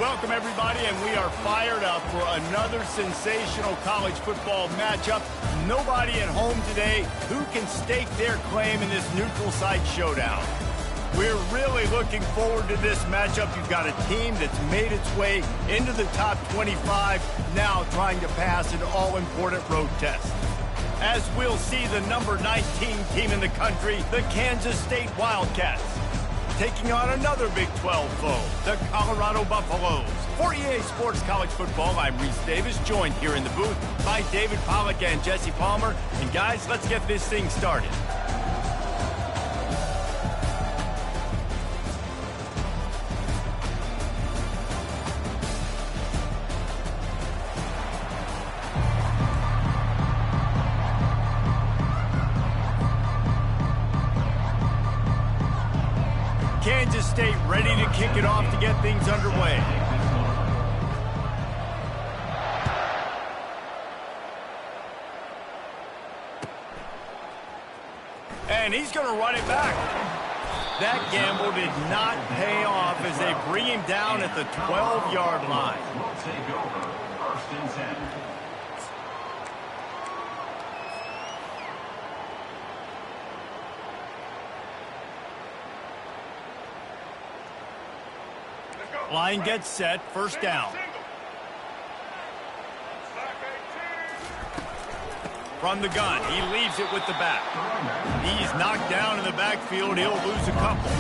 Welcome, everybody, and we are fired up for another sensational college football matchup. Nobody at home today who can stake their claim in this neutral site showdown. We're really looking forward to this matchup. You've got a team that's made its way into the top 25, now trying to pass an all-important road test. As we'll see, the number 19 team in the country, the Kansas State Wildcats, taking on another Big 12 foe, the Colorado Buffaloes. For EA Sports College Football, I'm Reese Davis, joined here in the booth by David Pollack and Jesse Palmer. And guys, let's get this thing started. Kansas State ready to kick it off to get things underway. And he's going to run it back. That gamble did not pay off as they bring him down at the 12-yard line. We'll take over 1st and 10. Line gets set, first down. From the gun, he leaves it with the back. He's knocked down in the backfield, he'll lose a couple.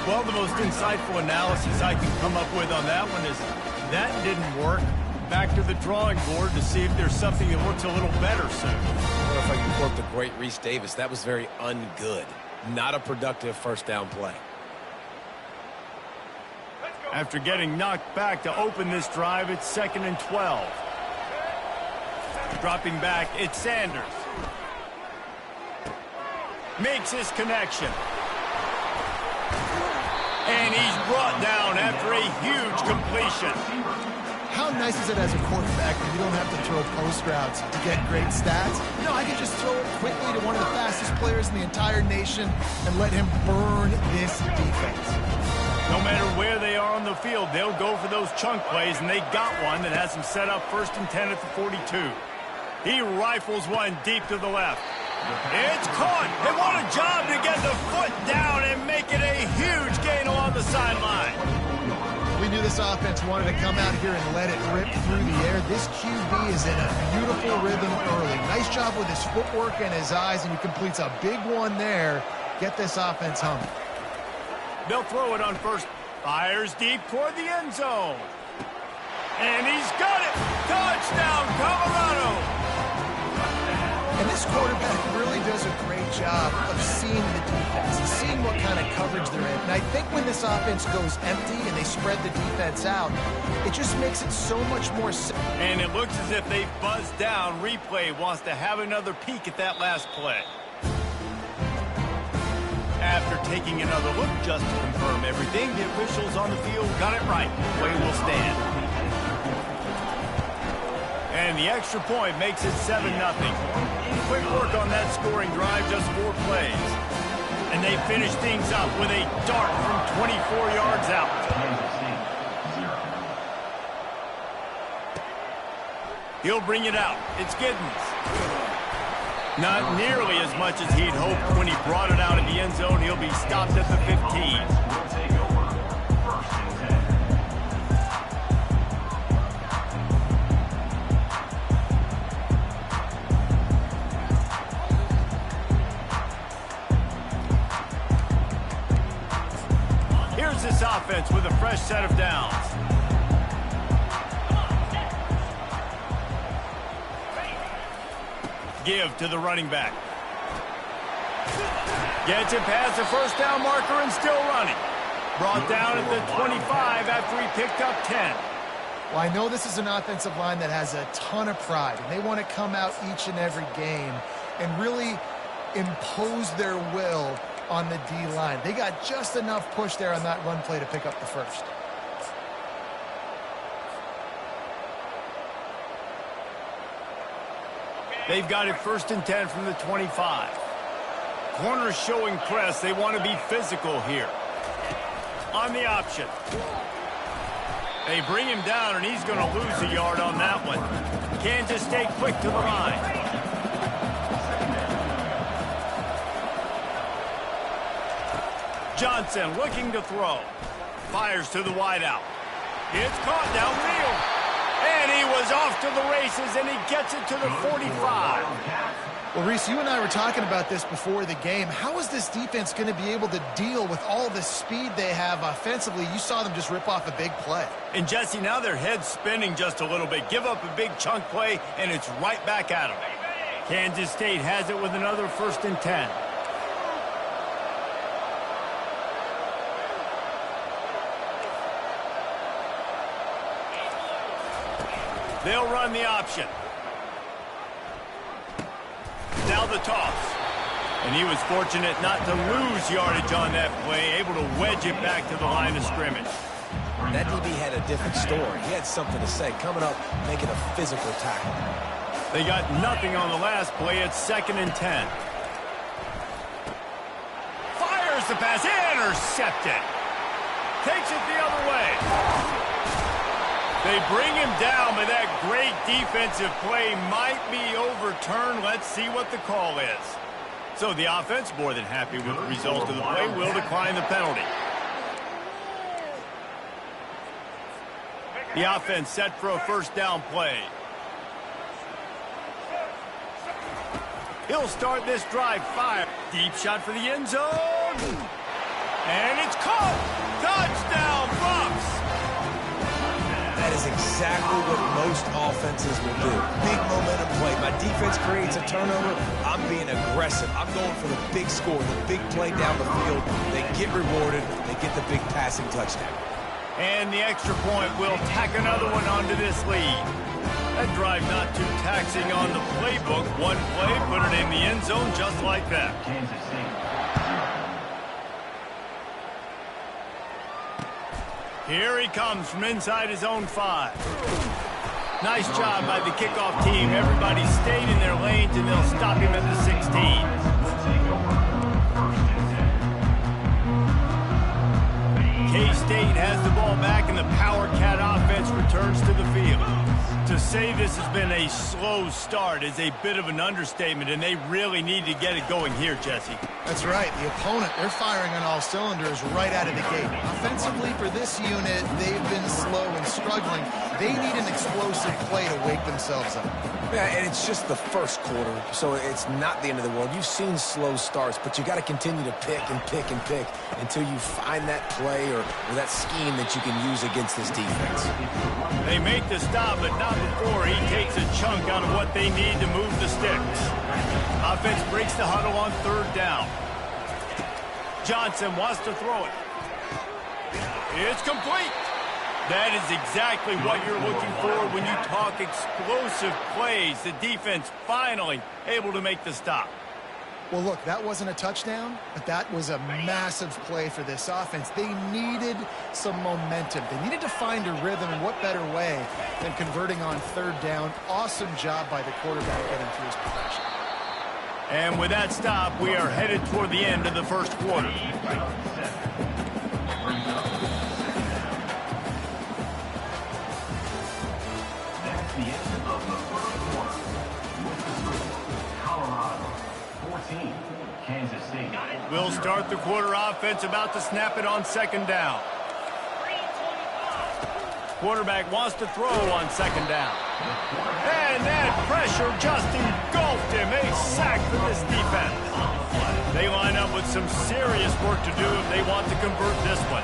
Well, the most insightful analysis I can come up with on that one is that didn't work. Back to the drawing board to see if there's something that looks a little better soon. Well, if I can quote the great Reese Davis, that was very ungood. Not a productive first down play. After getting knocked back to open this drive, it's 2nd and 12. Dropping back, it's Sanders. Makes his connection. And he's brought down after a huge completion. How nice is it as a quarterback when you don't have to throw post routes to get great stats? You know, I can just throw it quickly to one of the fastest players in the entire nation and let him burn this defense. No matter where they are on the field, they'll go for those chunk plays, and they got one that has them set up 1st and 10 at the 42. He rifles one deep to the left. It's caught, and what a job to get the foot down and make it a huge gain along the sideline. We knew this offense wanted to come out here and let it rip through the air. This QB is in a beautiful rhythm early. Nice job with his footwork and his eyes, and he completes a big one there. Get this offense humming. They'll throw it on first. Fires deep toward the end zone. And he's got it. Touchdown, Colorado. And this quarterback really does a great job of seeing the defense, seeing what kind of coverage they're in. And I think when this offense goes empty and they spread the defense out, it just makes it so much more simple. And it looks as if they buzzed down. Replay wants to have another peek at that last play. After taking another look just to confirm everything, the officials on the field got it right. Play will stand. And the extra point makes it 7-0. Quick work on that scoring drive, just 4 plays. And they finish things up with a dart from 24 yards out. He'll bring it out. It's Giddens. Not nearly as much as he'd hoped when he brought it out in the end zone. He'll be stopped at the 15. We'll take over 1st and 10. Here's this offense with a fresh set of downs. Give to the running back. Gets it past the first down marker and still running. Brought down at the 25 after he picked up 10. Well, I know this is an offensive line that has a ton of pride, and they want to come out each and every game and really impose their will on the D-line. They got just enough push there on that run play to pick up the first. They've got it 1st and 10 from the 25. Corners showing press. They want to be physical here. On the option. They bring him down, and he's going to lose a yard on that one. Kansas State quick to the line. Johnson looking to throw. Fires to the wideout. It's caught downfield. And he was off to the races, and he gets it to the 45. Well, Reese, you and I were talking about this before the game. How is this defense going to be able to deal with all the speed they have offensively? You saw them just rip off a big play. And, Jesse, now their head's spinning just a little bit. Give up a big chunk play, and it's right back at them. Kansas State has it with another 1st and 10. They'll run the option. Now the toss. And he was fortunate not to lose yardage on that play, able to wedge it back to the line of scrimmage. That DB had a different story. He had something to say, coming up, making a physical tackle. They got nothing on the last play. It's 2nd and 10. Fires the pass. Intercepted. Takes it the other way. They bring him down, but that great defensive play might be overturned. Let's see what the call is. So the offense, more than happy with the result of the play, will decline the penalty. The offense set for a 1st down play. He'll start this drive. Fire. Deep shot for the end zone. And it's caught. Touchdown, Bucks. That is exactly what most offenses will do. Big momentum play. My defense creates a turnover. I'm being aggressive. I'm going for the big score, the big play down the field. They get rewarded. They get the big passing touchdown. And the extra point will tack another one onto this lead. That drive not too taxing on the playbook. One play, put it in the end zone just like that. Kansas State. Here he comes from inside his own 5. Nice job by the kickoff team. Everybody stayed in their lanes, and they'll stop him at the 16. K-State has the ball back, and the Power Cat offense returns to the field. To say this has been a slow start is a bit of an understatement, and they really need to get it going here, Jesse. That's right. The opponent, they're firing on all cylinders right out of the gate. Offensively, for this unit, they've been slow and struggling. They need an explosive play to wake themselves up. Yeah, and it's just the first quarter, so it's not the end of the world. You've seen slow starts, but you got to continue to pick and pick and pick until you find that play or that scheme that you can use against this defense. They make the stop, but not before he takes a chunk out of what they need to move the sticks. Offense breaks the huddle on 3rd down. Johnson wants to throw it. It's complete. That is exactly what you're looking for when you talk explosive plays. The defense finally able to make the stop. Well, look, that wasn't a touchdown, but that was a massive play for this offense. They needed some momentum. They needed to find a rhythm, and what better way than converting on 3rd down. Awesome job by the quarterback getting through his progression. And with that stop, we are headed toward the end of the 1st quarter. That's the end of the 1st quarter. With the score, Colorado 14, Kansas State. We'll start the quarter. Offense about to snap it on 2nd down. Quarterback wants to throw on 2nd down. And that pressure just engulfed him. A sack for this defense. They line up with some serious work to do if they want to convert this one.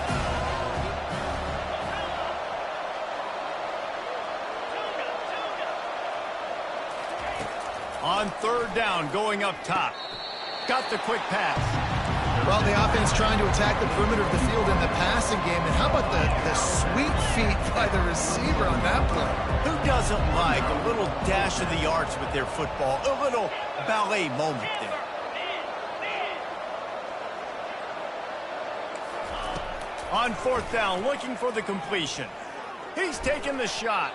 On 3rd down, going up top. Got the quick pass. Well, the offense trying to attack the perimeter of the field in the passing game. And how about the sweet feet by the receiver on that play? Who doesn't like a little dash of the arts with their football? A little ballet moment there. On 4th down, looking for the completion. He's taking the shot.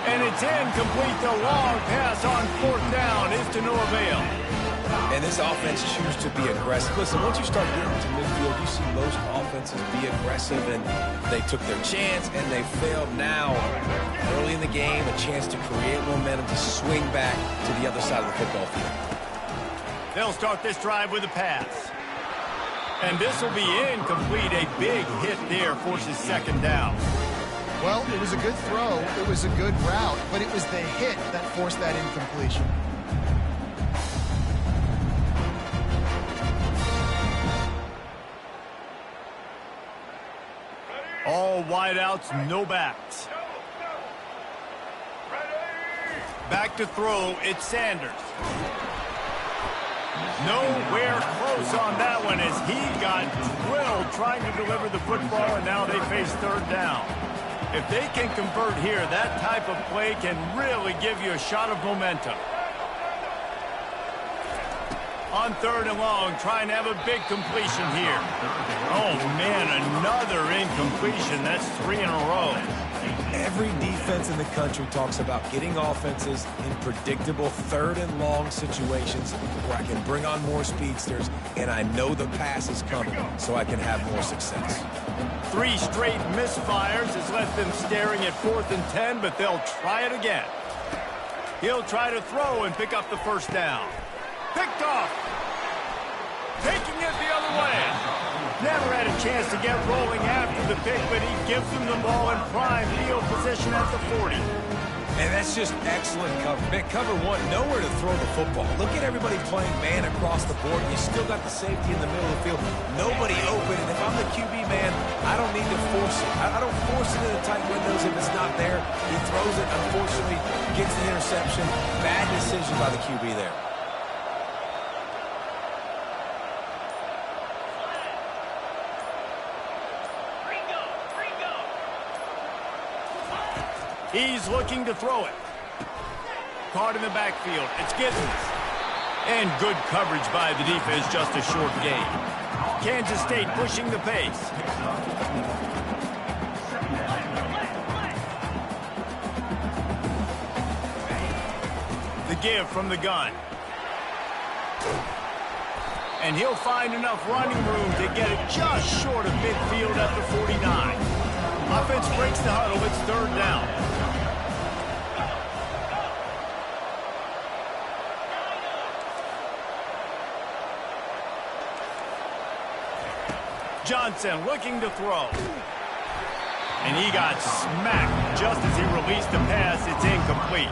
And it's incomplete. The long pass on 4th down is to no avail. And this offense chooses to be aggressive. Listen, once you start getting to midfield, you see most offenses be aggressive, and they took their chance, and they failed now. Early in the game, a chance to create momentum, to swing back to the other side of the football field. They'll start this drive with a pass. And this will be incomplete. A big hit there forces second down. Well, it was a good throw. It was a good route, but it was the hit that forced that incompletion. All wideouts, no backs. Back to throw, it's Sanders. Nowhere close on that one as he got drilled trying to deliver the football, and now they face third down. If they can convert here, that type of play can really give you a shot of momentum. On third and long, trying to have a big completion here. Oh, man, another incompletion. That's 3 in a row. Every defense in the country talks about getting offenses in predictable third and long situations where I can bring on more speedsters, and I know the pass is coming, so I can have more success. 3 straight misfires has left them staring at 4th and 10, but they'll try it again. He'll try to throw and pick up the first down. Picked off. Taking it the other way. Never had a chance to get rolling after the pick, but he gives them the ball in prime field position at the 40. And that's just excellent cover. Man, cover one, nowhere to throw the football. Look at everybody playing man across the board. You still got the safety in the middle of the field. Nobody open. And if I'm the QB man, I don't need to force it. I don't force it in the tight windows if it's not there. He throws it, unfortunately, gets the interception. Bad decision by the QB there. He's looking to throw it. Caught in the backfield. It's Githens. And good coverage by the defense, just a short gain. Kansas State pushing the pace. The give from the gun. And he'll find enough running room to get it just short of midfield at the 49. Offense breaks the huddle. It's third down. Johnson looking to throw. And he got smacked just as he released the pass. It's incomplete.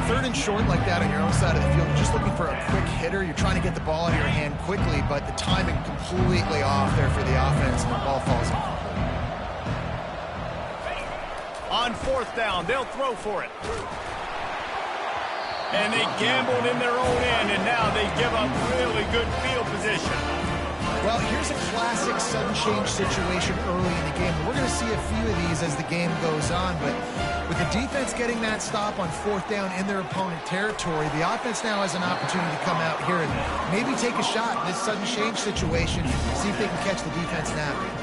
Third and short like that on your own side of the field, you're just looking for a quick hitter. You're trying to get the ball out of your hand quickly, but the timing completely off there for the offense, and the ball falls incomplete. On fourth down, they'll throw for it. And they gambled in their own end, and now they give up really good field position. Well, here's a classic sudden change situation early in the game. We're going to see a few of these as the game goes on, but with the defense getting that stop on fourth down in their opponent territory, the offense now has an opportunity to come out here and maybe take a shot in this sudden change situation, see if they can catch the defense napping.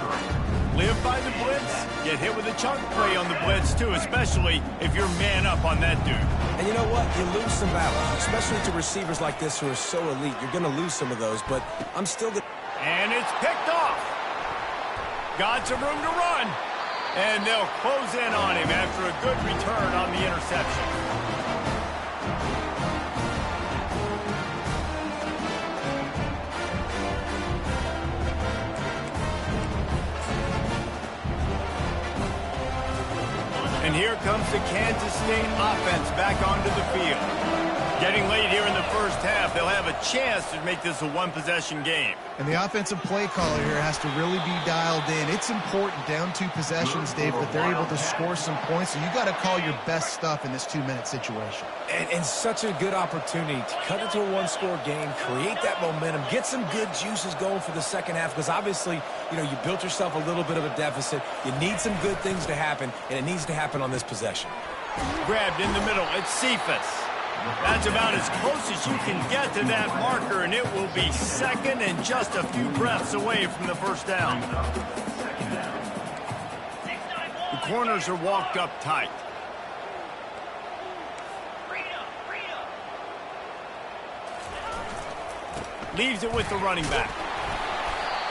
Live by the blitz, get hit with a chunk play on the blitz too, especially if you're man up on that dude. And you know what? You lose some battles, especially to receivers like this who are so elite. You're going to lose some of those, but I'm still going to... And it's picked off. Got some room to run. And they'll close in on him after a good return on the interception. And here comes the Kansas State offense back onto the field. Getting late here in the first half, they'll have a chance to make this a one-possession game. And the offensive play caller here has to really be dialed in. It's important down 2 possessions, Dave, that they're able to score some points. So you got to call your best stuff in this 2-minute situation. And such a good opportunity to cut it to a one-score game, create that momentum, get some good juices going for the second half, because obviously, you know, you built yourself a little bit of a deficit. You need some good things to happen, and it needs to happen on this possession. Grabbed in the middle. It's Cephas. That's about as close as you can get to that marker, and it will be second and just a few breaths away from the first down. The corners are walked up tight. Leaves it with the running back.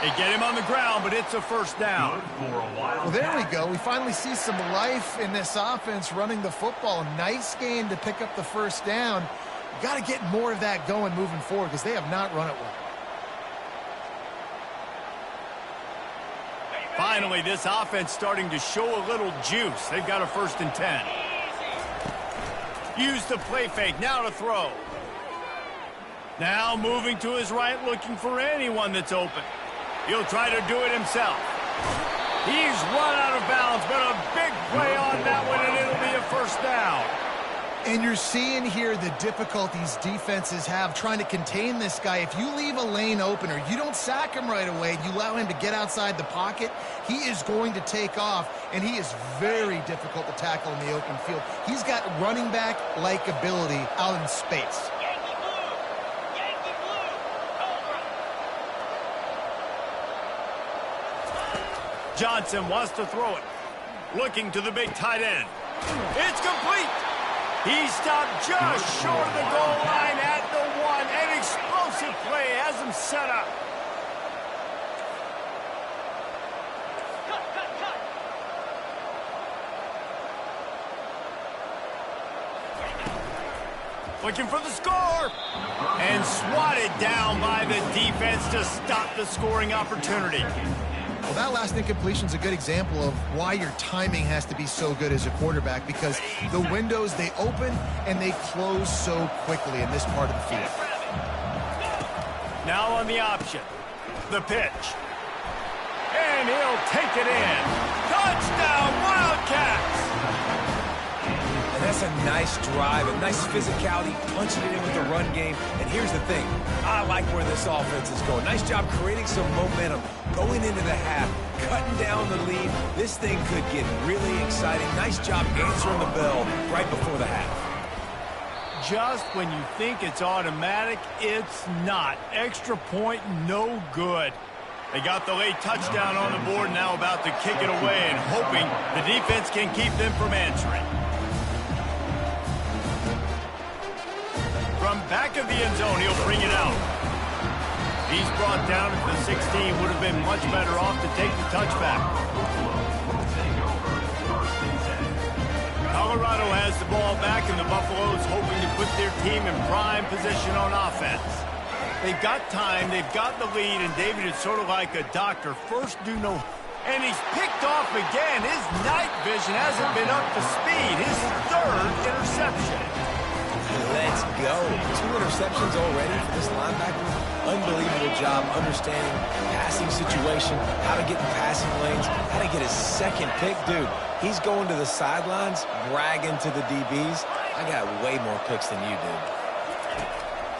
They get him on the ground, but it's a first down. Well, there we go. We finally see some life in this offense running the football. Nice game to pick up the first down. Got to get more of that going moving forward because they have not run it well. Finally, this offense starting to show a little juice. They've got a 1st and 10. Use the play fake. Now to throw. Now moving to his right, looking for anyone that's open. He'll try to do it himself. He's run out of bounds, but a big play on that one, and it'll be a first down. And you're seeing here the difficulties defenses have trying to contain this guy. If you leave a lane open or you don't sack him right away, you allow him to get outside the pocket, he is going to take off, and he is very difficult to tackle in the open field. He's got running back-like ability out in space. Johnson wants to throw it. Looking to the big tight end. It's complete. He stopped just short of the goal line at the 1. An explosive play has him set up. Looking for the score. And swatted down by the defense to stop the scoring opportunity. Well, that last incompletion is a good example of why your timing has to be so good as a quarterback, because the windows, they open and they close so quickly in this part of the field. Now on the option, the pitch. And he'll take it in. Touchdown, Wildcats! And that's a nice drive, a nice physicality, punching it in with the run game. And here's the thing, I like where this offense is going. Nice job creating some momentum, going into the half, cutting down the lead. This thing could get really exciting. Nice job answering the bell right before the half. Just when you think it's automatic, it's not. Extra point, no good. They got the late touchdown on the board, now about to kick it away and hoping the defense can keep them from answering. From back of the end zone, he'll bring it out. He's brought down at the 16. Would have been much better off to take the touchback. Colorado has the ball back, and the Buffaloes hoping to put their team in prime position on offense. They've got time, they've got the lead, and David is sort of like a doctor. First, do no... And he's picked off again. His night vision hasn't been up to speed. His 3rd interception. Let's go. 2 interceptions already for this linebacker. Unbelievable job understanding passing situation, how to get in passing lanes, how to get his 2nd pick. Dude, he's going to the sidelines, bragging to the DBs. I got way more picks than you did.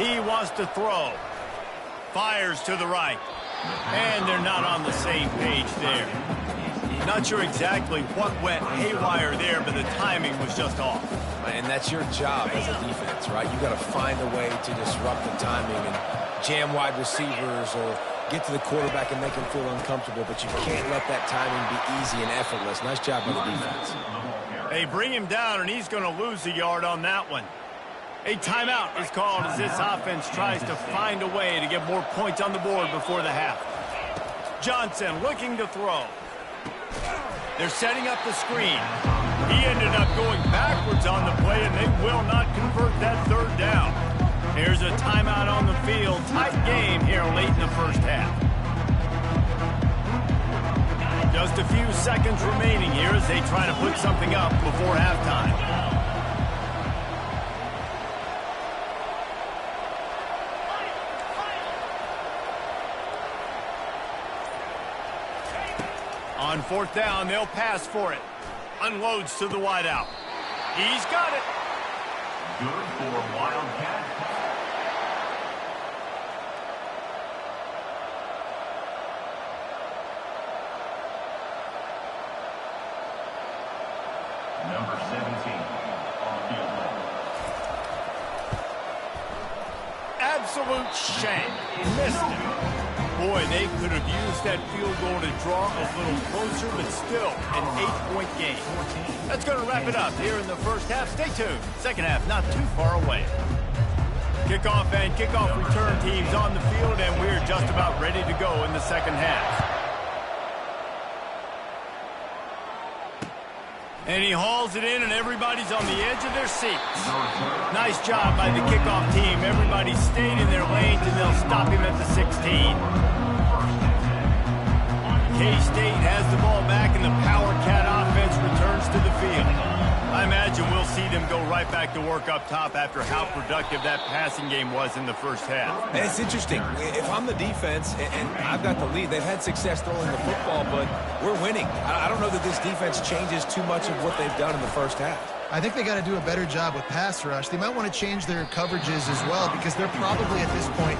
He wants to throw. Fires to the right. And they're not on the same page there. Not sure exactly what went haywire there, but the timing was just off. And that's your job as a defense, right? You got to find a way to disrupt the timing and jam wide receivers or get to the quarterback and make him feel uncomfortable, but you can't let that timing be easy and effortless. Nice job by the defense. They bring him down, and he's going to lose a yard on that one. A timeout is called as this offense tries to find a way to get more points on the board before the half. Johnson looking to throw. They're setting up the screen. He ended up going backwards on the play, and they will not convert that 3rd down. Here's a timeout on the field. Tight game here late in the first half. Just a few seconds remaining here as they try to put something up before halftime. On 4th down, they'll pass for it. Unloads to the wideout. He's got it. Good for Wildcat. Number 17 on the field. Absolute shame. Missed it. Boy, they could have used that field goal to draw a little closer, but still an 8-point game. That's going to wrap it up here in the first half. Stay tuned. Second half not too far away. Kickoff and kickoff return teams on the field, and we're just about ready to go in the second half. And he hauls it in, and everybody's on the edge of their seats. Nice job by the kickoff team. Everybody stayed in their lanes, and they'll stop him at the 16. K-State has the ball back, and the Power Cat offense returns to the field. I imagine we'll see them go right back to work up top after how productive that passing game was in the first half. And it's interesting. If I'm the defense and I've got the lead, they've had success throwing the football, but we're winning. I don't know that this defense changes too much of what they've done in the first half. I think they got to do a better job with pass rush. They might want to change their coverages as well because they're probably at this point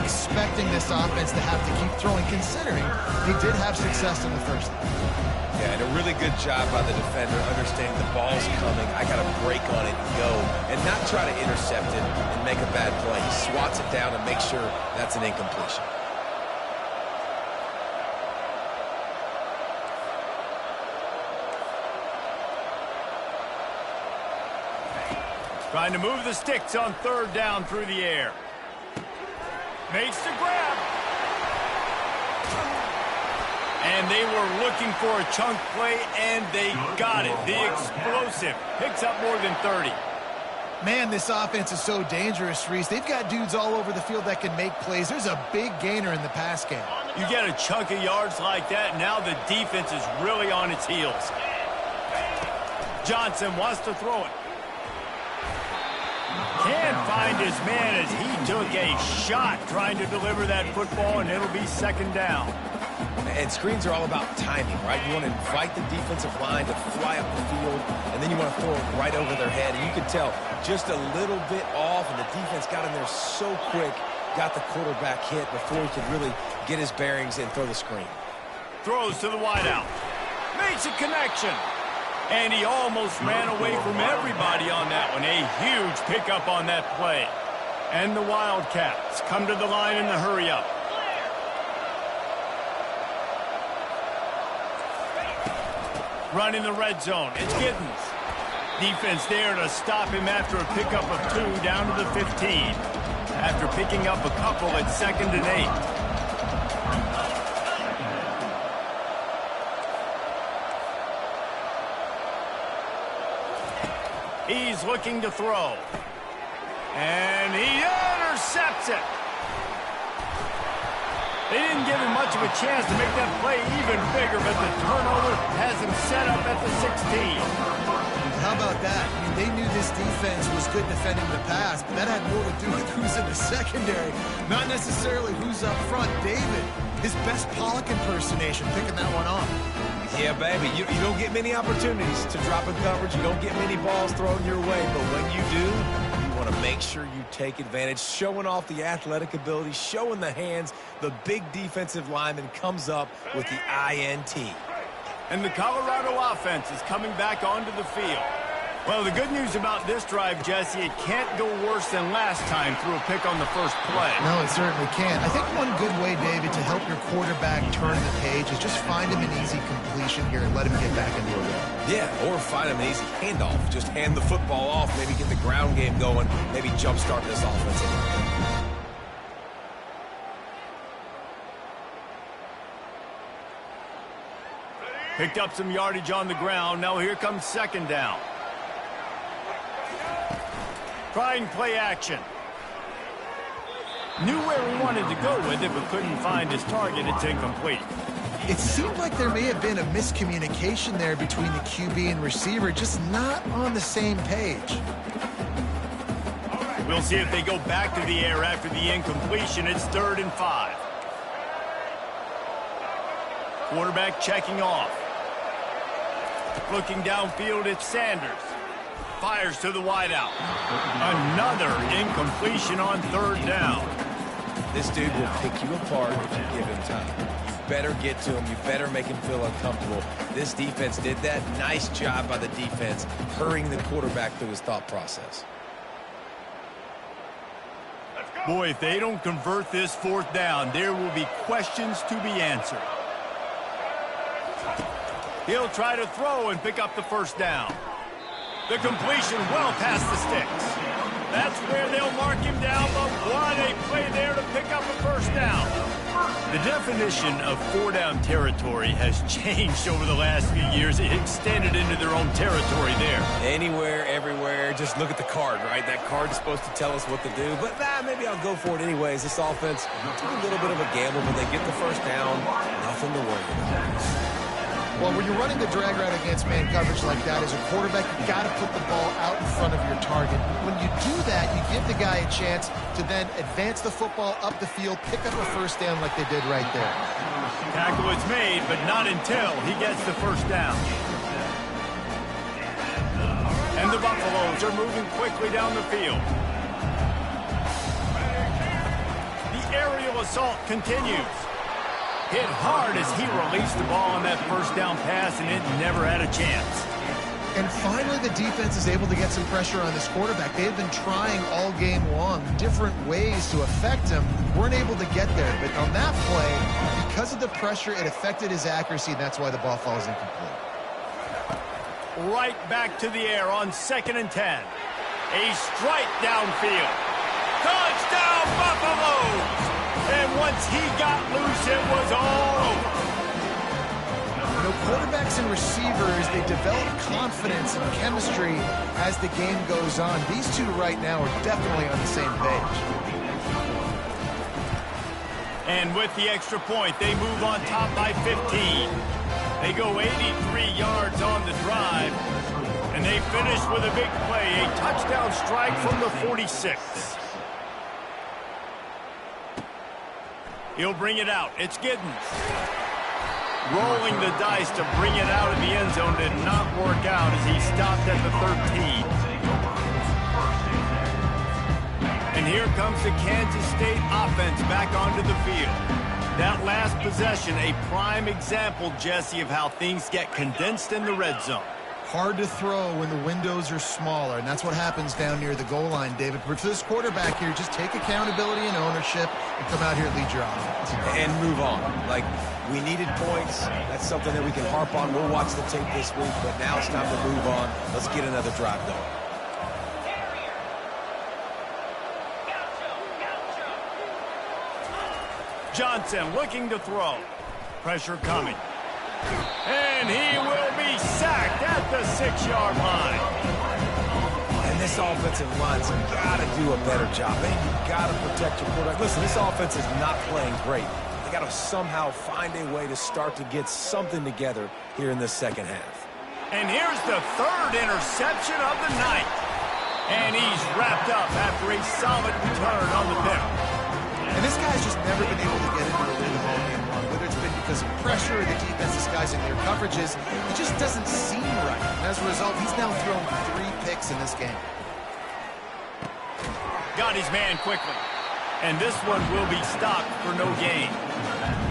expecting this offense to have to keep throwing, considering they did have success in the first half. Yeah, and a really good job by the defender understanding the ball's coming. I got to break on it and go and not try to intercept it and make a bad play. He swats it down and makes sure that's an incompletion. Trying to move the sticks on third down through the air. Makes the grab. And they were looking for a chunk play, and they got it. The explosive picks up more than 30. Man, this offense is so dangerous, Reese. They've got dudes all over the field that can make plays. There's a big gainer in the pass game. You get a chunk of yards like that, now the defense is really on its heels. Johnson wants to throw it. Can't find his man as he took a shot trying to deliver that football, and it'll be second down. And screens are all about timing, right? You want to invite the defensive line to fly up the field, and then you want to throw it right over their head. And you can tell just a little bit off, and the defense got in there so quick, got the quarterback hit before he could really get his bearings and throw the screen. Throws to the wideout. Makes a connection. And he almost ran away from everybody on that one. A huge pickup on that play. And the Wildcats come to the line in the hurry-up. Running the red zone. It's Giddens. Defense there to stop him after a pickup of 2 down to the 15. After picking up a couple at 2nd and 8. He's looking to throw. And he intercepts it. They didn't give him much of a chance to make that play even bigger, but the turnover has him set up at the 16. How about that? I mean, they knew this defense was good defending the pass, but that had more to do with who's in the secondary, not necessarily who's up front. David, his best Pollock impersonation, picking that one off. Yeah, baby, you don't get many opportunities to drop in coverage. You don't get many balls thrown your way, but when you do, you want to make sure you take advantage, showing off the athletic ability, showing the hands. The big defensive lineman comes up with the INT. And the Colorado offense is coming back onto the field. Well, the good news about this drive, Jesse, it can't go worse than last time through a pick on the first play. No, it certainly can't. I think one good way, David, to help your quarterback turn the page is just find him an easy completion here and let him get back into a rhythm. Yeah, or find him an easy handoff. Just hand the football off, maybe get the ground game going, maybe jumpstart this offensive line. Picked up some yardage on the ground. Now here comes second down. Trying play action. Knew where he wanted to go with it, but couldn't find his target. It's incomplete. It seemed like there may have been a miscommunication there between the QB and receiver, just not on the same page. We'll see if they go back to the air after the incompletion. It's 3rd and 5. Quarterback checking off. Looking downfield, it's Sanders. Fires to the wideout. Another incompletion on 3rd down. This dude will pick you apart if you give him time. You better get to him. You better make him feel uncomfortable. This defense did that. Nice job by the defense, hurrying the quarterback through his thought process. Boy, if they don't convert this 4th down, there will be questions to be answered. He'll try to throw and pick up the 1st down. The completion well past the sticks. That's where they'll mark him down, but what a play there to pick up a first down. The definition of four-down territory has changed over the last few years. It extended into their own territory there. Anywhere, everywhere, just look at the card, right? That card's supposed to tell us what to do, but maybe I'll go for it anyways. This offense took a little bit of a gamble, but they get the first down. Nothing to worry about. Well, when you're running the drag route against man coverage like that, as a quarterback, you got to put the ball out in front of your target. When you do that, you give the guy a chance to then advance the football up the field, pick up a first down like they did right there. Tackle is made, but not until he gets the first down. And the Buffaloes are moving quickly down the field. The aerial assault continues. Hit hard as he released the ball on that first down pass, and it never had a chance. And finally, the defense is able to get some pressure on this quarterback. They've been trying all game long different ways to affect him. Weren't able to get there, but on that play, because of the pressure, it affected his accuracy, and that's why the ball falls incomplete. Right back to the air on 2nd and 10. A strike downfield. Touchdown, Buffaloes! And once he got loose, it was all over. You know, quarterbacks and receivers, they develop confidence and chemistry as the game goes on. These two right now are definitely on the same page. And with the extra point, they move on top by 15. They go 83 yards on the drive. And they finish with a big play, a touchdown strike from the 46. He'll bring it out. It's Giddens. Rolling the dice to bring it out of the end zone did not work out as he stopped at the 13. And here comes the Kansas State offense back onto the field. That last possession, a prime example, Jesse, of how things get condensed in the red zone. Hard to throw when the windows are smaller, and that's what happens down near the goal line, David. But for this quarterback here, just take accountability and ownership and come out here and lead your offense. And move on. Like, we needed points. That's something that we can harp on. We'll watch the tape this week, but now it's time to move on. Let's get another drive going. Johnson looking to throw. Pressure coming. And he will be sacked at the 6-yard line. And this offensive line's got to do a better job. Man, you got to protect your quarterback. Listen, this offense is not playing great. They got to somehow find a way to start to get something together here in the second half. And here's the third interception of the night. And he's wrapped up after a solid return on the pick. And this guy's just never been able to get into a rhythm all game long. Whether it's been because of pressure or the defense disguising their coverages, it just doesn't seem right. And as a result, he's now thrown 3 picks in this game. Got his man quickly. And this one will be stopped for no gain.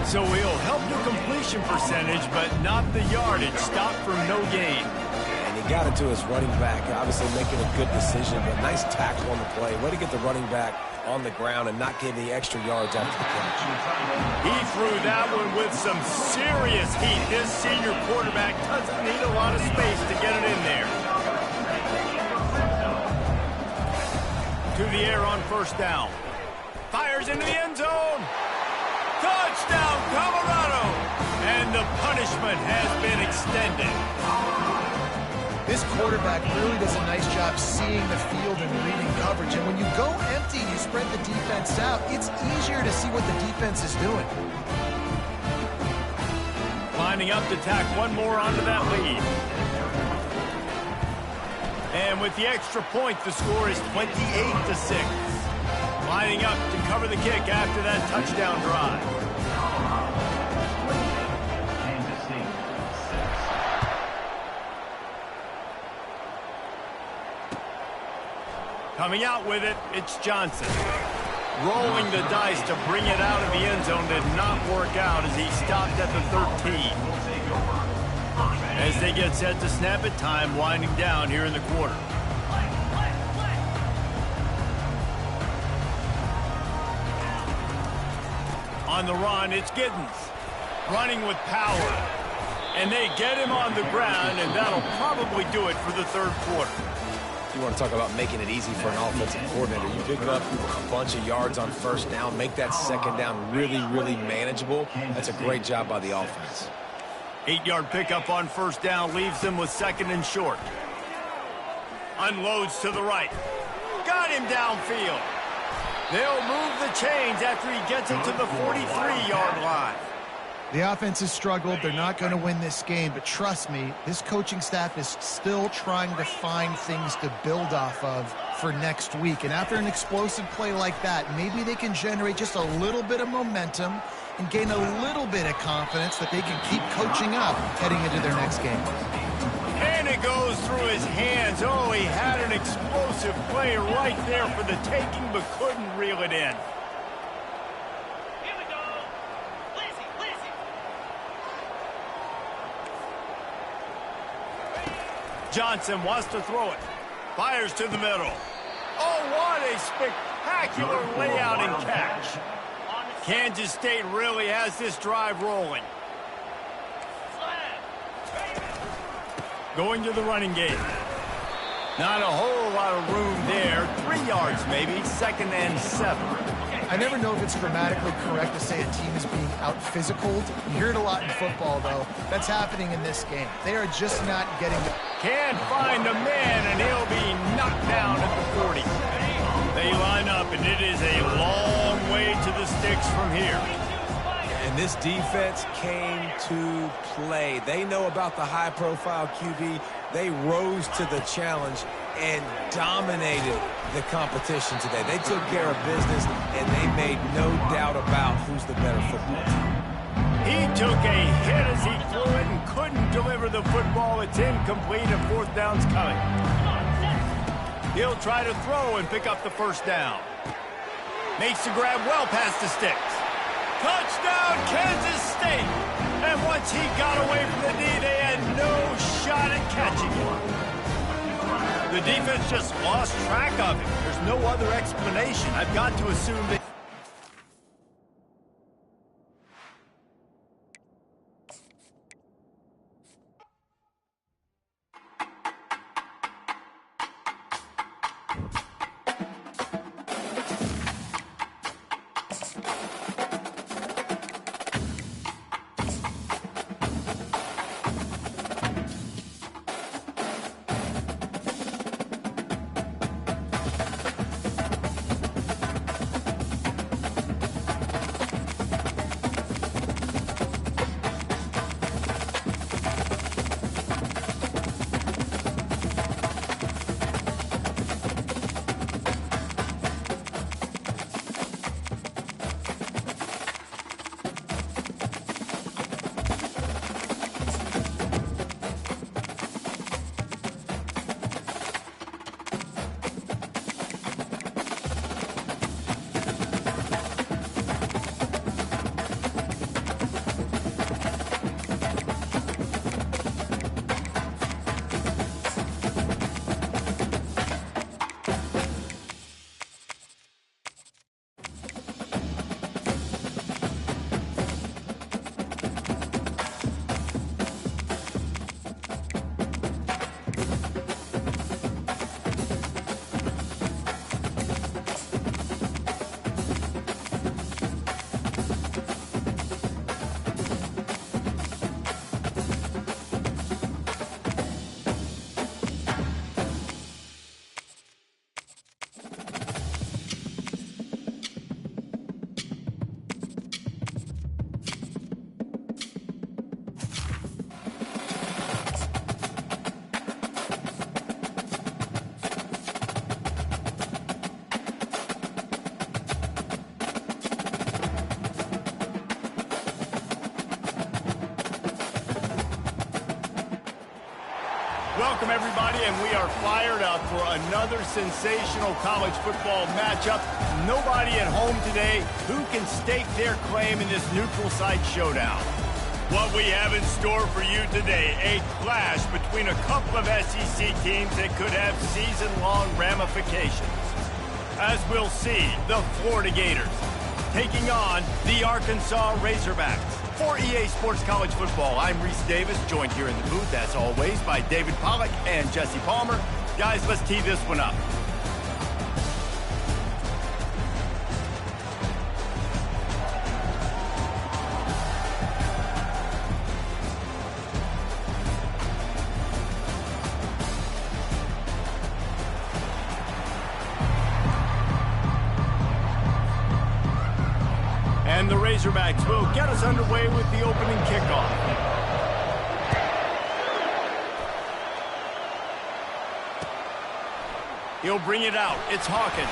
So he'll help the completion percentage, but not the yardage. Stopped for no gain. And he got it to his running back, obviously making a good decision, but nice tackle on the play. Way to get the running back on the ground and not give the extra yards after the catch. He threw that one with some serious heat. This senior quarterback doesn't need a lot of space to get it in there. To the air on first down. Fires into the end zone. Touchdown, Colorado! And the punishment has been extended. This quarterback really does a nice job seeing the field and reading coverage. And when you go empty and you spread the defense out, it's easier to see what the defense is doing. Lining up to tack one more onto that lead. And with the extra point, the score is 28-6. Lining up to cover the kick after that touchdown drive. Coming out with it, it's Johnson. Rolling the dice to bring it out of the end zone did not work out as he stopped at the 13. As they get set to snap it, time winding down here in the quarter. On the run, it's Giddens. Running with power. And they get him on the ground, and that'll probably do it for the third quarter. You want to talk about making it easy for an offensive coordinator. You pick up a bunch of yards on first down, make that second down really, really manageable. That's a great job by the offense. 8-yard pickup on first down leaves them with second and short. Unloads to the right. Got him downfield. They'll move the chains after he gets it to the 43-yard line. The offense has struggled. They're not going to win this game, but trust me, this coaching staff is still trying to find things to build off of for next week. And after an explosive play like that, maybe they can generate just a little bit of momentum and gain a little bit of confidence that they can keep coaching up heading into their next game. And it goes through his hands. Oh, he had an explosive play right there for the taking, but couldn't reel it in. Here we go. Blizzy, blizzy. Johnson wants to throw it. Fires to the middle. Oh, what a spectacular layout and catch. Kansas State really has this drive rolling. Going to the running game. Not a whole lot of room there. 3 yards maybe, second and 7. I never know if it's grammatically correct to say a team is being out-physicaled. You hear it a lot in football, though. That's happening in this game. They are just not getting the... Can't find a man, and he'll be knocked down at the 40. They line up, and it is a long way to the sticks from here. And this defense came to play. They know about the high-profile QB. They rose to the challenge and dominated the competition today. They took care of business, and they made no doubt about who's the better football team. He took a hit as he threw it and couldn't deliver the football. It's incomplete, and fourth down's coming. He'll try to throw and pick up the first down. Makes the grab well past the sticks. Touchdown, Kansas State! And once he got away from the knee, they had no shot at catching him. The defense just lost track of him. There's no other explanation. I've got to assume that... Welcome, everybody, and we are fired up for another sensational college football matchup. Nobody at home today who can stake their claim in this neutral site showdown. What we have in store for you today, a clash between a couple of SEC teams that could have season-long ramifications. As we'll see, the Florida Gators taking on the Arkansas Razorbacks. For EA Sports College Football, I'm Reese Davis, joined here in the booth, as always, by David Pollack and Jesse Palmer. Guys, let's tee this one up. And the Razorbacks will get us underway with the opening kickoff. He'll bring it out. It's Hawkins.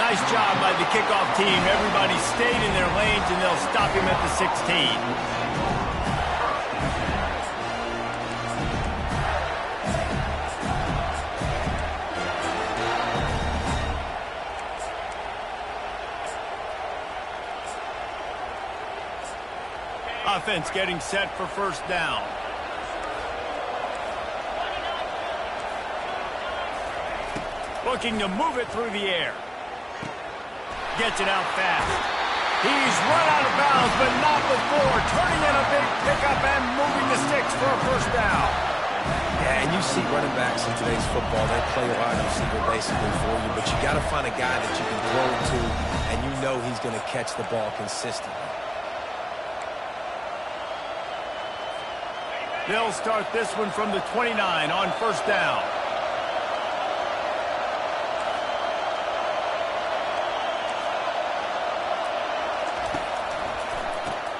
Nice job by the kickoff team. Everybody stayed in their lanes, and they'll stop him at the 16. Offense getting set for first down. Looking to move it through the air. Gets it out fast. He's run out of bounds, but not before. Turning in a big pickup and moving the sticks for a first down. Yeah, and you see running backs in today's football, they play a wide receiver basically for you, but you got to find a guy that you can throw it to, and you know he's going to catch the ball consistently. They'll start this one from the 29 on first down.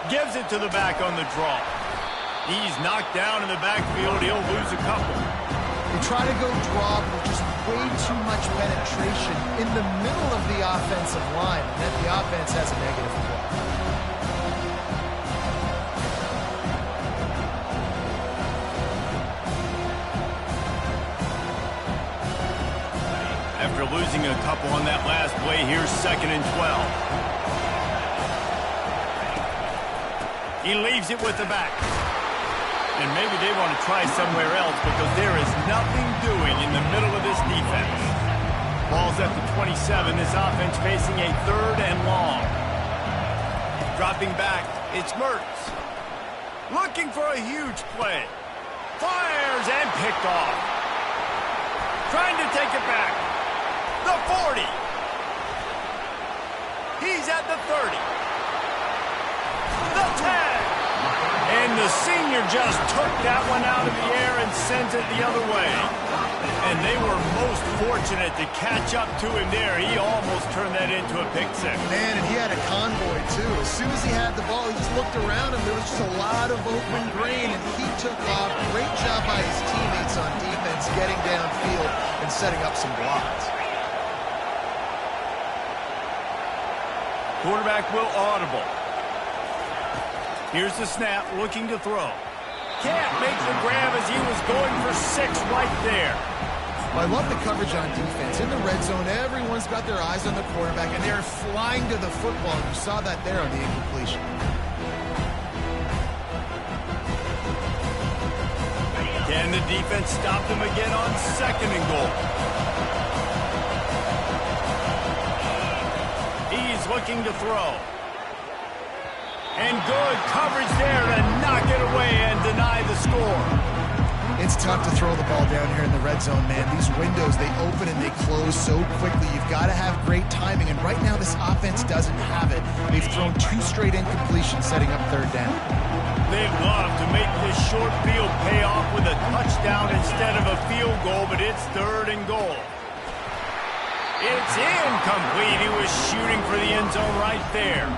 Gives it to the back on the draw. He's knocked down in the backfield. He'll lose a couple. They try to go draw, but just way too much penetration in the middle of the offensive line, and then the offense has a negative play. After losing a couple on that last play, here's 2nd and 12. He leaves it with the back. And maybe they want to try somewhere else because there is nothing doing in the middle of this defense. Ball's at the 27. This offense facing a 3rd and long. Dropping back, it's Mertz. Looking for a huge play. Fires and picked off. Trying to take it back. The 40. He's at the 30. The 10. And the senior just took that one out of the air and sent it the other way. And they were most fortunate to catch up to him there. He almost turned that into a pick six. Man, and he had a convoy, too. As soon as he had the ball, he just looked around, and there was just a lot of open grain, and he took off. Great job by his teammates on defense, getting downfield and setting up some blocks. Quarterback will audible. Here's the snap, looking to throw. Can't make the grab as he was going for 6 right there. Well, I love the coverage on defense. In the red zone, everyone's got their eyes on the quarterback, and they're flying to the football. You saw that there on the incompletion. Can the defense stop them again on 2nd and goal? He's looking to throw. And good coverage there to knock it away and deny the score. It's tough to throw the ball down here in the red zone, man. These windows, they open and they close so quickly. You've got to have great timing, and right now this offense doesn't have it. They've thrown 2 straight incompletions, setting up 3rd down. They'd love to make this short field pay off with a touchdown instead of a field goal, but it's 3rd and goal. It's incomplete. He was shooting for the end zone right there.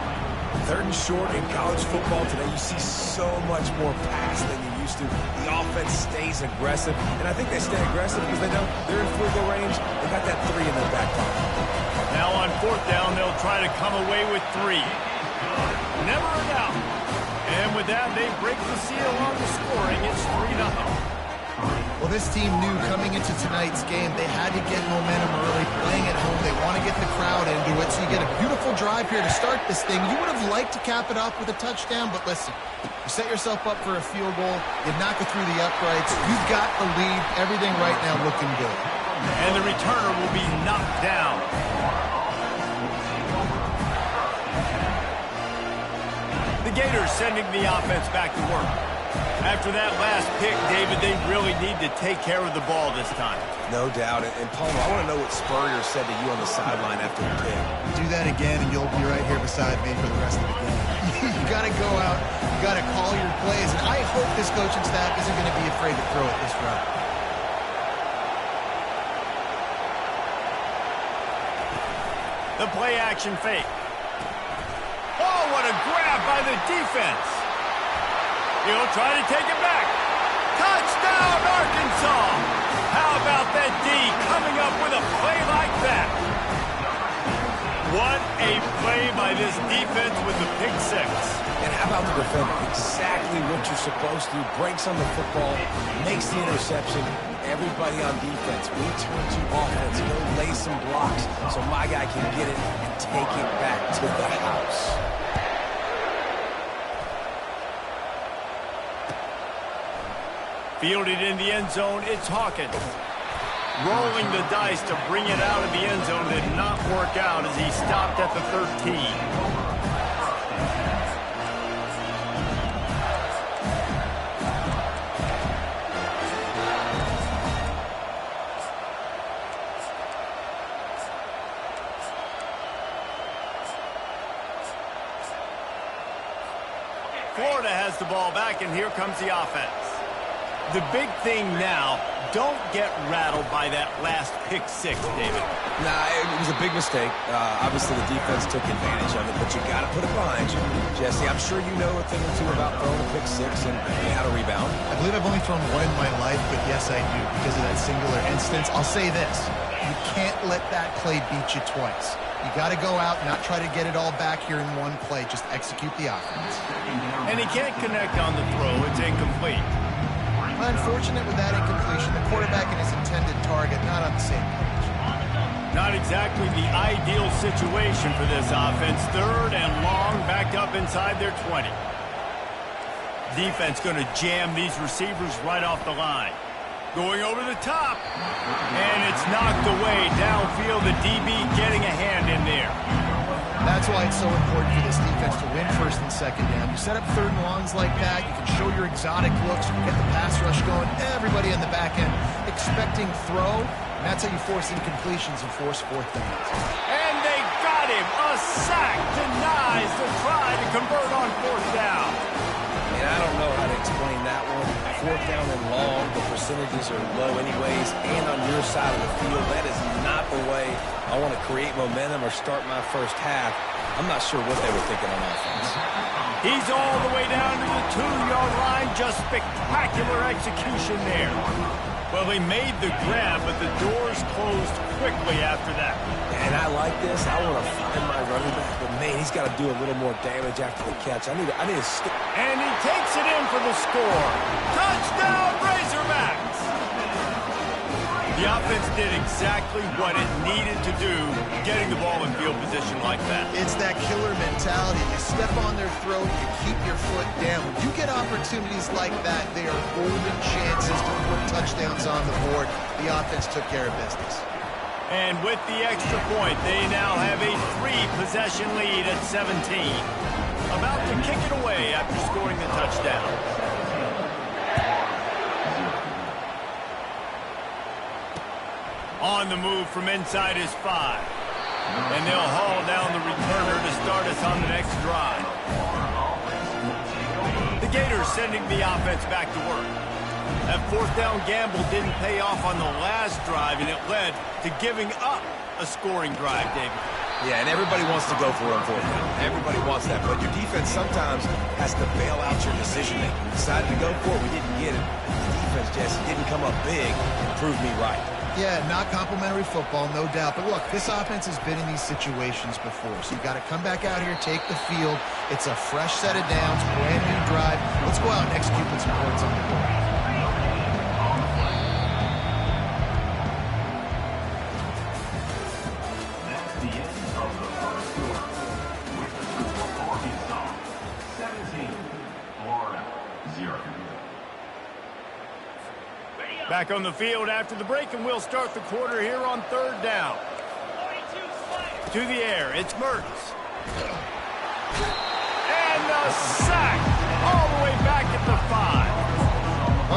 3rd and short in college football today, you see so much more pass than you used to. The offense stays aggressive, and I think they stay aggressive because they know they're in field goal range. They got that 3 in their back pocket. Now on 4th down, they'll try to come away with 3. Never a doubt. And with that, they break the seal on the scoring. It's 3-0. Well, this team knew coming into tonight's game they had to get momentum early, playing at home. They want to get the crowd into it, so you get a beautiful drive here to start this thing. You would have liked to cap it off with a touchdown, but listen, you set yourself up for a field goal, you knock it through the uprights, you've got the lead, everything right now looking good. And the returner will be knocked down. The Gators sending the offense back to work. After that last pick, David, they really need to take care of the ball this time. No doubt. And Palmer, I want to know what Spurrier said to you on the sideline after the pick. Do that again, and you'll be right here beside me for the rest of the game. You got to go out. You got to call your plays. And I hope this coaching staff isn't going to be afraid to throw it this route. The play action fake. Oh, what a grab by the defense. He'll try to take it back. Touchdown, Arkansas. How about that D coming up with a play like that? What a play by this defense with the pick six. And how about the defender? Exactly what you're supposed to do. Breaks on the football, makes the interception. Everybody on defense, we turn to offense. He'll lay some blocks so my guy can get it and take it back to the house. Fielded in the end zone, it's Hawkins. Rolling the dice to bring it out of the end zone did not work out as he stopped at the 13. Florida has the ball back, and here comes the offense. The big thing now, don't get rattled by that last pick six, David. Nah, it was a big mistake. Obviously, the defense took advantage of it, but you got to put it behind you. Jesse, I'm sure you know a thing or two about throwing a pick six and how to rebound. I believe I've only thrown one in my life, but yes, I do because of that singular instance. I'll say this. You can't let that play beat you twice. You got to go out and not try to get it all back here in one play. Just execute the offense. And he can't connect on the throw. It's incomplete. Unfortunate with that incompletion. The quarterback and his intended target not on the same page. Not exactly the ideal situation for this offense. Third and long, backed up inside their 20. Defense going to jam these receivers right off the line. Going over the top. And it's knocked away downfield. The DB getting a hand in there. That's why it's so important for this defense to win first and second down. You set up third and longs like that. You can show your exotic looks. You can get the pass rush going. Everybody on the back end expecting throw. And that's how you force incompletions and force fourth downs. And they got him. A sack denies the try to convert on fourth down. And I don't know how to explain that one. Fourth down and long, the percentages are low anyways, and on your side of the field, that is not the way I want to create momentum or start my first half. I'm not sure what they were thinking on offense. He's all the way down to the 2-yard line. Just spectacular execution there. Well, they made the grab, but the doors closed quickly after that. And I like this. I want to find my running back, but man, he's got to do a little more damage after the catch. I need to stick. And he takes it in for the score. Touchdown, Razorbacks! The offense did exactly what it needed to do, getting the ball in field position like that. It's that killer mentality. You step on their throat, you keep your foot down. When you get opportunities like that, they are golden chances to put touchdowns on the board. The offense took care of business. And with the extra point, they now have a 3-possession lead at 17. About to kick it away after scoring the touchdown. On the move from inside his 5. And they'll haul down the returner to start us on the next drive. The Gators sending the offense back to work. That fourth down gamble didn't pay off on the last drive, and it led to giving up a scoring drive, David. Yeah, and everybody wants to go for it on fourth down. Everybody wants that, but your defense sometimes has to bail out your decision-making. We decided to go for it. We didn't get it. The defense, Jesse, didn't come up big and prove me right. Yeah, not complimentary football, no doubt. But look, this offense has been in these situations before. So you got to come back out here, take the field. It's a fresh set of downs, brand new drive. Let's go out and execute with some points on the board. That's the end of the first quarter. With the score, Arkansas 17, Florida 0. Back on the field after the break, and we'll start the quarter here on third down. 42 Slater. To the air, it's Mertz. And a sack all the way back at the 5.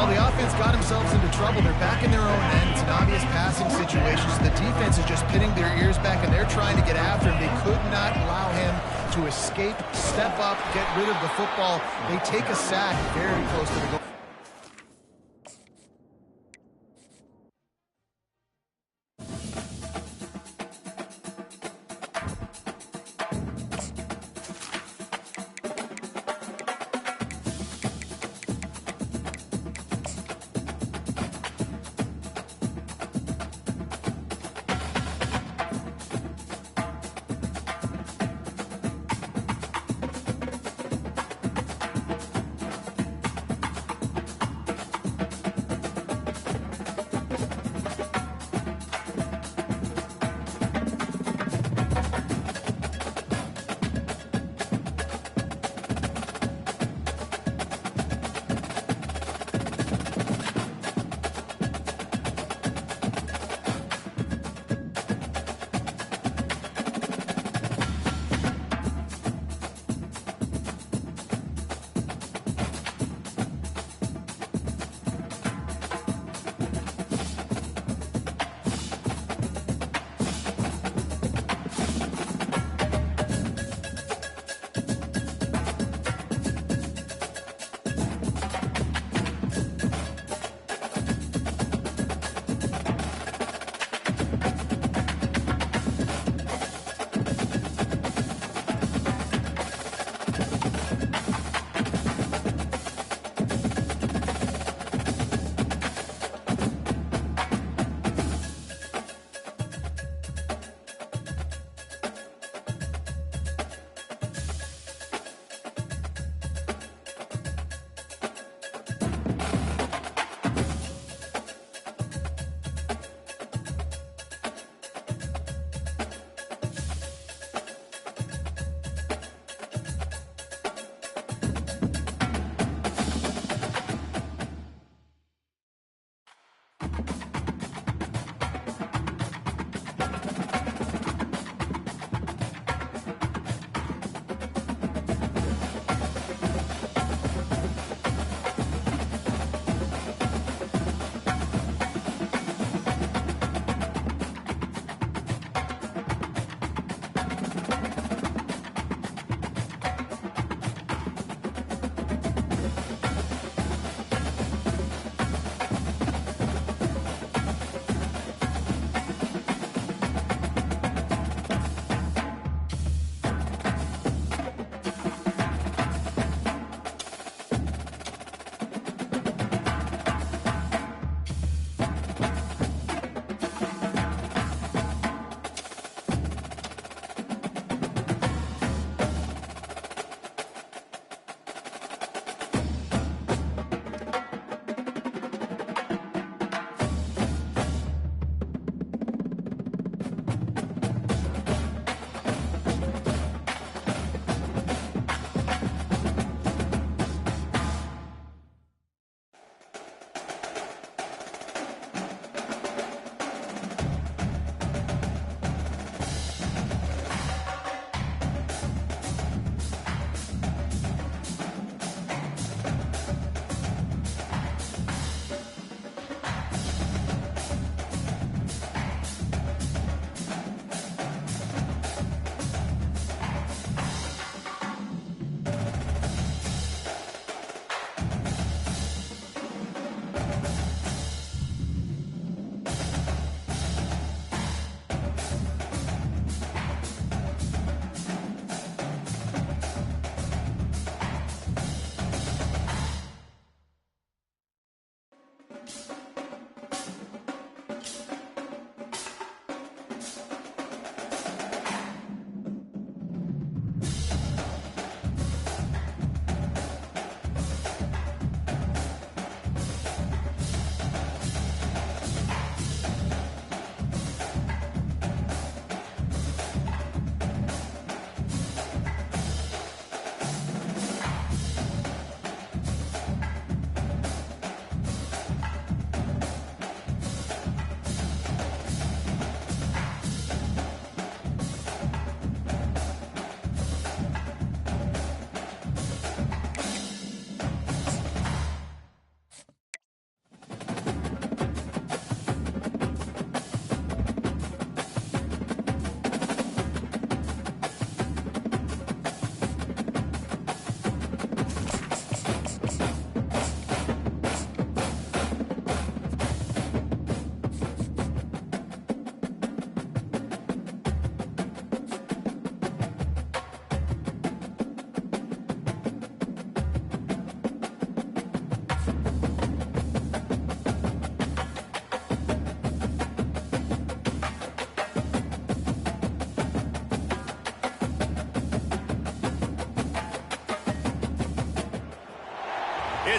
Well, the offense got themselves into trouble. They're back in their own end. It's an obvious passing situation. So the defense is just pinning their ears back, and they're trying to get after him. They could not allow him to escape, step up, get rid of the football. They take a sack very close to the goal.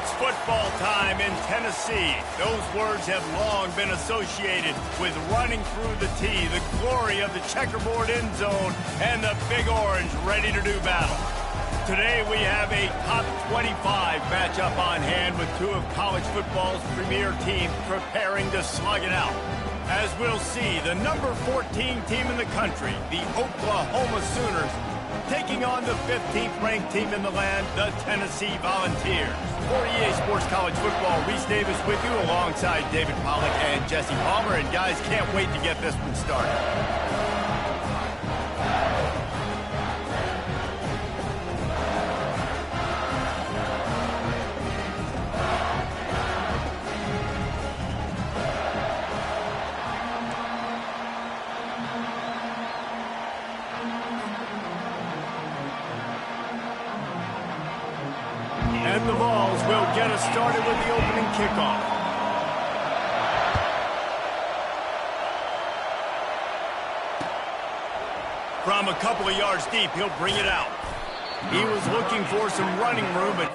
It's football time in Tennessee. Those words have long been associated with running through the tee, the glory of the checkerboard end zone, and the Big Orange ready to do battle. Today we have a top 25 matchup on hand with two of college football's premier teams preparing to slug it out. As we'll see, the number 14 team in the country, the Oklahoma Sooners, taking on the 15th ranked team in the land, the Tennessee Volunteers. For EA Sports College Football, Reese Davis with you alongside David Pollack and Jesse Palmer. And guys, can't wait to get this one started. And the Vols will get us started with the opening kickoff. From a couple of yards deep, he'll bring it out. He was looking for some running room, but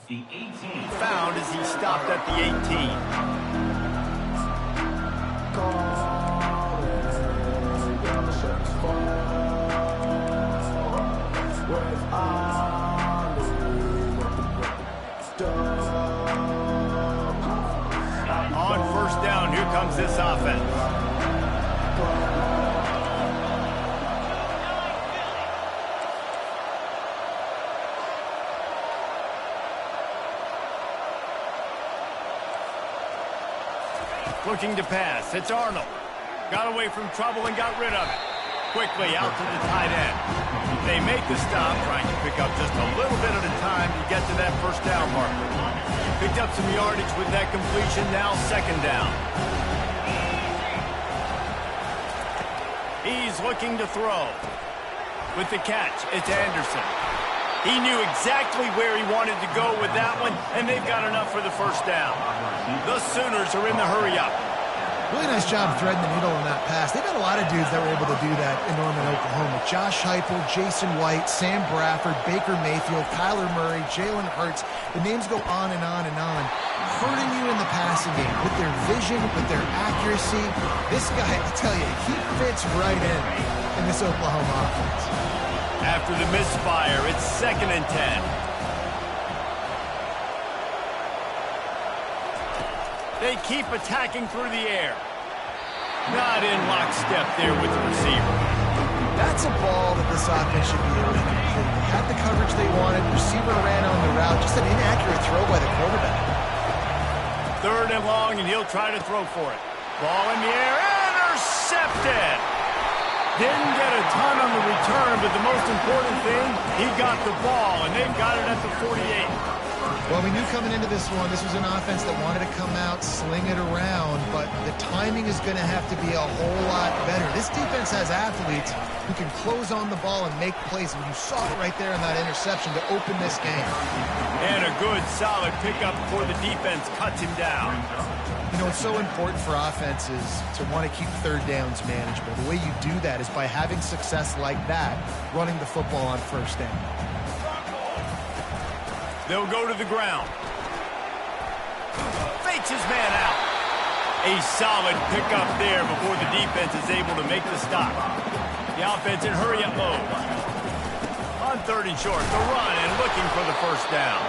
The 18. found as he stopped at the 18. On first down, here comes this offense. Looking to pass. It's Arnold. Got away from trouble and got rid of it. Quickly out to the tight end. They make the stop, trying to pick up just a little bit at a time to get to that first down marker. Picked up some yardage with that completion. Now second down. He's looking to throw. With the catch, it's Anderson. He knew exactly where he wanted to go with that one, and they've got enough for the first down. The Sooners are in the hurry-up. Really nice job threading the needle on that pass. They've got a lot of dudes that were able to do that in Norman, Oklahoma. Josh Heupel, Jason White, Sam Bradford, Baker Mayfield, Kyler Murray, Jalen Hurts. The names go on and on and on. Hurting you in the passing game with their vision, with their accuracy. This guy, I tell you, he fits right in this Oklahoma offense. After the misfire, it's 2nd and 10. They keep attacking through the air. Not in lockstep there with the receiver. That's a ball that this offense should be able to complete. They had the coverage they wanted. Receiver ran on the route. Just an inaccurate throw by the quarterback. 3rd and long, and he'll try to throw for it. Ball in the air. Intercepted! Didn't get a ton on the return, but the most important thing, he got the ball, and they've got it at the 48. Well, we knew coming into this one, this was an offense that wanted to come out, sling it around, but the timing is going to have to be a whole lot better. This defense has athletes who can close on the ball and make plays, and you saw it right there in that interception to open this game. And a good, solid pickup before the defense cuts him down. You know, it's so important for offenses to want to keep third downs manageable. The way you do that is by having success like that, running the football on first down. They'll go to the ground. Fakes his man out. A solid pickup there before the defense is able to make the stop. The offense in hurry-up mode. On 3rd and short, the run and looking for the first down.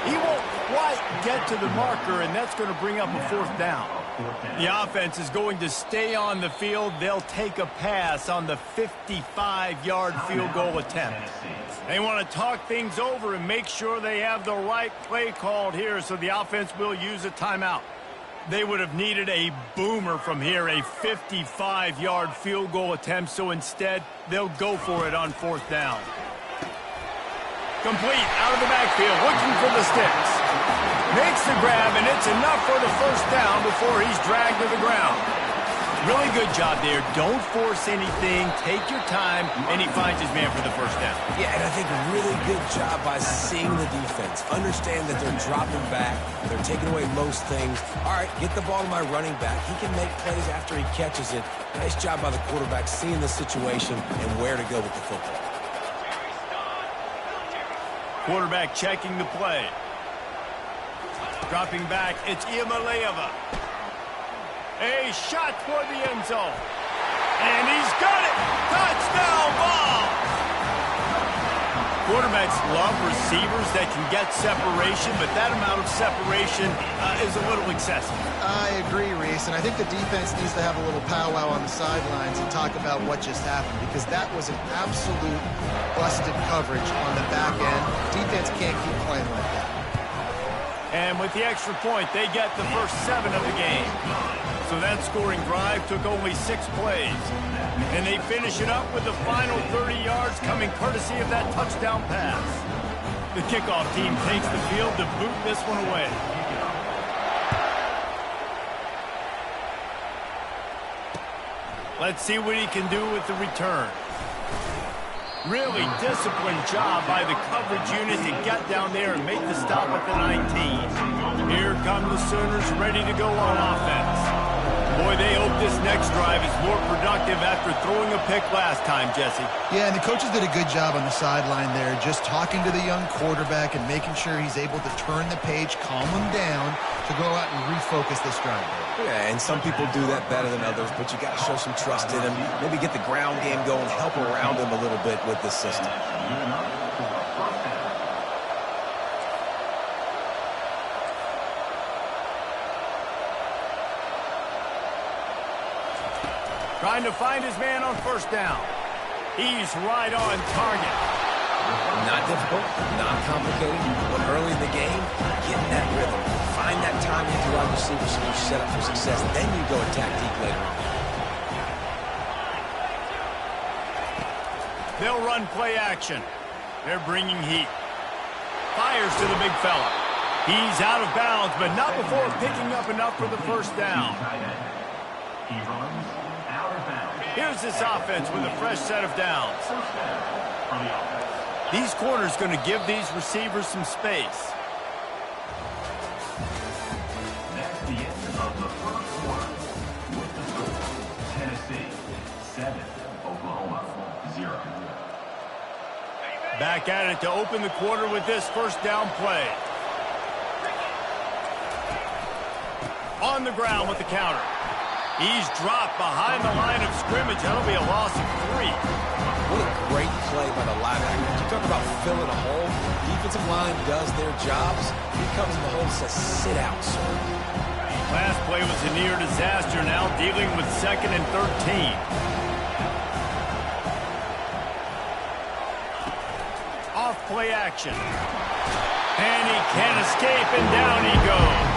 He won't quite get to the marker, and that's going to bring up a 4th down. The offense is going to stay on the field. They'll take a pass on the 55-yard field goal attempt. They want to talk things over and make sure they have the right play called here, so the offense will use a timeout. They would have needed a boomer from here, a 55-yard field goal attempt, so instead they'll go for it on 4th down. Complete out of the backfield, looking for the sticks. Makes the grab, and it's enough for the 1st down before he's dragged to the ground. Really good job there. Don't force anything. Take your time, and he finds his man for the 1st down. Yeah, and I think really good job by seeing the defense. Understand that they're dropping back. They're taking away most things. All right, get the ball to my running back. He can make plays after he catches it. Nice job by the quarterback seeing the situation and where to go with the football. Quarterback checking the play. Dropping back, it's Iamaleava. A shot for the end zone. And he's got it! Touchdown ball! Quarterbacks love receivers that can get separation, but that amount of separation is a little excessive. I agree, Reese, and I think the defense needs to have a little powwow on the sidelines and talk about what just happened, because that was an absolute busted coverage on the back end. Defense can't keep playing like that. And with the extra point, they get the first 7 of the game. So that scoring drive took only 6 plays. And they finish it up with the final 30 yards coming courtesy of that touchdown pass. The kickoff team takes the field to boot this one away. Let's see what he can do with the return. Really disciplined job by the coverage unit to get down there and make the stop at the 19. Here come the Sooners ready to go on offense. Boy, they hope this next drive is more productive after throwing a pick last time, Jesse. Yeah, and the coaches did a good job on the sideline there, just talking to the young quarterback and making sure he's able to turn the page, calm him down, to go out and refocus this drive. Yeah, and some people do that better than others, but you got to show some trust in him. Maybe get the ground game going, help around him a little bit with this system. Trying to find his man on 1st down. He's right on target. Not difficult, not complicated, but early in the game, get in that rhythm. Find that time with your wide receiver so you're set up for success. Then you go attack deep later on. They'll run play action. They're bringing heat. Fires to the big fella. He's out of bounds, but not before picking up enough for the 1st down. He runs out of bounds. Here's this offense with a fresh set of downs. These corners going to give these receivers some space. That's the end of the 1st quarter. With the score, Tennessee 7, Oklahoma 0. Back at it to open the quarter with this 1st down play. On the ground with the counter. He's dropped behind the line of scrimmage. That'll be a loss of 3. What a great play by the linebacker. You talk about filling a hole. Defensive line does their jobs. He comes in the hole and says, sit out, sir. Last play was a near disaster. Now dealing with 2nd and 13. Off play action. And he can't escape, and down he goes.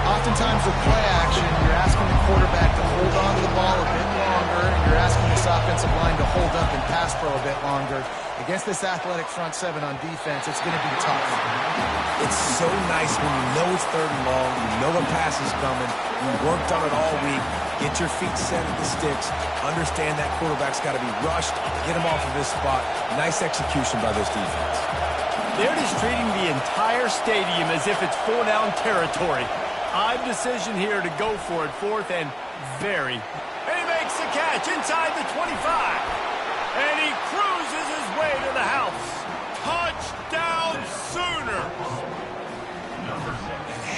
Oftentimes with play action, you're asking the quarterback to hold on to the ball a bit longer, and you're asking this offensive line to hold up and pass pro a bit longer. Against this athletic front 7 on defense, it's going to be tough. It's so nice when you know it's 3rd and long, you know the pass is coming, you worked on it all week, get your feet set at the sticks, understand that quarterback's got to be rushed, get him off of his spot. Nice execution by this defense. They're just treating the entire stadium as if it's 4-down territory. Odd decision here to go for it, 4th and very. And he makes the catch inside the 25. And he cruises his way to the house. Touchdown Sooners!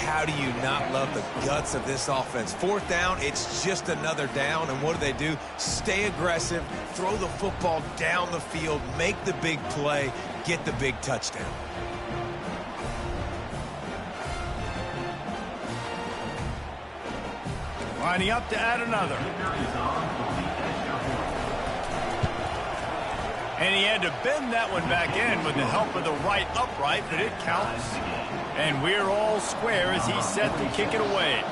How do you not love the guts of this offense? 4th down, it's just another down, and what do? Stay aggressive, throw the football down the field, make the big play, get the big touchdown. Lining up to add another. And he had to bend that one back in with the help of the right upright, but it counts. And we're all square as he's set to kick it away.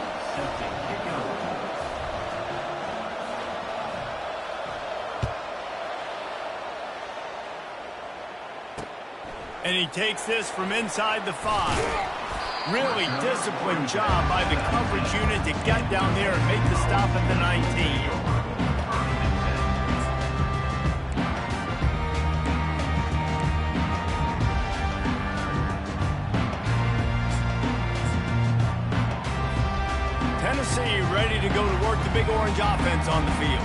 And he takes this from inside the 5. Really disciplined job by the coverage unit to get down there and make the stop at the 19. Tennessee ready to go to work the Big Orange offense on the field.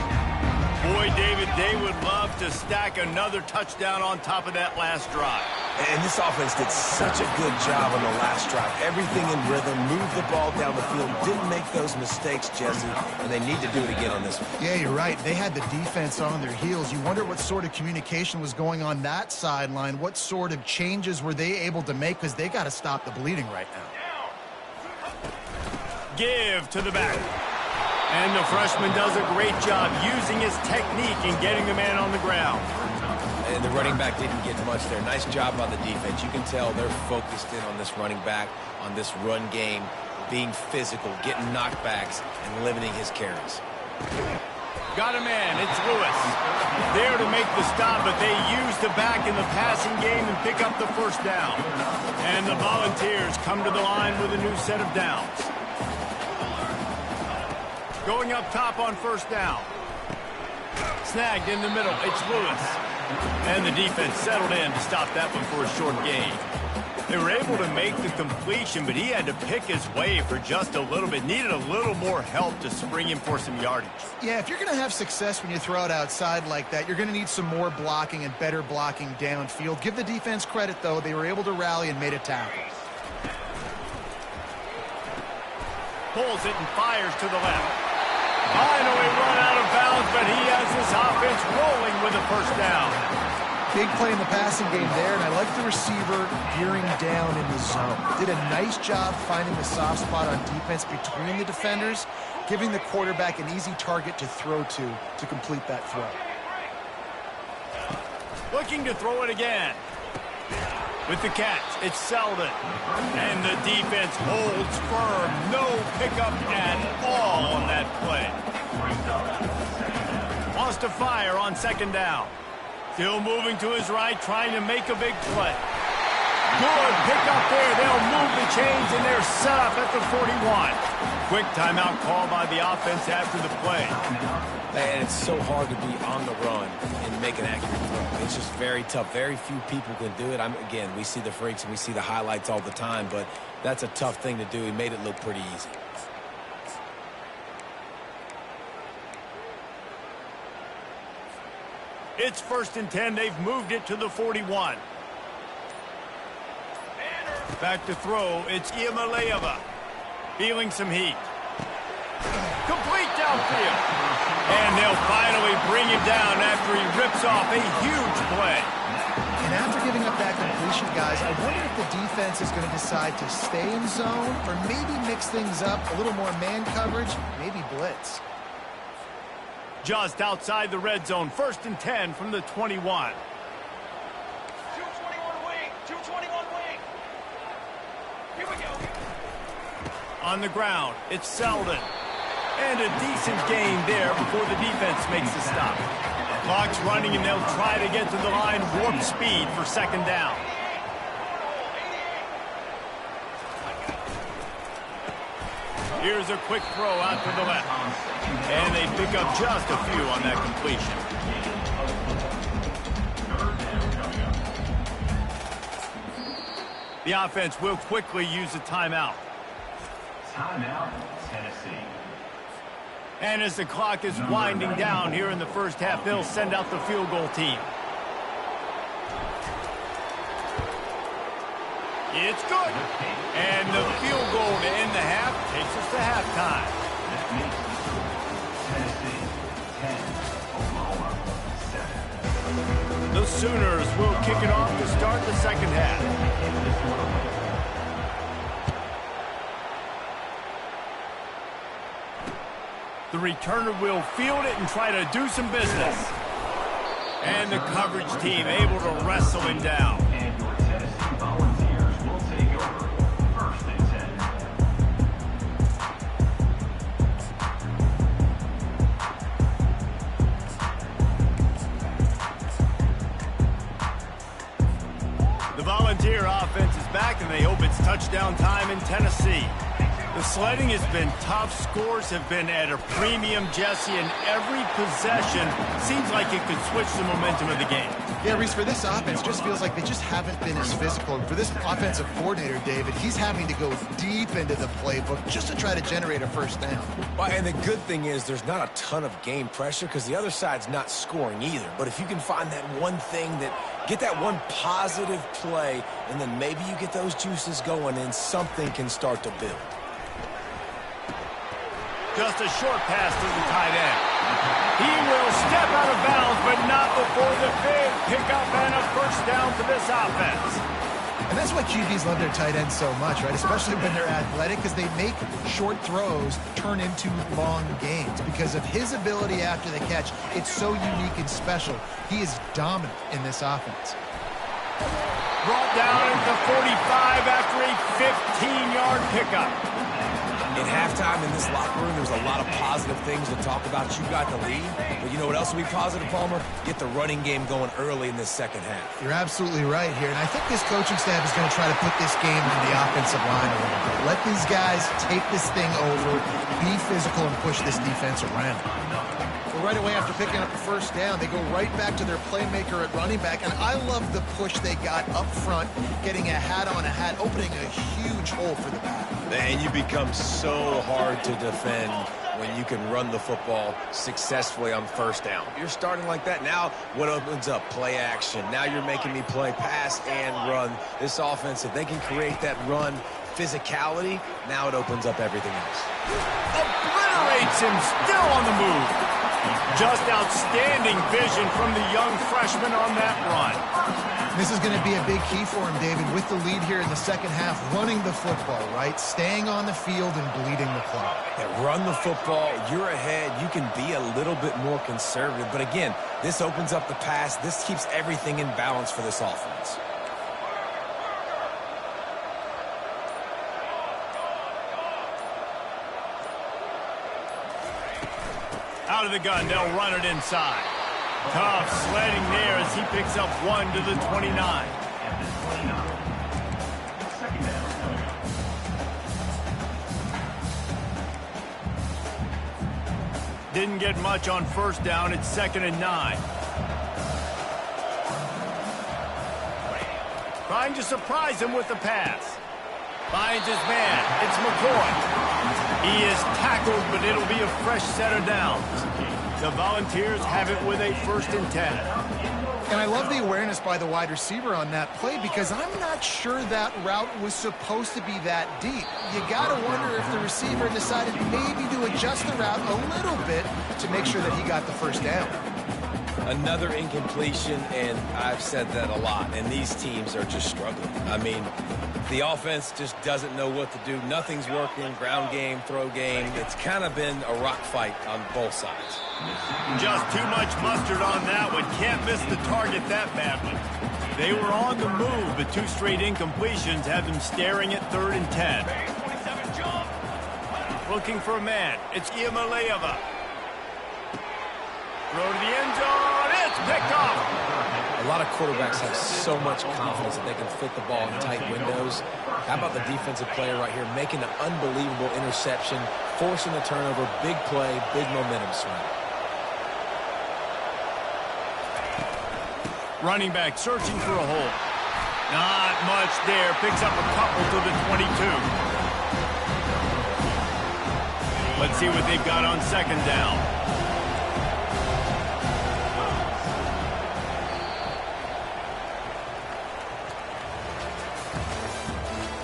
Boy, David, they would love to stack another touchdown on top of that last drive. And this offense did such a good job on the last drive. Everything in rhythm, moved the ball down the field, didn't make those mistakes, Jesse, and they need to do it again on this one. Yeah, you're right. They had the defense on their heels. You wonder what sort of communication was going on that sideline. What sort of changes were they able to make, because they got to stop the bleeding right now. Give to the back. And the freshman does a great job using his technique and getting the man on the ground. And the running back didn't get much there. Nice job by the defense. You can tell they're focused in on this running back, on this run game, being physical, getting knockbacks, and limiting his carries. Got a man. It's Lewis. There to make the stop, but they use the back in the passing game and pick up the first down. And the Volunteers come to the line with a new set of downs. Going up top on first down. Snagged in the middle. It's Lewis. And the defense settled in to stop that one for a short gain. They were able to make the completion, but he had to pick his way for just a little bit. Needed a little more help to spring him for some yardage. Yeah, if you're going to have success when you throw it outside like that, you're going to need some more blocking and better blocking downfield. Give the defense credit, though. They were able to rally and made a tackle. Pulls it and fires to the left. Finally run out of bounds, but he has this offense rolling with a first down. Big play in the passing game there, and I like the receiver gearing down in the zone. Did a nice job finding the soft spot on defense between the defenders, giving the quarterback an easy target to throw to complete that throw. Looking to throw it again. With the catch, it's Selden. And the defense holds firm. No pickup at all on that play. Wants to fire on second down. Still moving to his right, trying to make a big play. Good pickup there. They'll move the chains, and they're set up at the 41. Quick timeout call by the offense after the play. And it's so hard to be on the run and make an accurate throw. It's just very tough. Very few people can do it. Again, we see the freaks and we see the highlights all the time, but that's a tough thing to do. He made it look pretty easy. It's 1st and 10. They've moved it to the 41. Back to throw. It's Iamaleava. Feeling some heat. Complete downfield. And they'll finally bring him down after he rips off a huge play. And after giving up that completion, guys, I wonder if the defense is going to decide to stay in zone or maybe mix things up, a little more man coverage, maybe blitz. Just outside the red zone, 1st and 10 from the 21. 221 wing, 221 wing. Here we go. On the ground, it's Selden. And a decent gain there before the defense makes the stop. Clock's running, and they'll try to get to the line warp speed for second down. Here's a quick throw out to the left. And they pick up just a few on that completion. The offense will quickly use a timeout. Timeout, Tennessee. And as the clock is winding down here in the first half, they'll send out the field goal team. It's good. And the field goal to end the half takes us to halftime. That makes Tennessee 10, Oklahoma 7. The Sooners will kick it off to start the second half. The returner will field it and try to do some business. And the coverage team able to wrestle him down. And your Tennessee Volunteers will take over. 1st and 10. The Volunteer offense is back, and they hope it's touchdown time in Tennessee. The sledding has been tough. Scores have been at a premium, Jesse, and every possession seems like it could switch the momentum of the game. Yeah, Reese, for this offense, just feels like they just haven't been as physical. And for this offensive coordinator, David, he's having to go deep into the playbook just to try to generate a first down. Well, and the good thing is there's not a ton of game pressure because the other side's not scoring either. But if you can find that one thing get that one positive play, and then maybe you get those juices going and something can start to build. Just a short pass to the tight end. He will step out of bounds, but not before the big pickup and a first down for this offense. And that's why QBs love their tight ends so much, right? Especially when they're athletic, because they make short throws turn into long gains. Because of his ability after the catch, it's so unique and special. He is dominant in this offense. Brought down at the 45 after a 15-yard pickup. At halftime in this locker room, there's a lot of positive things to talk about. You got the lead, but you know what else will be positive, Palmer? Get the running game going early in this second half. You're absolutely right here, and I think this coaching staff is going to try to put this game on the offensive line a little bit. Let these guys take this thing over, be physical, and push this defense around. Well, right away after picking up the first down, they go right back to their playmaker at running back, and I love the push they got up front, getting a hat on a hat, opening a huge hole for the back. Man, you become so hard to defend when you can run the football successfully on first down. You're starting like that. Now what opens up? Play action. Now you're making me play pass and run. This offense, if they can create that run physicality, now it opens up everything else. Obliterates him, still on the move. Just outstanding vision from the young freshman on that run. This is going to be a big key for him, David, with the lead here in the second half, running the football, right? Staying on the field and bleeding the clock. Yeah, run the football. You're ahead. You can be a little bit more conservative. But again, this opens up the pass. This keeps everything in balance for this offense. Out of the gun, they'll run it inside. Tough sledding there as he picks up 1 to the 29. At the 29. Second down. Didn't get much on first down. It's 2nd and 9. Trying to surprise him with the pass. Finds his man. It's McCoy. He is tackled, but it'll be a fresh set of downs. The Volunteers have it with a 1st and 10. And I love the awareness by the wide receiver on that play because I'm not sure that route was supposed to be that deep. You got to wonder if the receiver decided maybe to adjust the route a little bit to make sure that he got the first down. Another incompletion, and I've said that a lot, and these teams are just struggling. I mean, the offense just doesn't know what to do. Nothing's working, ground game, throw game. It's kind of been a rock fight on both sides. Just too much mustard on that one. Can't miss the target that badly. They were on the move, but 2 straight incompletions have them staring at 3rd and 10. Looking for a man. It's Iamaleava. Throw to the end zone. It's picked off. A lot of quarterbacks have so much confidence that they can fit the ball in tight windows. How about the defensive player right here making an unbelievable interception, forcing the turnover, big play, big momentum swing. Running back searching for a hole. Not much there. Picks up a couple to the 22. Let's see what they've got on 2nd down.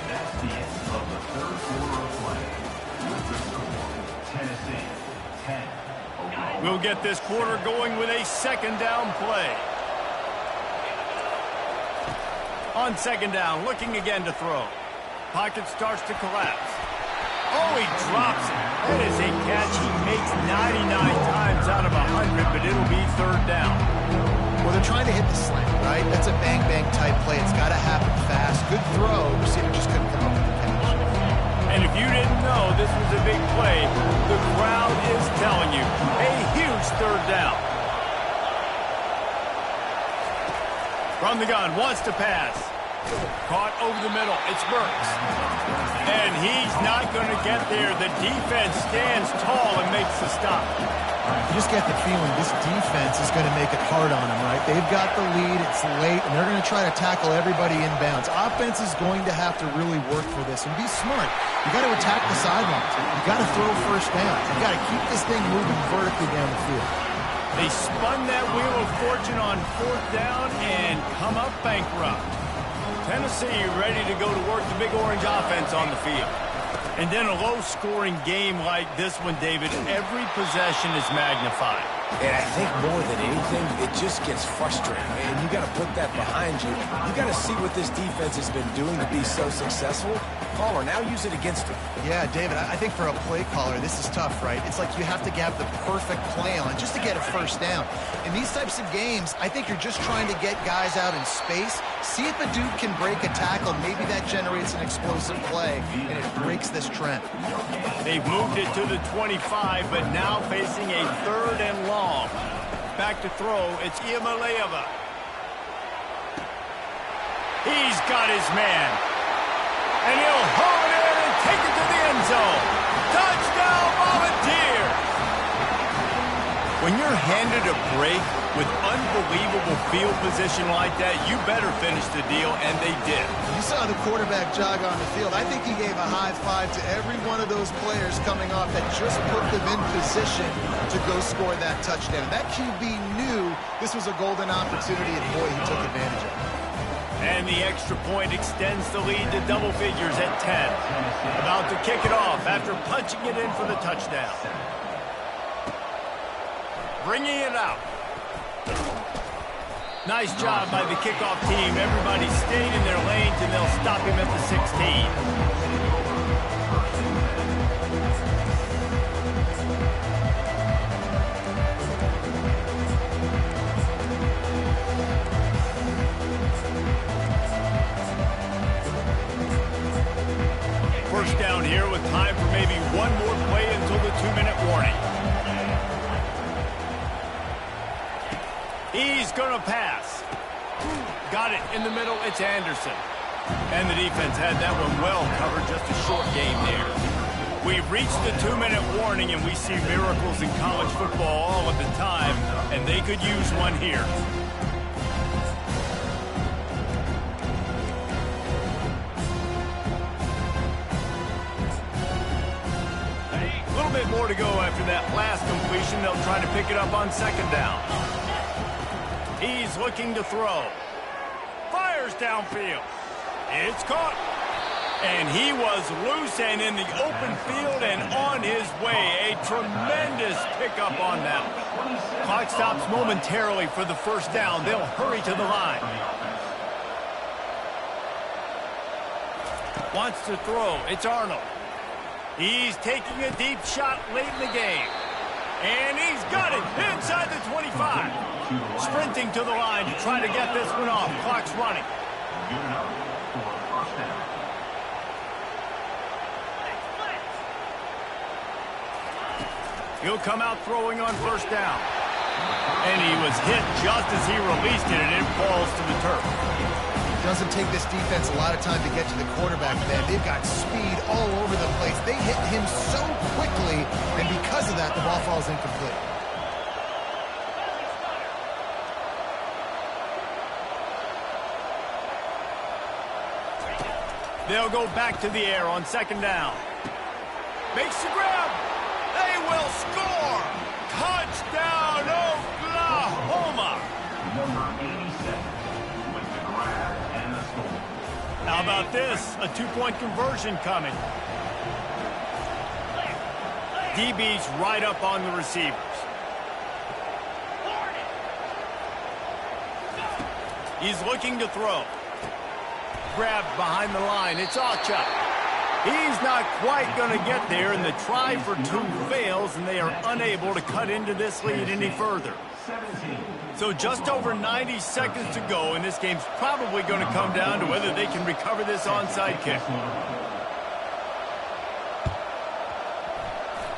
That's the end of the 3rd quarter of play. With the score, Tennessee 10, Oklahoma. We'll get this quarter going with a 2nd down play. On 2nd down, looking again to throw. Pocket starts to collapse. Oh, he drops it. That is a catch he makes 99 times out of 100, but it'll be 3rd down. Well, they're trying to hit the slant, right? That's a bang-bang type play. It's got to happen fast. Good throw. Receiver just couldn't come up with the catch. And if you didn't know this was a big play, the crowd is telling you. A huge third down. From the gun, wants to pass. Caught over the middle. It's Burks. And he's not going to get there. The defense stands tall and makes the stop. You just get the feeling this defense is going to make it hard on them, right? They've got the lead, it's late, and they're going to try to tackle everybody inbounds. Offense is going to have to really work for this and be smart. You got to attack the sidelines. You got to throw first down. You got to keep this thing moving vertically down the field. They spun that wheel of fortune on fourth down and come up bankrupt. Tennessee ready to go to work the Big Orange offense on the field. And then a low-scoring game like this one, David, every possession is magnified. And I think more than anything, it just gets frustrating. And you got to put that behind you. You got to see what this defense has been doing to be so successful. Caller, now use it against them. Yeah, David, I think for a play caller, this is tough, right? It's like you have to have the perfect play on just to get a first down. In these types of games, I think you're just trying to get guys out in space, see if a dude can break a tackle. Maybe that generates an explosive play, and it breaks this trend. They've moved it to the 25, but now facing a third and long. Back to throw, it's Iamaleava. He's got his man. And he'll hone in and take it to the end zone. Touchdown, Volunteers! When you're handed a break with unbelievable field position like that, you better finish the deal, and they did. You saw the quarterback jog on the field. I think he gave a high five to every one of those players coming off that just put them in position to go score that touchdown. That QB knew this was a golden opportunity, and boy, he took advantage of it. And the extra point extends the lead to double figures at 10. About to kick it off after punching it in for the touchdown. Bringing it out. Nice job by the kickoff team. Everybody stayed in their lanes, and they'll stop him at the 16. First down here with time for maybe one more play until the 2-minute warning. He's going to pass. Got it in the middle. It's Anderson. And the defense had that one well covered. Just a short game there. We've reached the 2-minute warning, and we see miracles in college football all of the time, and they could use one here. A little bit more to go after that last completion. They'll try to pick it up on second down. He's looking to throw. Fires downfield. It's caught. And he was loose and in the open field and on his way. A tremendous pickup on that. Clock stops momentarily for the first down. They'll hurry to the line. Wants to throw. It's Arnold. He's taking a deep shot late in the game. And he's got it inside the 25. Sprinting to the line to try to get this one off. Clock's running. He'll come out throwing on first down. And he was hit just as he released it, and it falls to the turf. Doesn't take this defense a lot of time to get to the quarterback, man. They've got speed all over the place. They hit him so quickly, and because of that, the ball falls incomplete. They'll go back to the air on second down. Makes the grab. They will score. Touchdown, Oklahoma. Number 87 with the grab and the score. How about this? A two-point conversion coming. DB's right up on the receivers. He's looking to throw. Grabbed behind the line. It's Ocha. He's not quite going to get there, and the try for two fails, and they are unable to cut into this lead any further. 17. So just over 90 seconds to go, and this game's probably going to come down to whether they can recover this onside kick.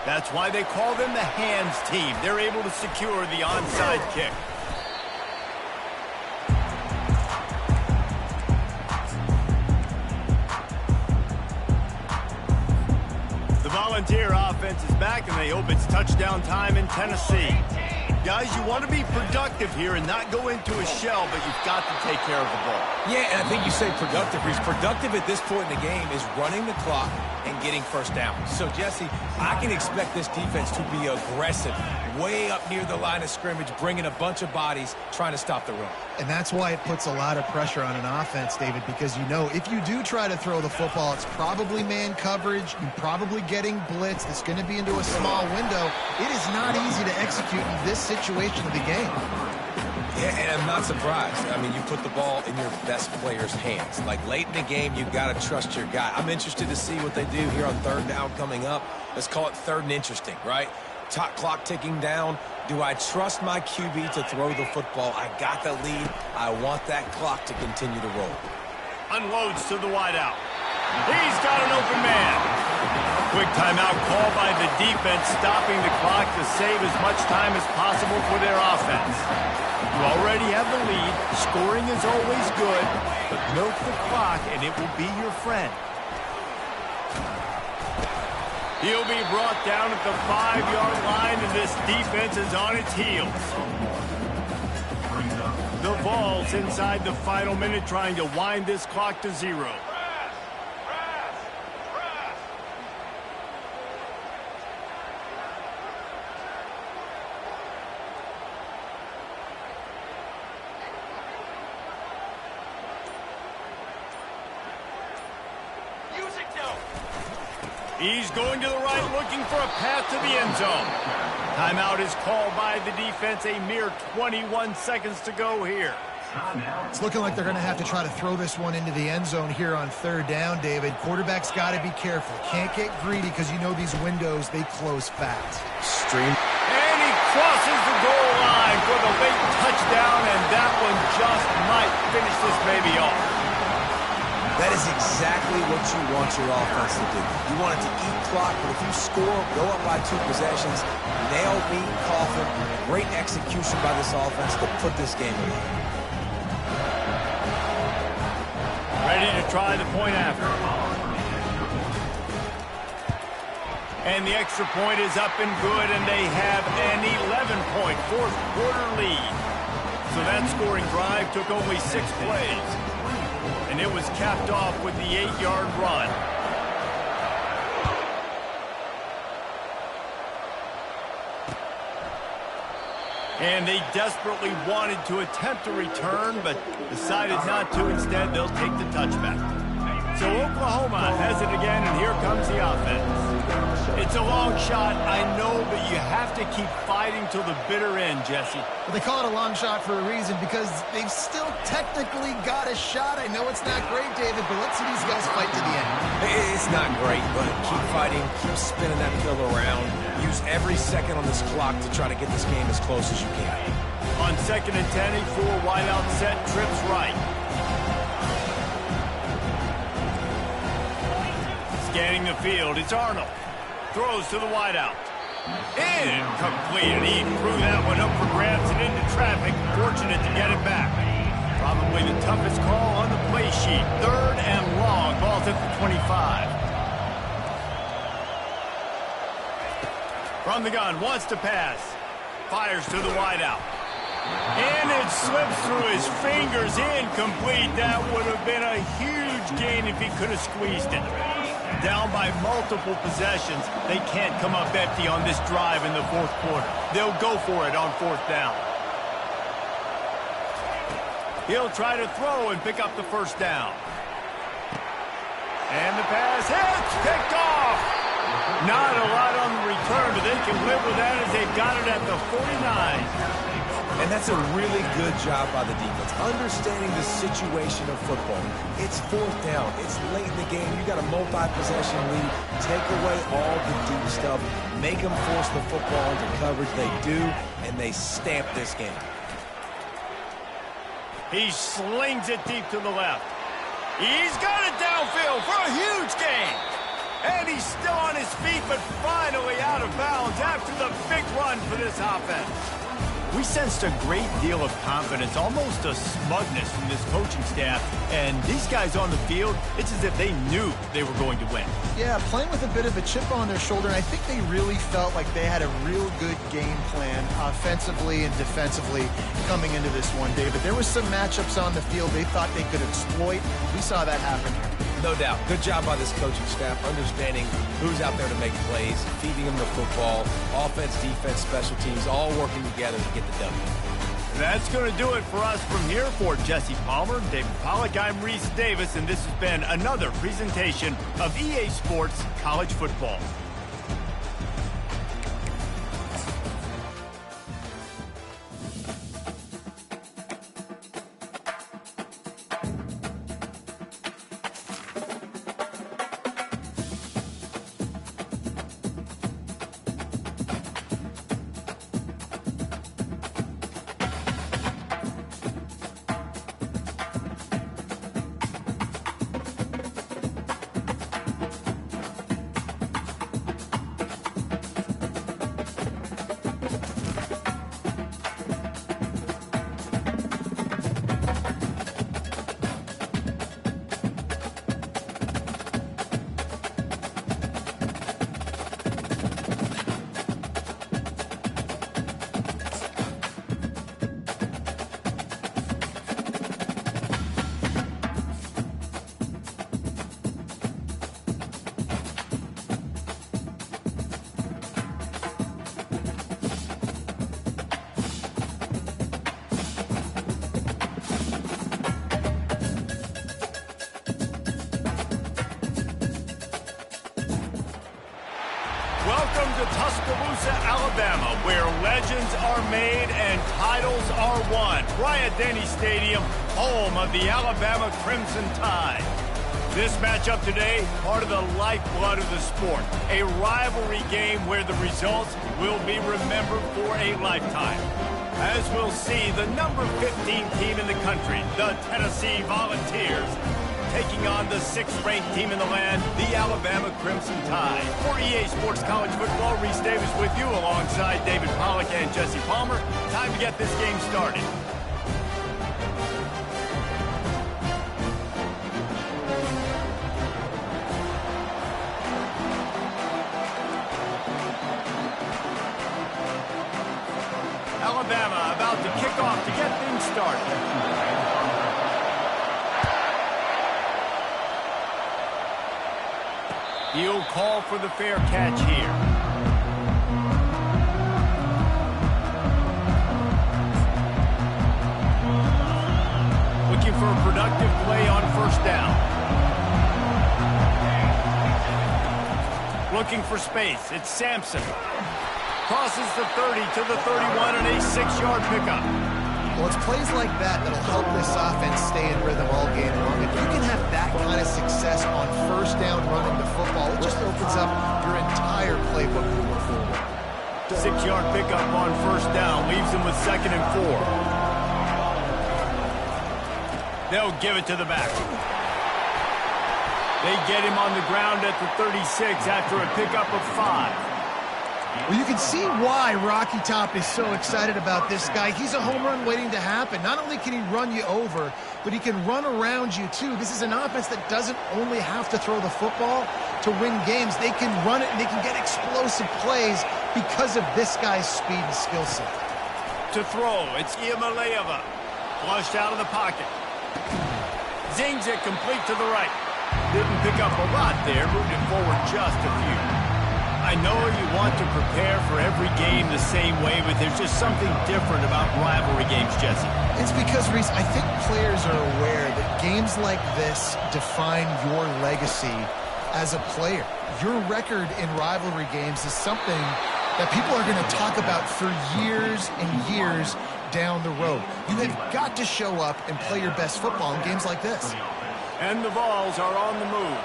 That's why they call them the hands team. They're able to secure the onside kick. The Volunteer offense is back, and they hope it's touchdown time in Tennessee. Guys, you want to be productive here and not go into a shell, but you've got to take care of the ball. Yeah, and I think you say productive. He's productive at this point in the game is running the clock and getting first down. So, Jesse, I can expect this defense to be aggressive, way up near the line of scrimmage, bringing a bunch of bodies, trying to stop the run. And that's why it puts a lot of pressure on an offense, David, because you know if you do try to throw the football, it's probably man coverage. You're probably getting blitz. It's going to be into a small window. It is not easy to execute in this situation of the game. Yeah, and I'm not surprised. I mean, you put the ball in your best player's hands. Like, late in the game, you've got to trust your guy. I'm interested to see what they do here on third down coming up. Let's call it third and interesting, right? Top clock ticking down. Do I trust my QB to throw the football? I got the lead. I want that clock to continue to roll. Unloads to the wideout. He's got an open man. A quick timeout call by the defense, stopping the clock to save as much time as possible for their offense. You already have the lead. Scoring is always good, but milk the clock and it will be your friend. He'll be brought down at the 5-yard line, and this defense is on its heels. The Vols inside the final minute trying to wind this clock to 0. He's going to the right, looking for a path to the end zone. Timeout is called by the defense. A mere 21 seconds to go here. It's looking like they're going to have to try to throw this one into the end zone here on third down, David. Quarterback's got to be careful. Can't get greedy because you know these windows, they close fast. And he crosses the goal line for the late touchdown, and that one just might finish this baby off. That is exactly what you want your offense to do. You want it to eat clock, but if you score, go up by 2 possessions, nail beat Coughlin. Great execution by this offense to put this game away. Ready to try the point after. And the extra point is up and good, and they have an 11-point fourth-quarter lead. So that scoring drive took only 6 plays. And it was capped off with the 8-yard run. And they desperately wanted to attempt a return, but decided not to. Instead, they'll take the touchback. So Oklahoma has it again, and here comes the offense. It's a long shot, I know, but you have to keep fighting till the bitter end, Jesse. Well, they call it a long shot for a reason because they've still technically got a shot. I know it's not great, David, but let's see these guys fight to the end. It's not great, but keep fighting, keep spinning that pill around. Use every second on this clock to try to get this game as close as you can. On 2nd and 10, a 4-wideout set, trips right. Scanning the field, it's Arnold. Throws to the wideout. Incomplete, and he threw that one up for grabs and into traffic. Fortunate to get it back. Probably the toughest call on the play sheet. 3rd and long. Ball's at the 25. From the gun, wants to pass. Fires to the wideout. And it slips through his fingers. Incomplete. That would have been a huge gain if he could have squeezed it. Down by multiple possessions, they can't come up empty on this drive in the 4th quarter. They'll go for it on 4th down. He'll try to throw and pick up the 1st down. And the pass hits, picked off. Not a lot on the return, but they can live with that as they've got it at the 49. And that's a really good job by the defense, understanding the situation of football. It's fourth down. It's late in the game. You got a multi-possession lead. Take away all the deep stuff. Make them force the football into coverage. They do, and they stamp this game. He slings it deep to the left. He's got it downfield for a huge gain. And he's still on his feet, but finally out of bounds after the big run for this offense. We sensed a great deal of confidence, almost a smugness from this coaching staff. And these guys on the field, it's as if they knew they were going to win. Yeah, playing with a bit of a chip on their shoulder, and I think they really felt like they had a real good game plan offensively and defensively coming into this one, David. There was some matchups on the field they thought they could exploit. We saw that happen here. No doubt. Good job by this coaching staff, understanding who's out there to make plays, feeding them the football, offense, defense, special teams, all working together to get the W. That's going to do it for us from here. For Jesse Palmer, David Pollack, I'm Reese Davis, and this has been another presentation of EA Sports College Football. Welcome to Tuscaloosa, Alabama, where legends are made and titles are won. Bryant-Denny Stadium, home of the Alabama Crimson Tide. This matchup today, part of the lifeblood of the sport. A rivalry game where the results will be remembered for a lifetime. As we'll see, the number 15 team in the country, the Tennessee Volunteers, taking on the 6th-ranked team in the land, the Alabama Crimson Tide. For EA Sports College Football, Reese Davis with you alongside David Pollack and Jesse Palmer. Time to get this game started. Alabama about to kick off to get things started. He'll call for the fair catch here. Looking for a productive play on first down. Looking for space. It's Sampson. Crosses the 30 to the 31 and a 6-yard pickup. Well, it's plays like that that'll help this offense stay in rhythm all game long. If you can have that kind of success on first down running the football, it just opens up your entire playbook moving forward. 6-yard pickup on first down leaves them with 2nd and 4. They'll give it to the back. They get him on the ground at the 36 after a pickup of 5. Well, you can see why Rocky Top is so excited about this guy. He's a home run waiting to happen. Not only can he run you over, but he can run around you too. This is an offense that doesn't only have to throw the football to win games. They can run it and they can get explosive plays because of this guy's speed and skill set. To throw, it's Iamaleava. Flushed out of the pocket. Zings it complete to the right. Didn't pick up a lot there, moved it forward just a few. I know you want to prepare for every game the same way, but there's just something different about rivalry games, Jesse. It's because, Reese, I think players are aware that games like this define your legacy as a player. Your record in rivalry games is something that people are going to talk about for years and years down the road. You have got to show up and play your best football in games like this. And the Vols are on the move.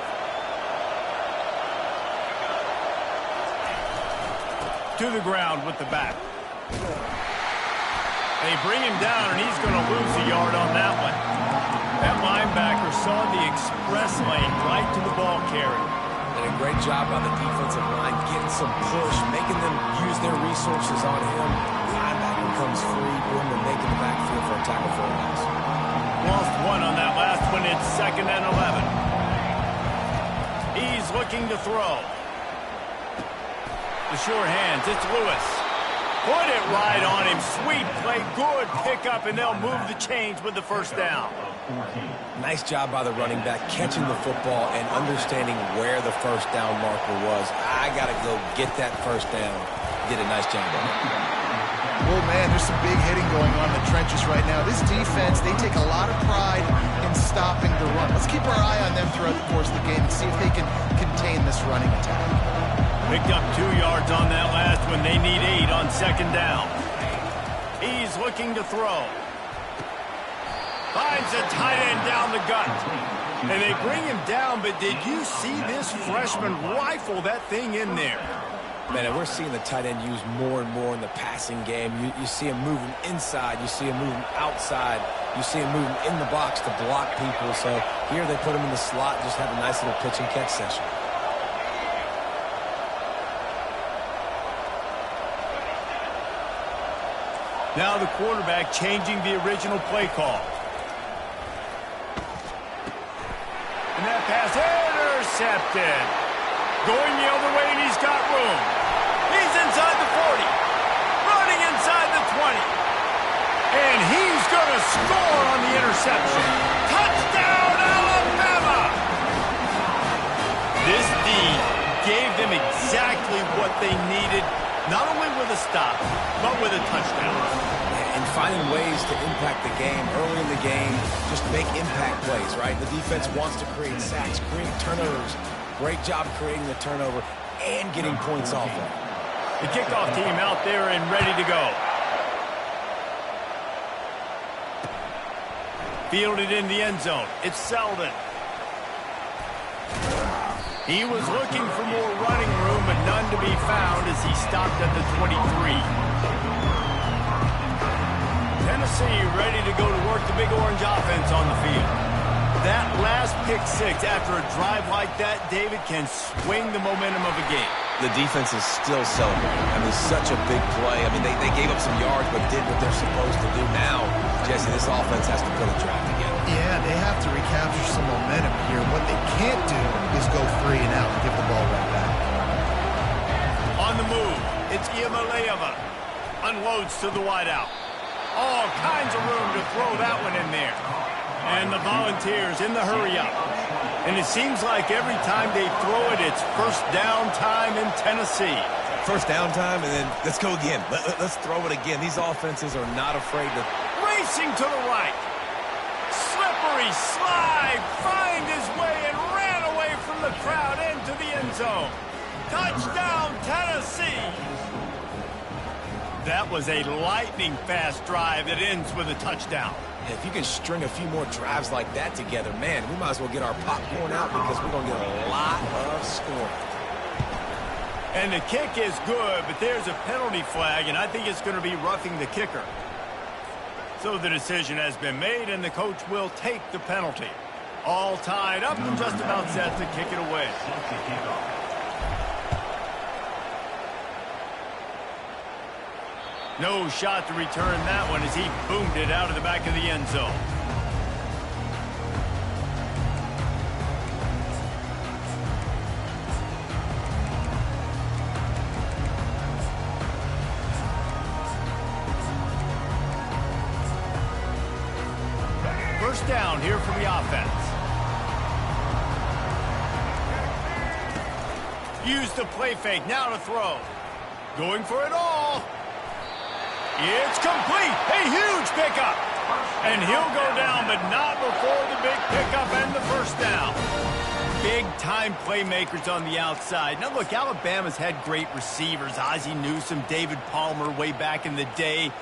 To the ground with the back. They bring him down, and he's going to lose a yard on that one. That linebacker saw the express lane right to the ball carrier. And a great job by the defensive line getting some push, making them use their resources on him. Linebacker comes free, boom, and making the backfield for a tackle for a loss. Lost one on that last one. It's 2nd and 11. He's looking to throw. The sure hands, it's Lewis. Put it right on him. Sweet play, good pickup, and they'll move the chains with the first down. Nice job by the running back catching the football and understanding where the first down marker was. I got to go get that first down. Did a nice job on it. Oh, man, there's some big hitting going on in the trenches right now. This defense, they take a lot of pride in stopping the run. Let's keep our eye on them throughout the course of the game and see if they can contain this running attack. Picked up 2 yards on that last one. They need 8 on 2nd down. He's looking to throw. Finds a tight end down the gut. And they bring him down, but did you see this freshman rifle that thing in there? Man, and we're seeing the tight end used more and more in the passing game. You see him moving inside. You see him moving outside. You see him moving in the box to block people. So here they put him in the slot, just have a nice little pitch and catch session. Now the quarterback changing the original play call. And that pass intercepted. Going the other way, and he's got room. He's inside the 40. Running inside the 20. And he's going to score on the interception. Touchdown, Alabama! This D gave them exactly what they needed, not only with a stop, but with a touchdown. And finding ways to impact the game early in the game, just make impact plays, right? The defense wants to create sacks, create turnovers. Great job creating the turnover and getting points off of it. The kickoff team out there and ready to go. Fielded in the end zone. It's Selden. He was looking for more running room, but none to be found as he stopped at the 23. Tennessee ready to go to work the Big Orange offense on the field. That last pick six after a drive like that, David, can swing the momentum of a game. The defense is still celebrating. I mean, such a big play. I mean, they gave up some yards but did what they're supposed to do. Now, Jesse, this offense has to put a drive together. Yeah, they have to recapture some momentum here. What they can't do is go 3 and out and give the ball right back. On the move, it's Iamaleava. Unloads to the wideout. All kinds of room to throw that one in there. And the Volunteers in the hurry-up. And it seems like every time they throw it, it's first down time in Tennessee. First down time, and then let's go again. Let's throw it again. These offenses are not afraid to... Racing to the right. Slippery slide. Find his way and ran away from the crowd into the end zone. Touchdown, Tennessee. That was a lightning-fast drive that ends with a touchdown. If you can string a few more drives like that together, man, we might as well get our popcorn out because we're going to get a lot of scoring. And the kick is good, but there's a penalty flag, and I think it's going to be roughing the kicker. So the decision has been made, and the coach will take the penalty. All tied up and just about set to kick it away. No shot to return that one as he boomed it out of the back of the end zone. First down here from the offense. Used the play fake, now to throw. Going for it all. It's complete. A huge pickup. And he'll go down, but not before the big pickup and the first down. Big-time playmakers on the outside. Now, look, Alabama's had great receivers. Ozzie Newsome, David Palmer way back in the day.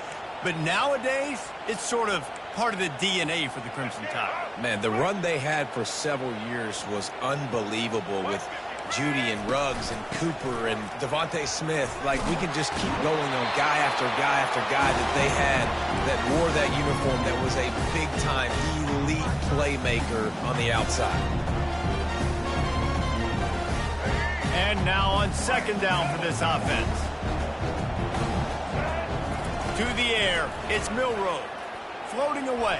But nowadays, it's sort of part of the DNA for the Crimson Tide. Man, the run they had for several years was unbelievable with Judy and Ruggs and Cooper and Devontae Smith. Like, we can just keep going on guy after guy after guy that they had that wore that uniform that was a big-time elite playmaker on the outside. And now on second down for this offense. To the air, it's Milroe. Floating away.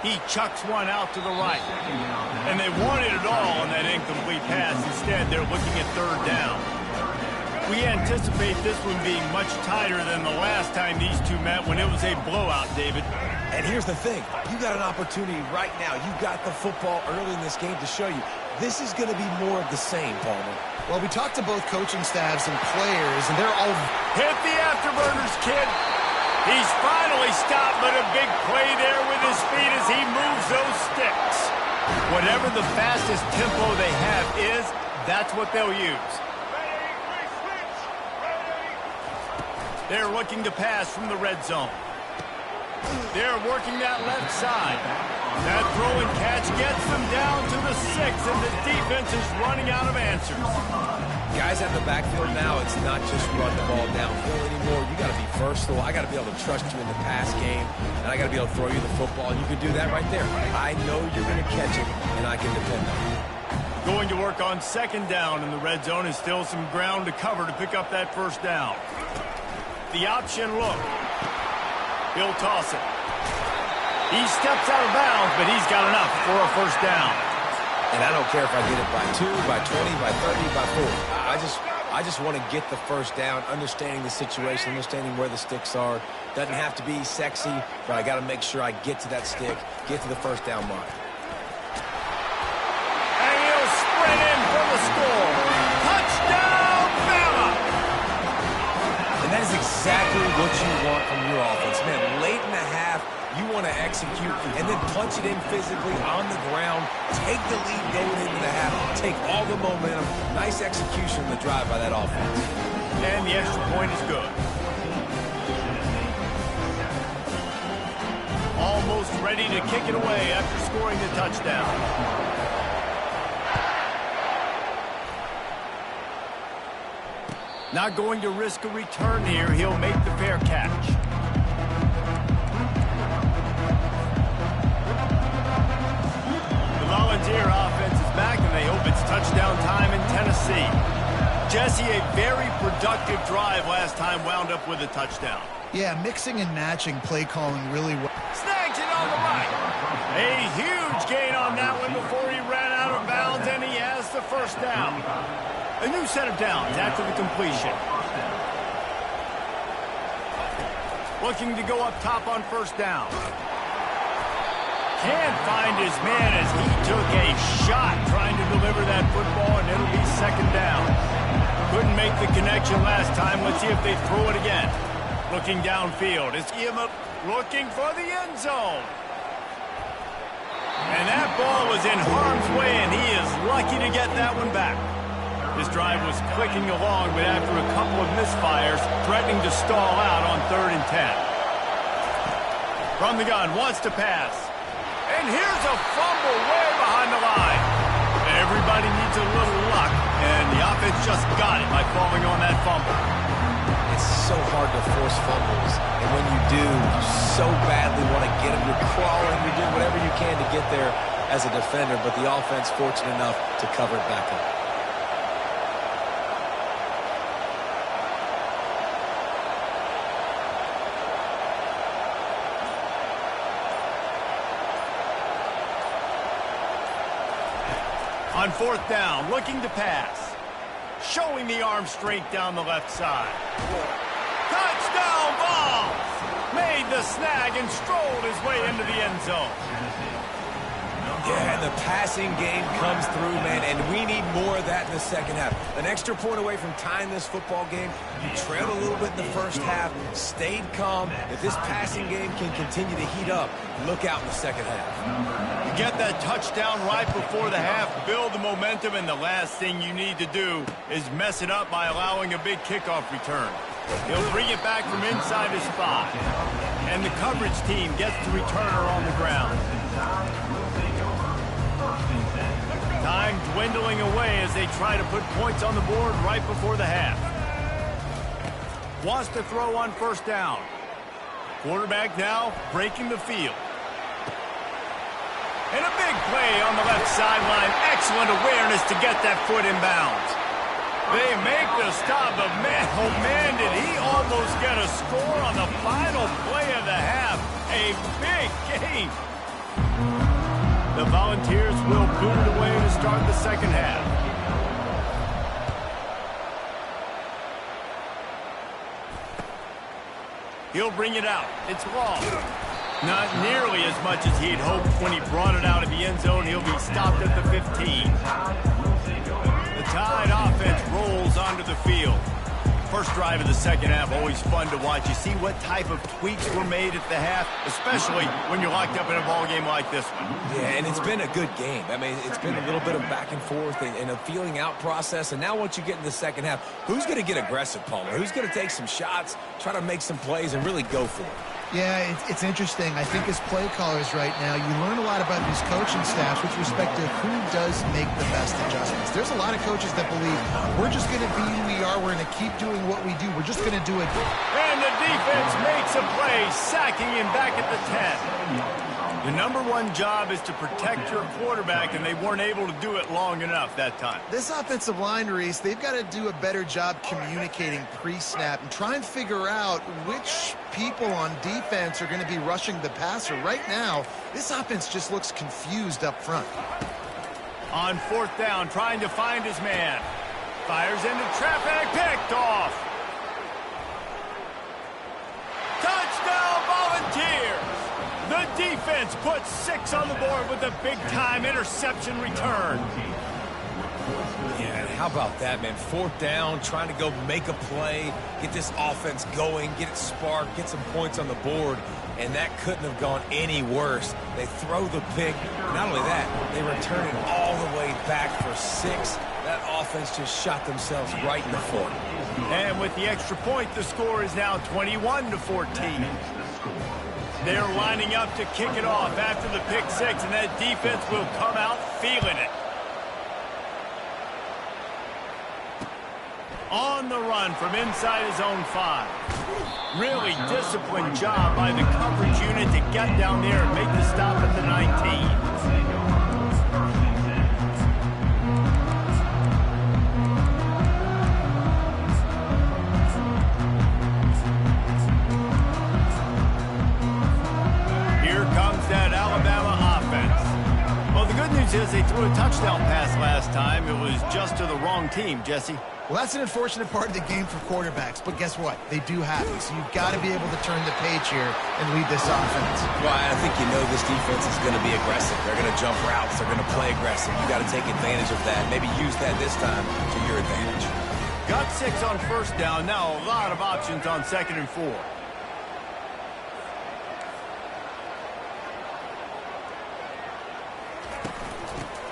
He chucks one out to the right. And they wanted it all on that incomplete pass. Instead, they're looking at third down. We anticipate this one being much tighter than the last time these two met when it was a blowout, David. And here's the thing. You got an opportunity right now. You got the football early in this game to show you. This is going to be more of the same, Palmer. Well, we talked to both coaching staffs and players, and they're all... Hit the afterburners, kid. He's finally stopped, but a big play there with his feet as he moves those sticks. Whatever the fastest tempo they have is, that's what they'll use. They're looking to pass from the red zone. They're working that left side. That throw and catch gets them down to the 6, and the defense is running out of answers. Guys at the backfield now, it's not just run the ball downfield anymore. You got to be versatile. I got to be able to trust you in the pass game, and I got to be able to throw you the football, and you can do that right there. I know you're going to catch it, and I can depend on it. Going to work on second down in the red zone is still some ground to cover to pick up that first down. The option look. He'll toss it. He steps out of bounds, but he's got enough for a first down. And I don't care if I get it by 2, by 20, by 30, by 4. I just want to get the first down, understanding the situation, understanding where the sticks are. Doesn't have to be sexy, but I got to make sure I get to that stick, get to the first down mark. And he'll sprint in for the score. Touchdown, Bama! And that is exactly what you want from your offense. Man, late in the half, you want to execute and then punch it in physically on the ground, take the lead going into the half, take all the momentum. Nice execution on the drive by that offense. And the extra point is good. Almost ready to kick it away after scoring the touchdown. Not going to risk a return here. He'll make the fair catch. Volunteer offense is back, and they hope it's touchdown time in Tennessee. Jesse, a very productive drive last time wound up with a touchdown. Yeah, mixing and matching play calling really well. Snags it on the right. A huge gain on that one before he ran out of bounds, and he has the first down. A new set of downs after the completion. Looking to go up top on first down. Can't find his man as he took a shot trying to deliver that football, and it'll be second down. Couldn't make the connection last time. Let's see if they throw it again. Looking downfield. It's Ema looking for the end zone. And that ball was in harm's way, and he is lucky to get that one back. This drive was clicking along, but after a couple of misfires, threatening to stall out on 3rd and 10. From the gun, wants to pass. And here's a fumble way behind the line. Everybody needs a little luck, and the offense just got it by falling on that fumble. It's so hard to force fumbles, and when you do, you so badly want to get them. You're crawling, you're doing whatever you can to get there as a defender, but the offense fortunate enough to cover it back up. On 4th down, looking to pass. Showing the arm strength down the left side. Touchdown Vols! Made the snag and strolled his way into the end zone. Yeah, and the passing game comes through, man, and we need more of that in the second half. An extra point away from tying this football game. You trailed a little bit in the first half, stayed calm. If this passing game can continue to heat up, look out in the second half. You get that touchdown right before the half, build the momentum, and the last thing you need to do is mess it up by allowing a big kickoff return. He'll bring it back from inside his 5. And the coverage team gets to return her on the ground. Time dwindling away as they try to put points on the board right before the half. Wants to throw on first down. Quarterback now breaking the field. And a big play on the left sideline. Excellent awareness to get that foot in bounds. They make the stop, but man, oh man, did he almost get a score on the final play of the half. A big game. The Volunteers will boot it away to start the second half. He'll bring it out. It's long. Not nearly as much as he'd hoped when he brought it out of the end zone. He'll be stopped at the 15. The Tide offense rolls onto the field. First drive of the second half, always fun to watch. You see what type of tweaks were made at the half, especially when you're locked up in a ball game like this one. Yeah, and it's been a good game. I mean, it's been a little bit of back and forth and a feeling out process. And now once you get in the second half, who's going to get aggressive, Palmer? Who's going to take some shots, try to make some plays, and really go for it? Yeah, it's interesting. I think as play callers right now, you learn a lot about these coaching staffs with respect to who does make the best adjustments. There's a lot of coaches that believe we're just going to be who we are. We're going to keep doing what we do. We're just going to do it. And the defense makes a play, sacking him back at the 10. The number one job is to protect your quarterback, and they weren't able to do it long enough that time. This offensive line, Reese, they've got to do a better job communicating pre-snap and try and figure out which people on defense are going to be rushing the passer. Right now, this offense just looks confused up front. On fourth down, trying to find his man. Fires into traffic, picked off. Touchdown, Volunteers! The defense puts 6 on the board with a big-time interception return. Yeah, how about that, man? Fourth down, trying to go make a play, get this offense going, get it sparked, get some points on the board, and that couldn't have gone any worse. They throw the pick. Not only that, they return it all the way back for 6. That offense just shot themselves right in the foot. And with the extra point, the score is now 21-14. They're lining up to kick it off after the pick 6, and that defense will come out feeling it. On the run from inside his own 5. Really disciplined job by the coverage unit to get down there and make the stop at the 19. Is they threw a touchdown pass last time. It was just to the wrong team, Jesse. Well, that's an unfortunate part of the game for quarterbacks, but guess what? They do happen, so you've got to be able to turn the page here and lead this offense. Well, I think you know this defense is going to be aggressive. They're going to jump routes. They're going to play aggressive. You got to take advantage of that. Maybe use that this time to your advantage. Got 6 on first down. Now a lot of options on 2nd and 4.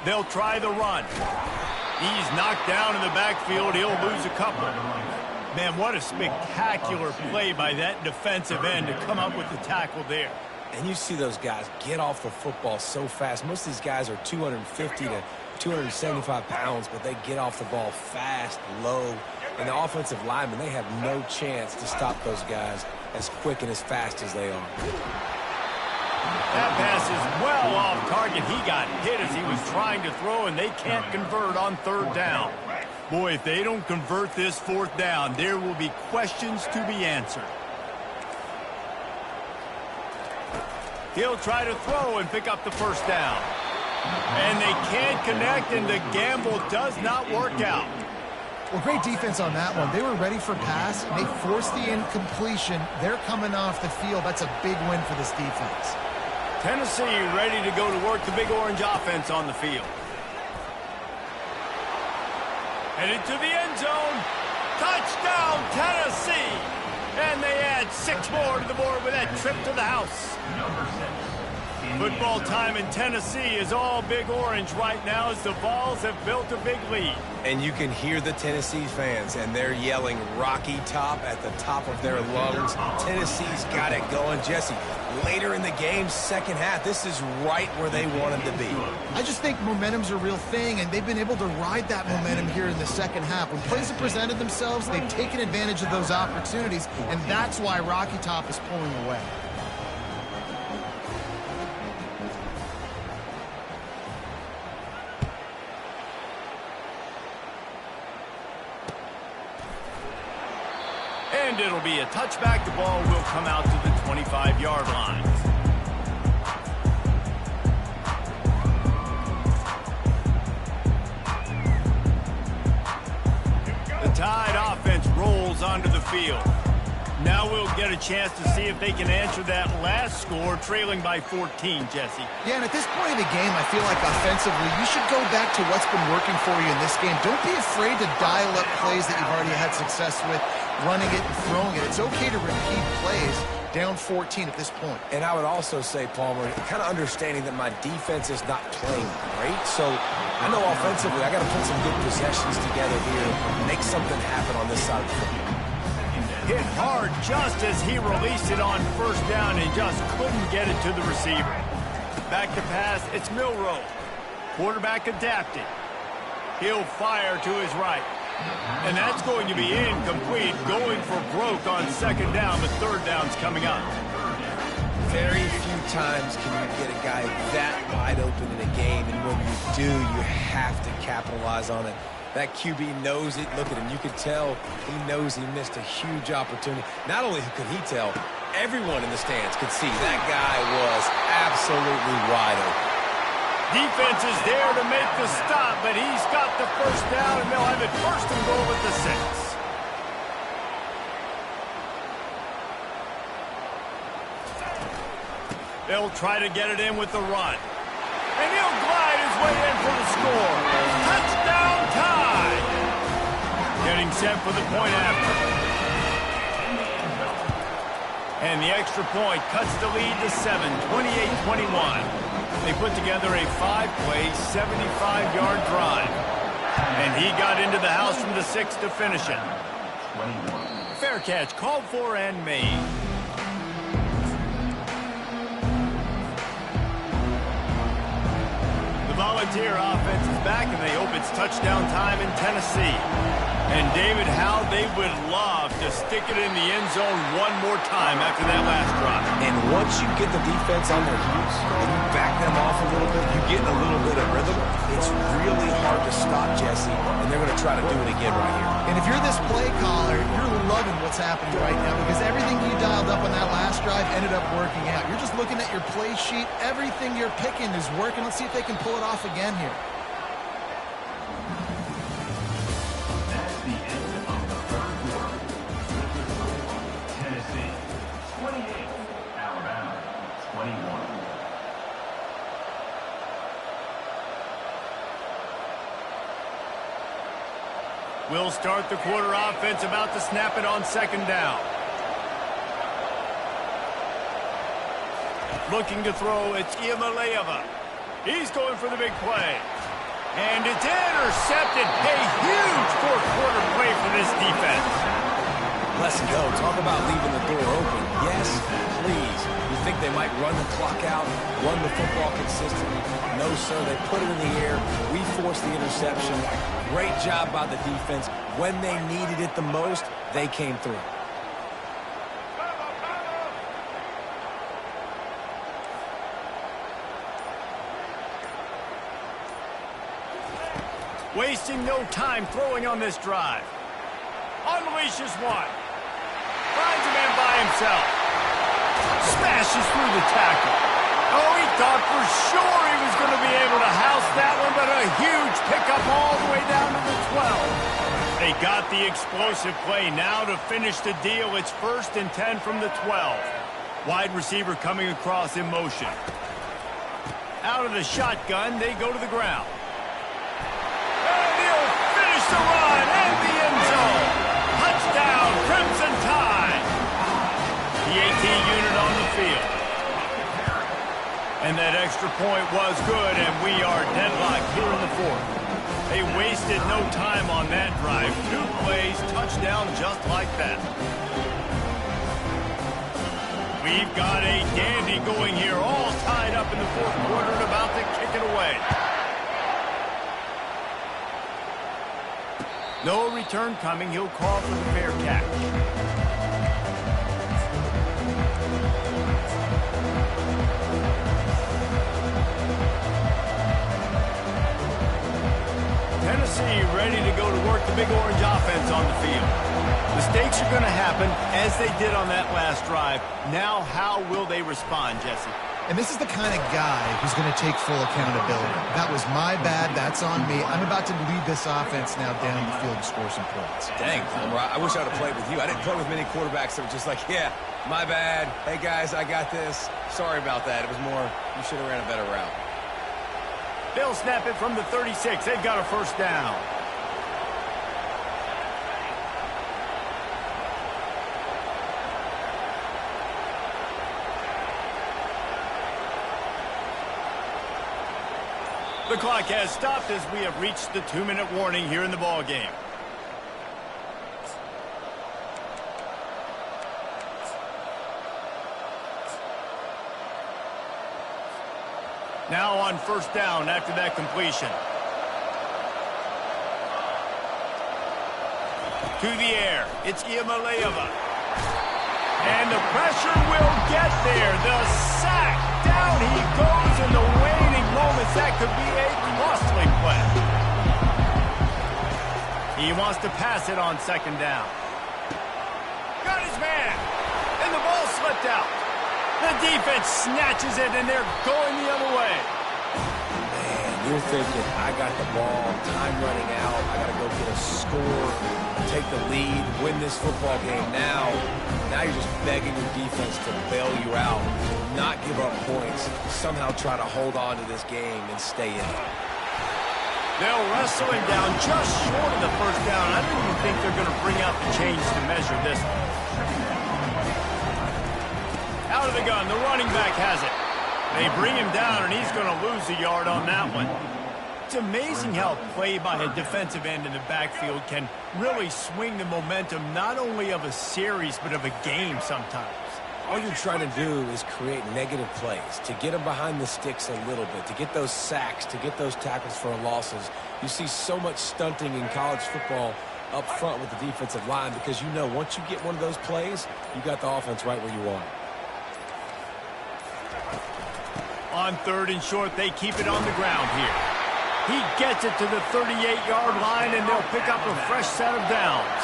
They'll try the run. He's knocked down in the backfield. He'll lose a couple. Man, what a spectacular play by that defensive end to come up with the tackle there. And you see those guys get off the football so fast. Most of these guys are 250 to 275 pounds, but they get off the ball fast, low. And the offensive linemen, they have no chance to stop those guys as quick and as fast as they are. That pass is well off target. He got hit as he was trying to throw, and they can't convert on 3rd down. Boy, if they don't convert this 4th down, there will be questions to be answered. He'll try to throw and pick up the 1st down. And they can't connect, and the gamble does not work out. Well, great defense on that one. They were ready for pass, and they forced the incompletion. They're coming off the field. That's a big win for this defense. Tennessee ready to go to work the Big Orange offense on the field. Headed to the end zone. Touchdown, Tennessee! And they add 6 more to the board with that trip to the house. Number 6, Football time in Tennessee is all big orange right now as the Vols have built a big lead. And you can hear the Tennessee fans, and they're yelling Rocky Top at the top of their lungs. Tennessee's got it going. Jesse, later in the game, second half, this is right where they wanted to be. I just think momentum's a real thing, and they've been able to ride that momentum here in the second half. When plays have presented themselves, they've taken advantage of those opportunities, and that's why Rocky Top is pulling away. And it'll be a touchback. The ball will come out to the 25-yard line. The Tide offense rolls onto the field. Now we'll get a chance to see if they can answer that last score, trailing by 14, Jesse. Yeah, and at this point of the game, I feel like offensively, you should go back to what's been working for you in this game. Don't be afraid to dial up plays that you've already had success with, running it and throwing it. It's okay to repeat plays down 14 at this point. And I would also say, Palmer, kind of understanding that my defense is not playing great. So I know offensively I got to put some good possessions together here, make something happen on this side of the football. Hit hard just as he released it on first down and just couldn't get it to the receiver. Back to pass, it's Milroe. Quarterback adapted. He'll fire to his right. And that's going to be incomplete, going for broke on second down, but third down's coming up. Very few times can you get a guy that wide open in a game, and when you do, you have to capitalize on it. That QB knows it. Look at him. You could tell he knows he missed a huge opportunity. Not only could he tell, everyone in the stands could see that guy was absolutely wide open. Defense is there to make the stop, but he's got the first down, and they'll have it first and goal at the 6. They'll try to get it in with the run. And he'll glide his way in for the score. Touchdown Tide! Getting set for the point after. And the extra point cuts the lead to 7, 28-21. They put together a 5-play, 75-yard drive. And he got into the house from the 6 to finish it. Fair catch called for and made. The Volunteer offense is back, and they hope it's touchdown time in Tennessee. And David, how they would love to stick it in the end zone one more time after that last drive. And once you get the defense on their heels and you back them off a little bit, you get a little bit of rhythm, it's really hard to stop Jesse, and they're going to try to do it again right here. And if you're this play caller, you're loving what's happening right now because everything you dialed up on that last drive ended up working out. You're just looking at your play sheet. Everything you're picking is working. Let's see if they can pull it off again here. That's the end of the third quarter. Tennessee 28, Alabama 21. We'll start the quarter offense, about to snap it on second down. Looking to throw, it's Iamaleava. He's going for the big play. And it's intercepted. A huge fourth quarter play for this defense. Let's go. Talk about leaving the door open. Yes, please. You think they might run the clock out, run the football consistently? No, sir. They put it in the air. We forced the interception. Great job by the defense. When they needed it the most, they came through. Wasting no time throwing on this drive. Unleashes one. Finds a man by himself. Smashes through the tackle. Oh, he thought for sure he was going to be able to house that one, but a huge pickup all the way down to the 12. They got the explosive play. Now to finish the deal, it's 1st and 10 from the 12. Wide receiver coming across in motion. Out of the shotgun, they go to the ground. And he'll finish the run and the end zone. Touchdown, Crimson Tide. The AT unit on the field. And And that extra point was good, and we are deadlocked here in the fourth. They wasted no time on that drive. 2 plays, touchdown just like that. We've got a dandy going here, all tied up in the fourth quarter and about to kick it away. No return coming. He'll call for the fair catch. Tennessee ready to go to work the big orange offense on the field. Mistakes are going to happen, as they did on that last drive. Now, how will they respond, Jesse? And this is the kind of guy who's going to take full accountability. That was my bad. That's on me. I'm about to lead this offense now down the field to score some points. Dang, Palmer, I wish I would have played with you. I didn't play with many quarterbacks that were just like, yeah, my bad. Hey, guys, I got this. Sorry about that. It was more, you should have ran a better route. They'll snap it from the 36. They've got a first down. The clock has stopped as we have reached the 2-minute warning here in the ball game. Now on first down after that completion. To the air, it's Iamaleava. And the pressure will get there. The sack, down he goes in the waning moments. That could be a costly play. He wants to pass it on second down. Got his man, and the ball slipped out. The defense snatches it, and they're going the other way. Man, you're thinking, I got the ball, time running out, I got to go get a score, take the lead, win this football game. Now you're just begging your defense to bail you out, not give up points, somehow try to hold on to this game and stay in it. They'll wrestle him down just short of the first down. I don't even think they're going to bring out the chains to measure this one. Out of the gun, the running back has it. They bring him down, and he's going to lose a yard on that one. It's amazing how play by a defensive end in the backfield can really swing the momentum not only of a series but of a game sometimes. All you're trying to do is create negative plays, to get them behind the sticks a little bit, to get those sacks, to get those tackles for losses. You see so much stunting in college football up front with the defensive line because you know once you get one of those plays, you got the offense right where you want it. On third and short, they keep it on the ground here. He gets it to the 38-yard line, and they'll pick up a fresh set of downs.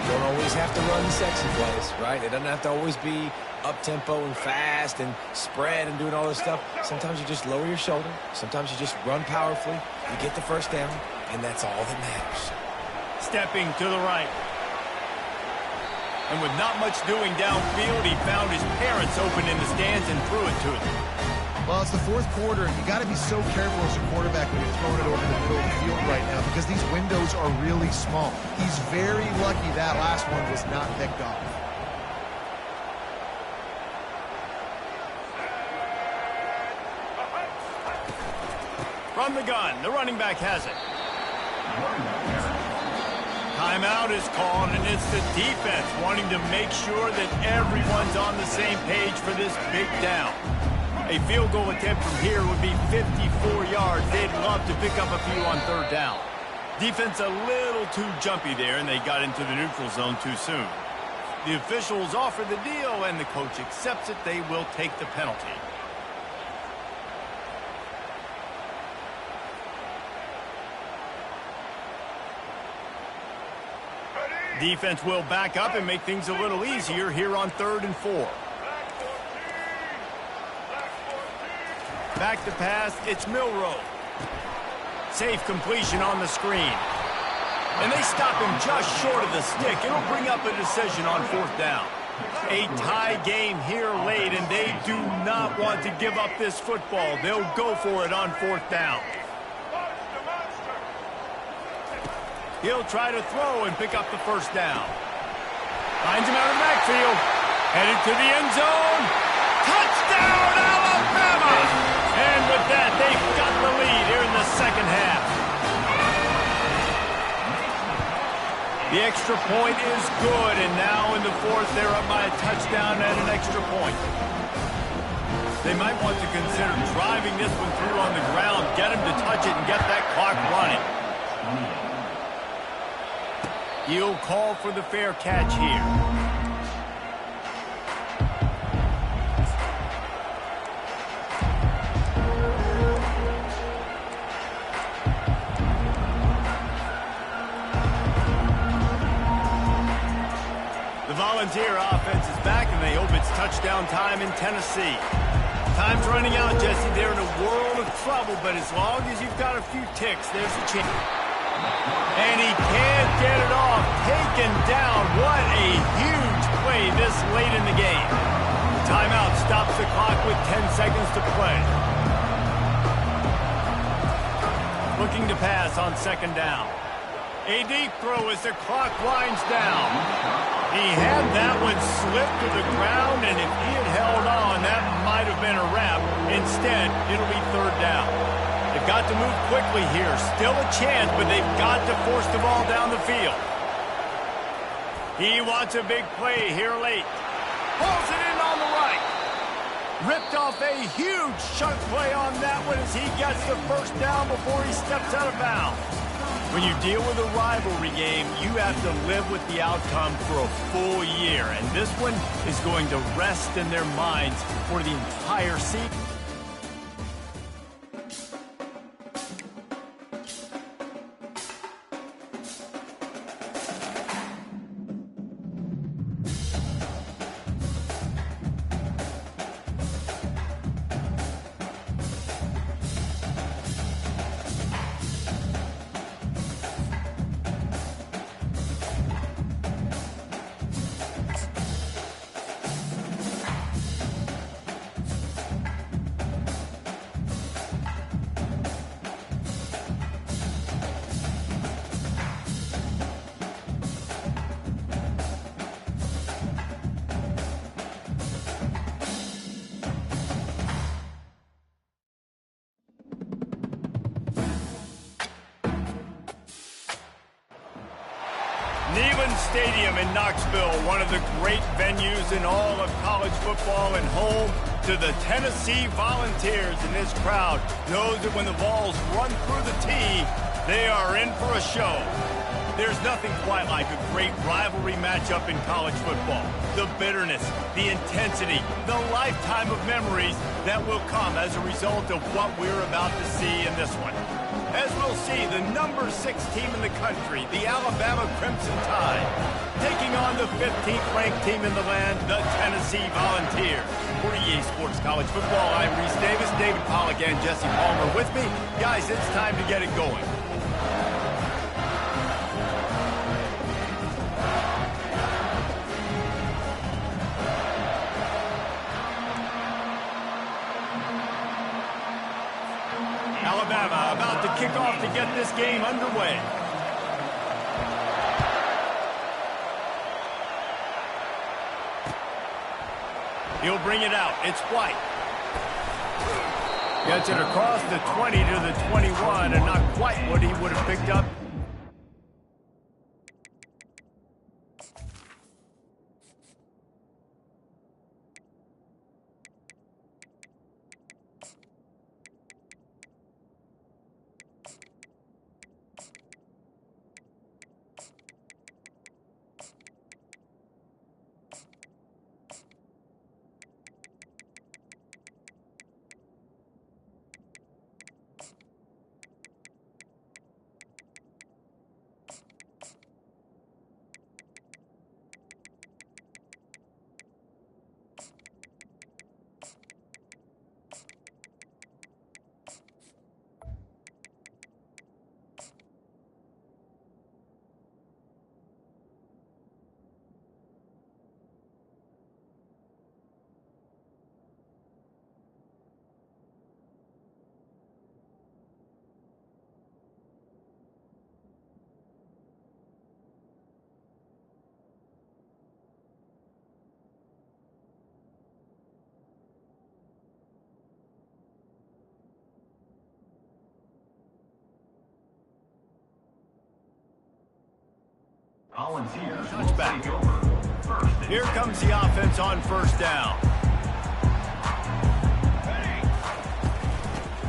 You don't always have to run sexy plays, right? It doesn't have to always be up-tempo and fast and spread and doing all this stuff. Sometimes you just lower your shoulder. Sometimes you just run powerfully. You get the first down, and that's all that matters. Stepping to the right. And with not much doing downfield, he found his parents open in the stands and threw it to them. Well, it's the fourth quarter, and you got to be so careful as a quarterback when you're throwing it over the middle of the field right now because these windows are really small. He's very lucky that last one was not picked off. From the gun, the running back has it. Timeout is called, and it's the defense wanting to make sure that everyone's on the same page for this big down. A field goal attempt from here would be 54 yards. They'd love to pick up a few on third down. Defense a little too jumpy there, and they got into the neutral zone too soon. The officials offer the deal, and the coach accepts it. They will take the penalty. Defense will back up and make things a little easier here on 3rd and 4. Back to pass, it's Milroe. Safe completion on the screen. And they stop him just short of the stick. It'll bring up a decision on 4th down. A tie game here late, and they do not want to give up this football. They'll go for it on 4th down. He'll try to throw and pick up the first down. Finds him out of the backfield. Headed to the end zone. Touchdown, Alabama! second half. The extra point is good, and now in the fourth, they're up by a touchdown and an extra point. They might want to consider driving this one through on the ground, get him to touch it, and get that clock running. He'll call for the fair catch here. The Volunteer offense is back, and they hope it's touchdown time in Tennessee. Time's running out, Jesse. They're in a world of trouble, but as long as you've got a few ticks, there's a chance. And he can't get it off. Taken down. What a huge play this late in the game. The timeout stops the clock with 10 seconds to play. Looking to pass on second down. A deep throw as the clock winds down. He had that one slip to the ground, and if he had held on, that might have been a wrap. Instead, it'll be third down. They've got to move quickly here. Still a chance, but they've got to force the ball down the field. He wants a big play here late. Pulls it in on the right. Ripped off a huge chunk play on that one as he gets the first down before he steps out of bounds. When you deal with a rivalry game, you have to live with the outcome for a full year. And this one is going to rest in their minds for the entire season. Neyland Stadium in Knoxville, one of the great venues in all of college football and home to the Tennessee Volunteers. And this crowd knows that when the balls run through the tee, they are in for a show. There's nothing quite like a great rivalry matchup in college football. The bitterness, the intensity, the lifetime of memories that will come as a result of what we're about to see in this one. As we'll see, the number 6 team in the country, the Alabama Crimson Tide, taking on the 15th ranked team in the land, the Tennessee Volunteers. For EA Sports College Football, I'm Reese Davis, David Pollack and Jesse Palmer with me. Guys, it's time to get it going. Alabama about to kick off to get this game underway. He'll bring it out. It's White. Gets it across the 20 to the 21, and not quite what he would have picked up. Volunteers will Touchback. take over. First and Here comes the offense on first down.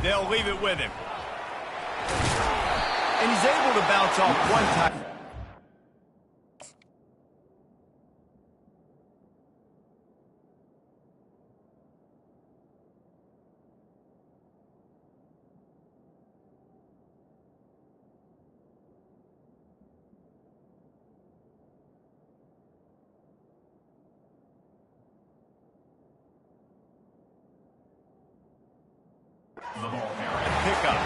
They'll leave it with him. And he's able to bounce off one time. the ball carrier. Pickup.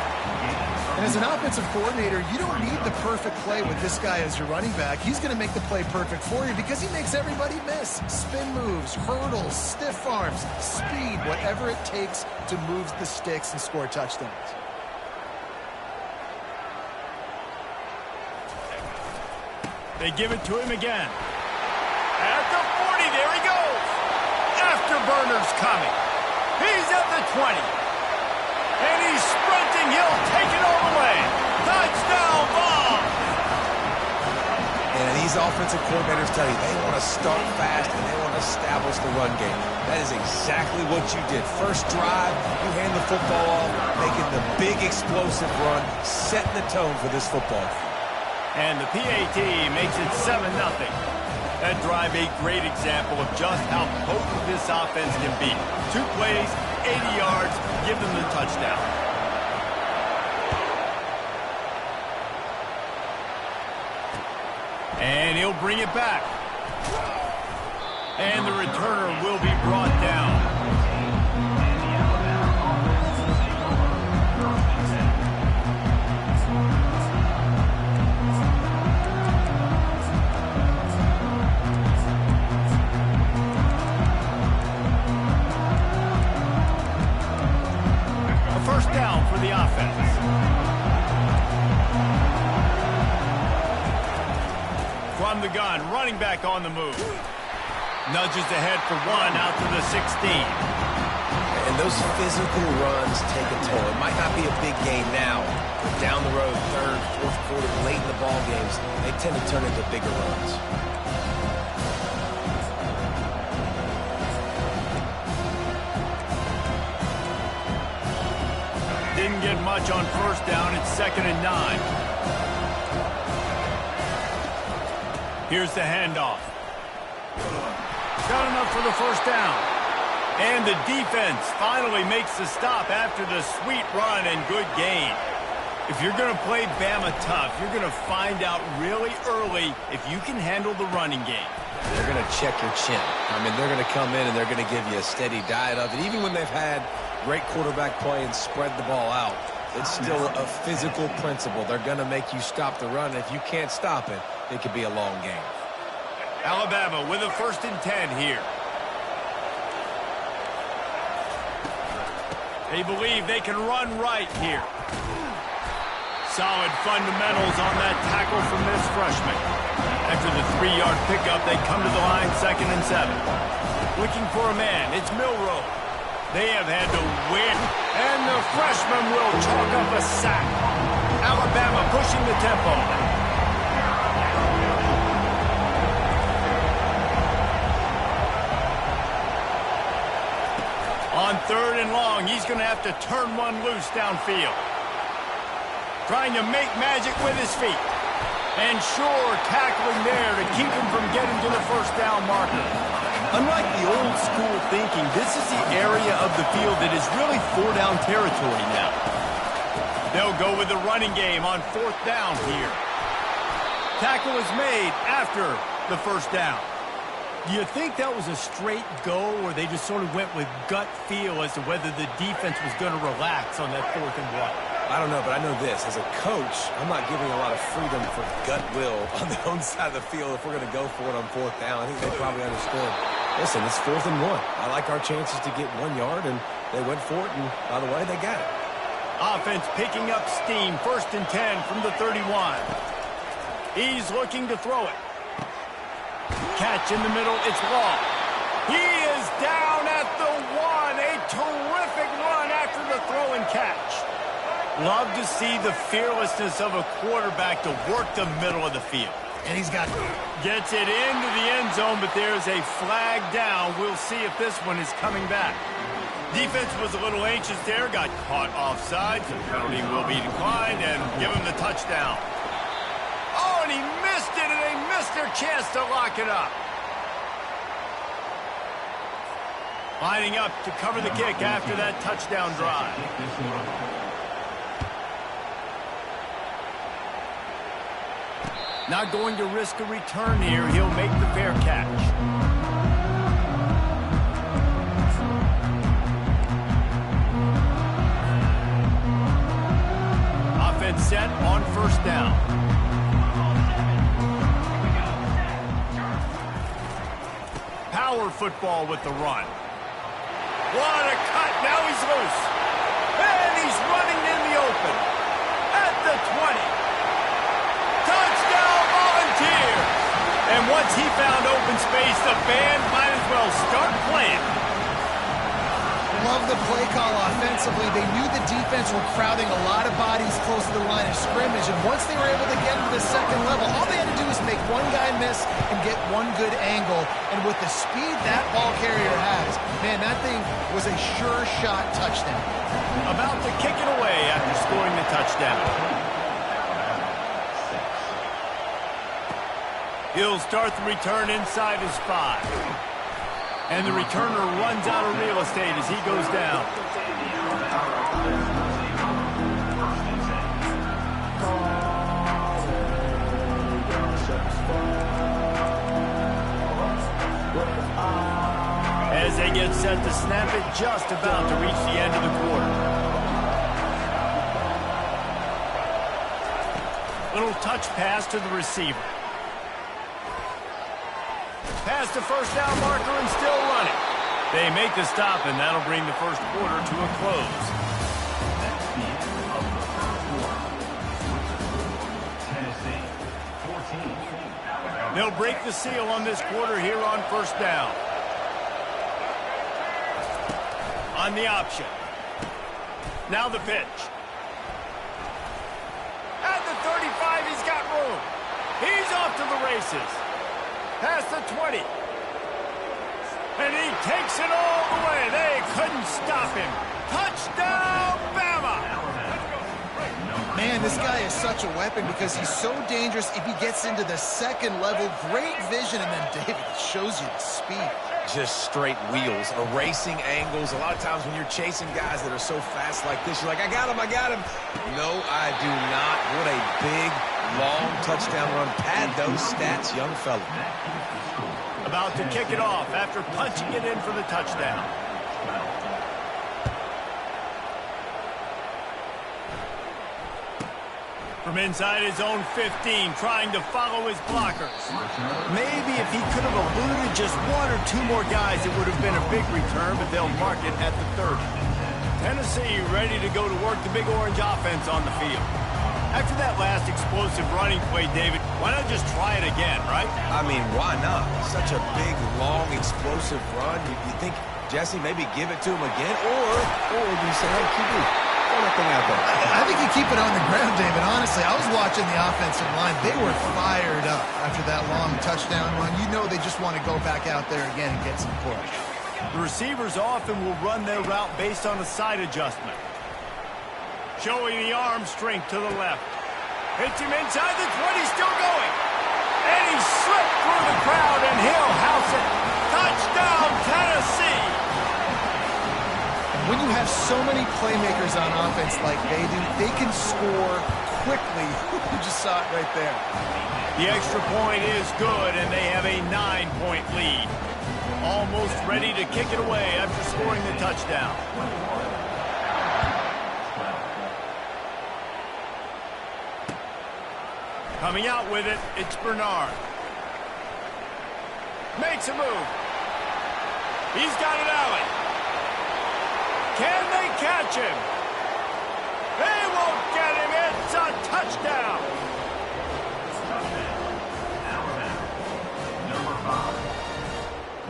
And as an offensive coordinator, you don't need the perfect play with this guy as your running back. He's going to make the play perfect for you because he makes everybody miss. Spin moves, hurdles, stiff arms, speed, whatever it takes to move the sticks and score touchdowns. They give it to him again. At the 40, there he goes. Afterburner's coming. He's at the 20. And he's sprinting. He'll take it all the way. Touchdown ball. And these offensive coordinators tell you they want to start fast and they want to establish the run game. That is exactly what you did. First drive, you hand the football off, making the big explosive run, setting the tone for this football. And the PAT makes it 7-0. That drive a great example of just how potent this offense can be. 2 plays, 80 yards, give them the touchdown. And he'll bring it back. And the returner will be brought down. First down for the offense. From the gun, running back on the move. Nudges ahead for 1 out to the 16. And those physical runs take a toll. It might not be a big game now, but down the road, third, fourth quarter, late in the ball games, they tend to turn into bigger runs. Didn't get much on first down. It's 2nd and 9. Here's the handoff. Got enough for the first down. And the defense finally makes the stop after the sweet run and good gain. If you're going to play Bama tough, you're going to find out really early if you can handle the running game. They're going to check your chin. I mean, they're going to come in and they're going to give you a steady diet of it. Even when they've had great quarterback play and spread the ball out, it's still a physical principle. They're going to make you stop the run. If you can't stop it, it could be a long game. Alabama with a 1st and 10 here. They believe they can run right here. Solid fundamentals on that tackle from this freshman. After the 3-yard pickup, they come to the line 2nd and 7. Looking for a man. It's Milroe. They have had to win, and the freshman will chalk up a sack. Alabama pushing the tempo. On 3rd and long, he's going to have to turn one loose downfield. Trying to make magic with his feet. And sure, tackling there to keep him from getting to the first down marker. Unlike the old school thinking, this is the area of the field that is really 4-down territory now. They'll go with the running game on 4th down here. Tackle is made after the first down. Do you think that was a straight go, or they just sort of went with gut feel as to whether the defense was going to relax on that 4th and 1? I don't know, but I know this. As a coach, I'm not giving a lot of freedom for gut will on their own side of the field if we're going to go for it on 4th down. I think they probably understood. Listen, it's 4th and 1. I like our chances to get 1 yard, and they went for it, and by the way, they got it. Offense picking up steam. 1st and 10 from the 31. He's looking to throw it. Catch in the middle. It's Law. He is down at the 1. A terrific run after the throw and catch. Love to see the fearlessness of a quarterback to work the middle of the field. And he's got... Gets it into the end zone, but there's a flag down. We'll see if this one is coming back. Defense was a little anxious there, got caught offside. The penalty will be declined and give him the touchdown. Oh, and he missed it, and they missed their chance to lock it up. Lining up to cover the kick after that touchdown drive. Not going to risk a return here. He'll make the fair catch. Offense set on first down. Power football with the run. What a cut. Now he's loose. And he's running in the open. At the 20. Touchdown Volunteers! And once he found open space, the band might as well start playing. Love the play call offensively. They knew the defense were crowding a lot of bodies close to the line of scrimmage, and once they were able to get into the second level, all they had to do was make one guy miss and get one good angle. And with the speed that ball carrier has, man, that thing was a sure shot touchdown. About to kick it away after scoring the touchdown. He'll start the return inside his 5. And the returner runs out of real estate as he goes down. As they get set to snap it, just about to reach the end of the quarter. Little touch pass to the receiver. Past the first down marker and still running. They make the stop, and that'll bring the first quarter to a close. That's the end of the first quarter. Tennessee, 14. Alabama. They'll break the seal on this quarter here on first down. On the option. Now the pitch. At the 35, he's got room. He's off to the races. Past the 20. And he takes it all the way. They couldn't stop him. Touchdown, Bama! Man, this guy is such a weapon because he's so dangerous if he gets into the second level. Great vision, and then David shows you the speed. Just straight wheels, erasing angles. A lot of times when you're chasing guys that are so fast like this, you're like, I got him, I got him. No, I do not. What a big, long touchdown run. Pad those stats, young fella. About to kick it off after punching it in for the touchdown. From inside his own 15, trying to follow his blockers. Maybe if he could have eluded just one or two more guys, it would have been a big return, but they'll mark it at the 30. Tennessee ready to go to work the Big Orange offense on the field. After that last explosive running play, David, why not just try it again, right? I mean, why not? Such a big, long, explosive run. You think, Jesse, maybe give it to him again? Or do you say, hey, QB, throw that thing out there? I think you keep it on the ground, David. Honestly, I was watching the offensive line. They were fired up after that long touchdown run. You know they just want to go back out there again and get some push. The receivers often will run their route based on a side adjustment. Showing the arm strength to the left. Hits him inside the 20, still going. And he slipped through the crowd, and he'll house it. Touchdown, Tennessee! When you have so many playmakers on offense like they do, they can score quickly. You just saw it right there. The extra point is good, and they have a 9-point lead. Almost ready to kick it away after scoring the touchdown. Coming out with it, it's Bernard. Makes a move. He's got it, Allen. Can they catch him? They won't get him. It's a touchdown.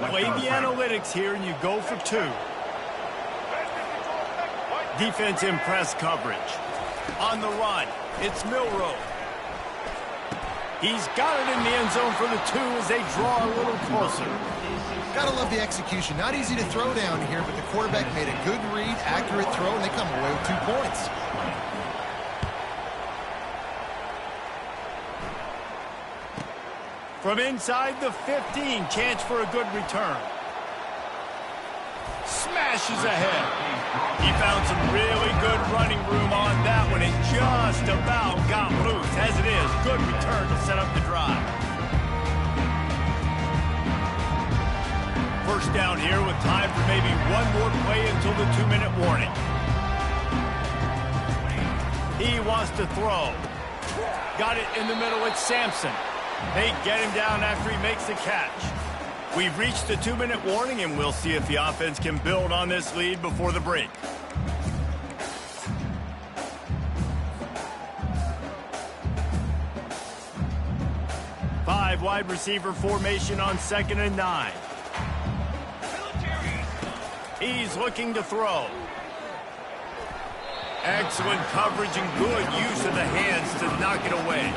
Play the analytics here, and you go for 2. Defense in press coverage. On the run, it's Milroe. He's got it in the end zone for the 2 as they draw a little closer. Gotta love the execution. Not easy to throw down here, but the quarterback made a good read, accurate throw, and they come away with 2 points. From inside the 15, chance for a good return. Smashes ahead. He found some really good running room on that one and just about got loose. As it is, good return to set up the drive. First down here with time for maybe one more play until the 2-minute warning. He wants to throw. Got it in the middle. It's Sampson. They get him down after he makes the catch. We've reached the 2-minute warning, and we'll see if the offense can build on this lead before the break. Five wide receiver formation on 2nd and 9. He's looking to throw. Excellent coverage and good use of the hands to knock it away.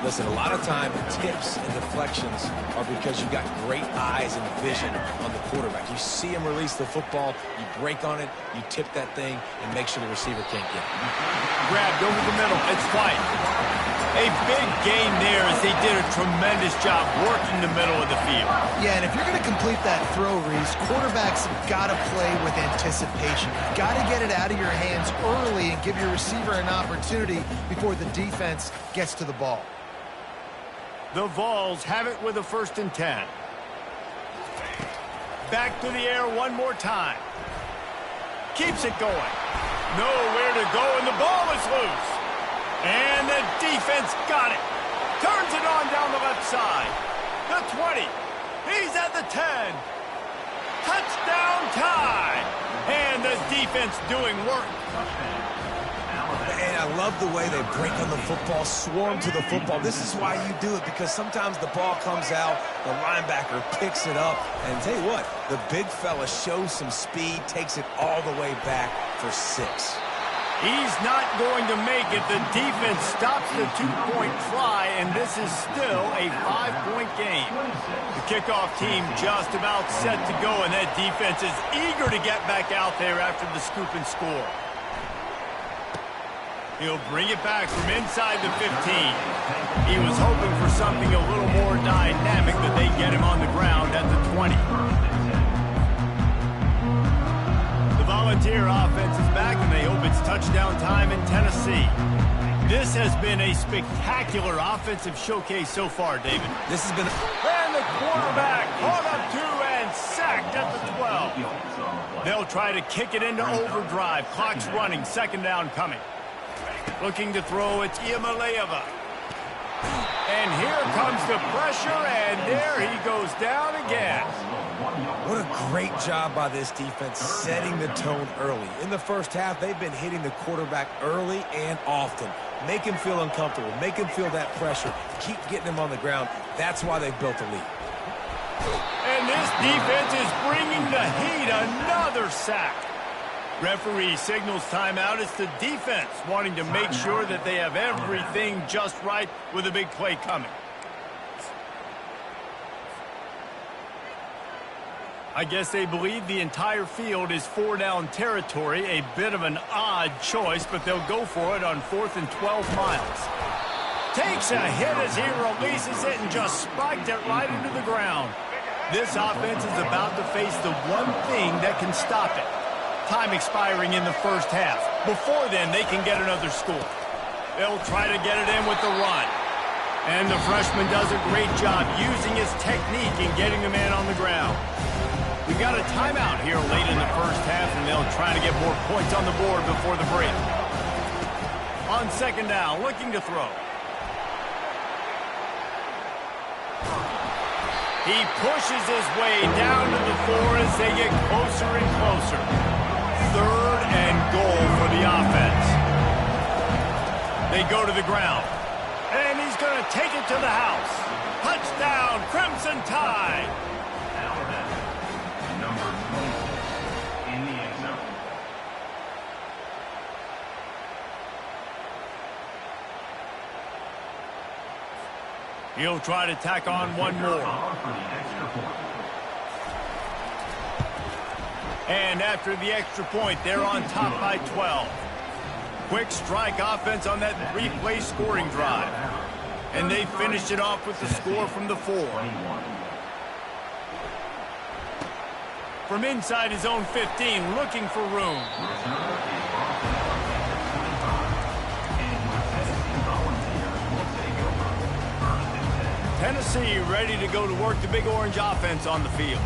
Listen, a lot of time, tips and deflections are because you got great eyes and vision on the quarterback. You see him release the football, you break on it, you tip that thing, and make sure the receiver can't get it. Grabbed over the middle. It's White. A big gain there as they did a tremendous job working the middle of the field. Yeah, and if you're going to complete that throw, Reese, quarterbacks have got to play with anticipation. You've got to get it out of your hands early and give your receiver an opportunity before the defense gets to the ball. The Vols have it with a 1st and 10. Back to the air one more time. Keeps it going. Nowhere to go, and the ball is loose. And the defense got it. Turns it on down the left side. The 20. He's at the 10. Touchdown tie. And the defense doing work. And I love the way they break on the football, swarm to the football. This is why you do it, because sometimes the ball comes out, the linebacker picks it up, and tell you what, the big fella shows some speed, takes it all the way back for 6. He's not going to make it. The defense stops the 2-point try, and this is still a 5-point game. The kickoff team just about set to go, and that defense is eager to get back out there after the scoop and score. He'll bring it back from inside the 15. He was hoping for something a little more dynamic, but they get him on the ground at the 20. The Volunteer offense is back, and they hope it's touchdown time in Tennessee. This has been a spectacular offensive showcase so far, David. This has been... And the quarterback caught up to and sacked at the 12. They'll try to kick it into overdrive. Clock's running. 2nd down coming. Looking to throw, it's Iamaleava. And here comes the pressure, and there he goes down again. What a great job by this defense setting the tone early. In the first half, they've been hitting the quarterback early and often. Make him feel uncomfortable. Make him feel that pressure. Keep getting him on the ground. That's why they've built a lead. And this defense is bringing the heat. Another sack. Referee signals timeout. It's the defense wanting to make sure that they have everything just right with a big play coming. I guess they believe the entire field is 4-down territory. A bit of an odd choice, but they'll go for it on 4th and 12 miles. Takes a hit as he releases it and just spiked it right into the ground. This offense is about to face the one thing that can stop it. Time expiring in the first half. Before then, they can get another score. They'll try to get it in with the run. And the freshman does a great job using his technique and getting the man on the ground. We've got a timeout here late in the first half, and they'll try to get more points on the board before the break. On 2nd down, looking to throw. He pushes his way down to the 4 as they get closer and closer. 3rd and goal for the offense. They go to the ground. And he's going to take it to the house. Touchdown, Crimson Tide. Number 26 in the end zone. He'll try to tack on one more. And after the extra point, they're on top by 12. Quick strike offense on that three-play scoring drive. And they finished it off with the score from the 4. From inside his own 15, looking for room. Tennessee ready to go to work the Big Orange offense on the field.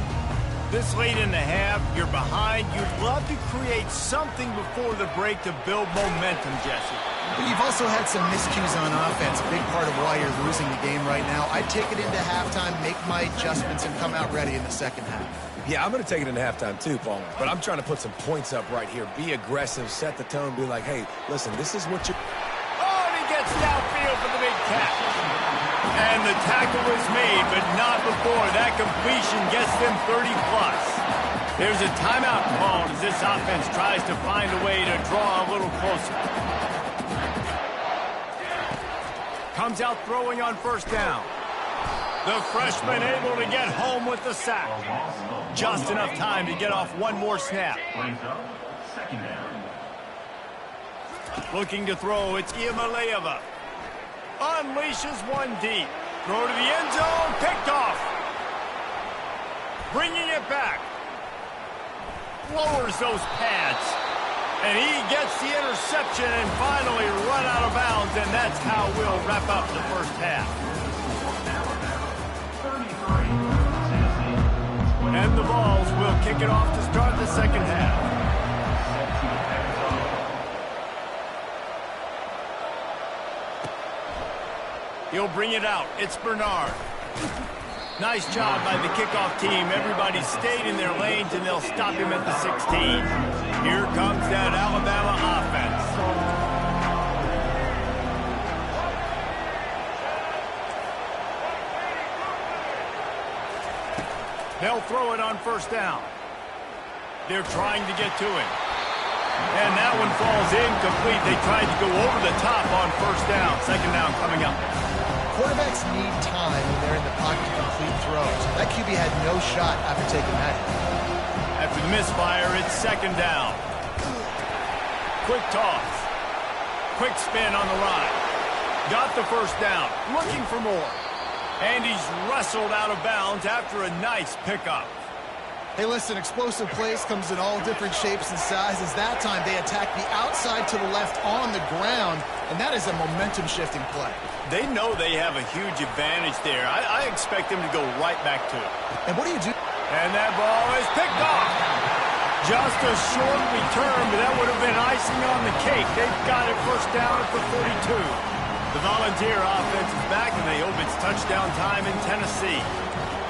This late in the half, you're behind. You'd love to create something before the break to build momentum, Jesse. But you've also had some miscues on offense, a big part of why you're losing the game right now. I'd take it into halftime, make my adjustments, and come out ready in the second half. Yeah, I'm going to take it into halftime too, Paul. But I'm trying to put some points up right here. Be aggressive, set the tone, be like, hey, listen, this is what you... Oh, and he gets downfield for the big catch. And the tackle is made, but not before that completion gets them 30-plus. There's a timeout called as this offense tries to find a way to draw a little closer. Comes out throwing on first down. The freshman able to get home with the sack. Just enough time to get off one more snap. Looking to throw, it's Iamaleava. Unleashes one deep. Throw to the end zone, picked off. Bringing it back. Lowers those pads. And he gets the interception and finally run out of bounds, and that's how we'll wrap up the first half. And the Vols will kick it off to start the second half. He'll bring it out. It's Bernard. Nice job by the kickoff team. Everybody stayed in their lanes, and they'll stop him at the 16. Here comes that Alabama offense. They'll throw it on first down. They're trying to get to it. And that one falls incomplete. They tried to go over the top on first down. Second down coming up. Quarterbacks need time when they're in the pocket to complete throws. That QB had no shot after taking that hit. After the misfire, it's second down. Quick toss. Quick spin on the ride. Got the first down. Looking for more. And he's wrestled out of bounds after a nice pickup. Hey, listen, explosive plays comes in all different shapes and sizes. That time, they attack the outside to the left on the ground, and that is a momentum-shifting play. They know they have a huge advantage there. I expect them to go right back to it. And what do you do? And that ball is picked off. Just a short return, but that would have been icing on the cake. They've got it first down at the 42. The Volunteer offense is back, and they hope it's touchdown time in Tennessee.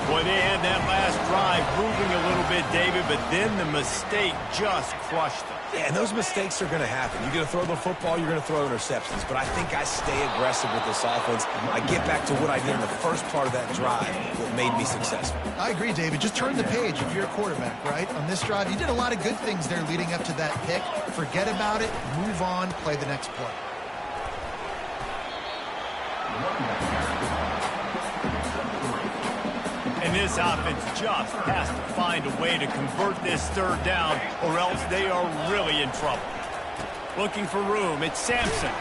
Boy, they had that last drive moving a little bit, David, but then the mistake just crushed them. Yeah, and those mistakes are going to happen. You're going to throw the football, you're going to throw interceptions. But I think I stay aggressive with this offense. I get back to what I did in the first part of that drive that made me successful. I agree, David. Just turn the page if you're a quarterback, right? On this drive, you did a lot of good things there leading up to that pick. Forget about it, move on, play the next play. And this offense just has to find a way to convert this third down, or else they are really in trouble. Looking for room, it's Sampson.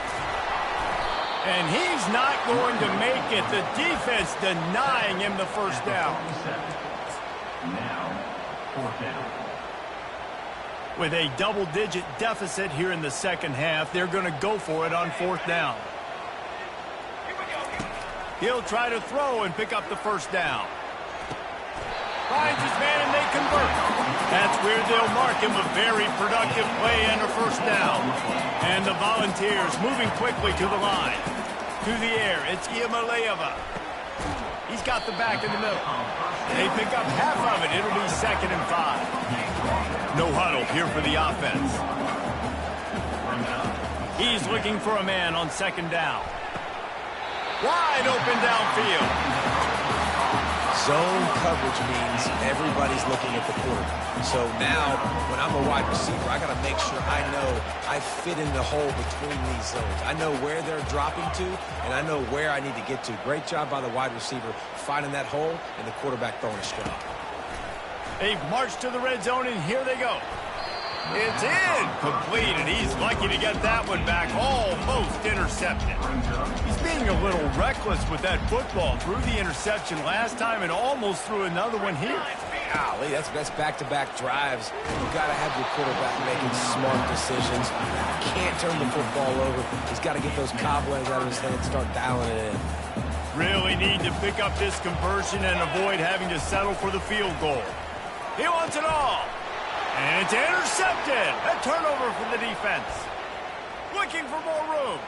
And he's not going to make it. The defense denying him the first down. Now, fourth down. With a double-digit deficit here in the second half, they're going to go for it on fourth down. He'll try to throw and pick up the first down. Finds his man and they convert. That's where they'll mark him a very productive play and a first down. And the Volunteers moving quickly to the line. To the air, it's Iamaleava. He's got the back in the middle. They pick up half of it. It'll be 2nd and 5. No huddle here for the offense. He's looking for a man on second down. Wide open downfield. Zone coverage means everybody's looking at the quarterback. So now, when I'm a wide receiver, I got to make sure I know I fit in the hole between these zones. I know where they're dropping to, and I know where I need to get to. Great job by the wide receiver finding that hole, and the quarterback throwing a strike. They've marched to the red zone, and here they go. It's incomplete, and he's lucky to get that one back. Almost intercepted. He's being a little reckless with that football. Threw the interception last time and almost threw another one here. Golly, that's back-to-back drives. You've got to have your quarterback making smart decisions. You can't turn the football over. He's got to get those cobwebs out of his head and start dialing it in. Really need to pick up this conversion and avoid having to settle for the field goal. He wants it all. And it's intercepted. A turnover for the defense. Looking for more room.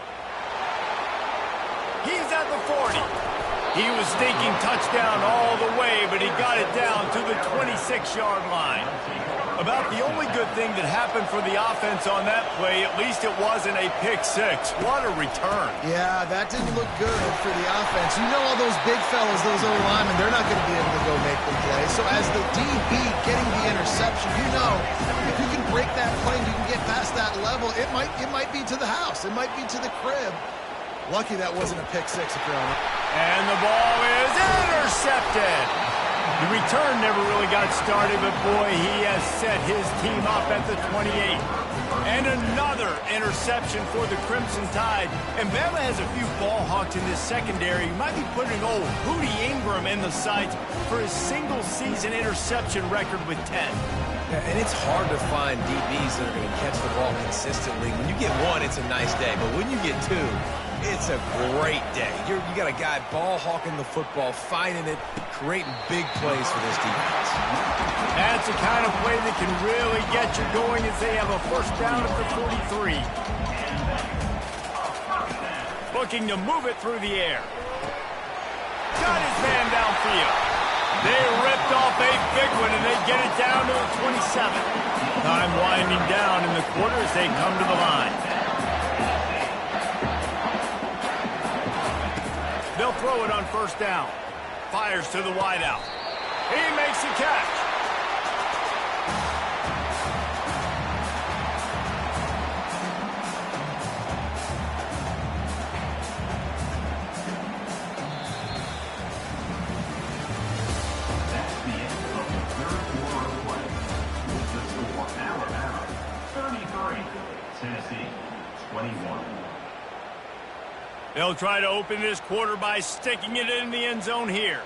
He's at the 40. He was thinking touchdown all the way, but he got it down to the 26-yard line. About the only good thing that happened for the offense on that play, at least it wasn't a pick six. What a return. Yeah, that didn't look good for the offense. You know all those big fellas, those O-linemen, they're not going to be able to go make the play. So as the DB getting the interception, you know, if you can break that play and you can get past that level, it might be to the house. It might be to the crib. Lucky that wasn't a pick six if you're on it. And the ball is intercepted. The return never really got started, but boy, he has set his team up at the 28. And another interception for the Crimson Tide. And Bama has a few ball hawks in this secondary. You might be putting old Hootie Ingram in the sights for his single-season interception record with 10. Yeah, and it's hard to find DBs that are going to catch the ball consistently. When you get one, it's a nice day. But when you get two, it's a great day. You got a guy ball hawking the football, finding it, creating big plays for this defense. That's the kind of play that can really get you going as they have a first down at the 43. Looking to move it through the air. Got his man downfield. They ripped off a big one, and they get it down to the 27. Time winding down in the quarter as they come to the line. They'll throw it on first down. Fires to the wideout. He makes the catch. That's the end of the third quarter of play. With the score, Alabama 33, Tennessee 21. They'll try to open this quarter by sticking it in the end zone here.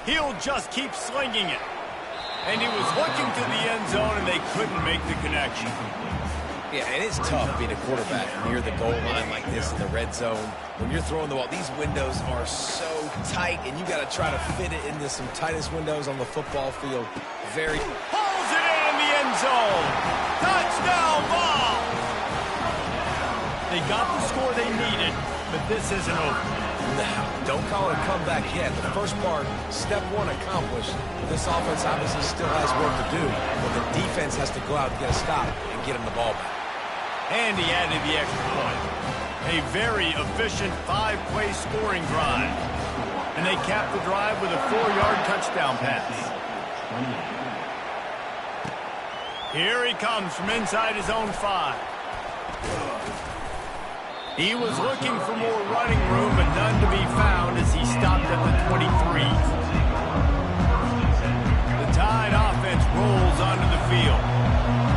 He'll just keep slinging it. And he was looking to the end zone, and they couldn't make the connection. Yeah, and it's tough being a quarterback near the goal line like this in the red zone. When you're throwing the ball, these windows are so tight, and you got to try to fit it into some tightest windows on the football field. Very. Pulls it in the end zone. Touchdown ball. They got the score they needed, but this isn't over. Now, don't call it a comeback yet. The first part, step one accomplished. This offense obviously still has work to do, but the defense has to go out and get a stop and get him the ball back. And he added the extra point. A very efficient 5-play scoring drive. And they capped the drive with a 4-yard touchdown pass. Here he comes from inside his own 5. He was looking for more running room, but none to be found as he stopped at the 23. The Tide offense rolls onto the field.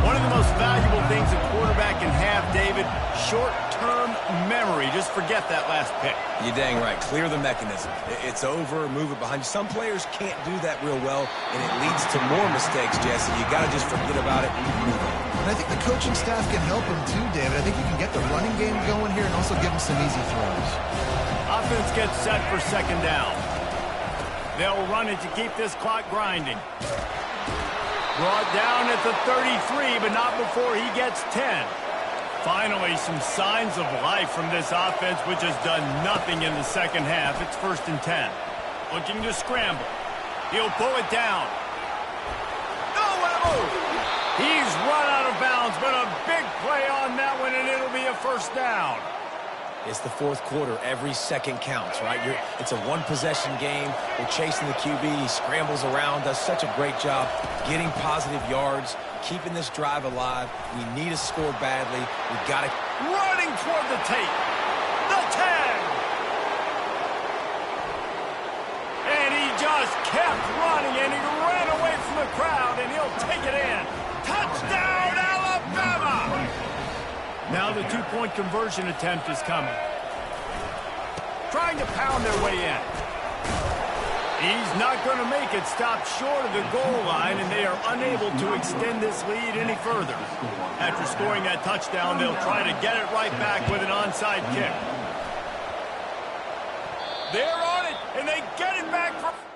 One of the most valuable things a quarterback can have, David, short-term memory. Just forget that last pick. You're dang right. Clear the mechanism. It's over, move it behind you. Some players can't do that real well, and it leads to more mistakes, Jesse. You got to just forget about it and move on. And I think the coaching staff can help him too, David. I think you can get the running game going here and also give him some easy throws. Offense gets set for second down. They'll run it to keep this clock grinding. Brought down at the 33, but not before he gets 10. Finally, some signs of life from this offense, which has done nothing in the second half. It's 1st and 10. Looking to scramble. He'll pull it down. No, he's run out of bounds, but a big play on that one, and it'll be a first down. It's the fourth quarter. Every second counts, right? It's a one-possession game. We're chasing the QB. He scrambles around, does such a great job getting positive yards, keeping this drive alive. We need a score badly. We got to... Running toward the tape. The tag. And he just kept running, and he ran away from the crowd, and he'll take it in. Touchdown, Alabama! Now the two-point conversion attempt is coming. Trying to pound their way in. He's not going to make it. Stop short of the goal line, and they are unable to extend this lead any further. After scoring that touchdown, they'll try to get it right back with an onside kick. They're on it, and they get it back for...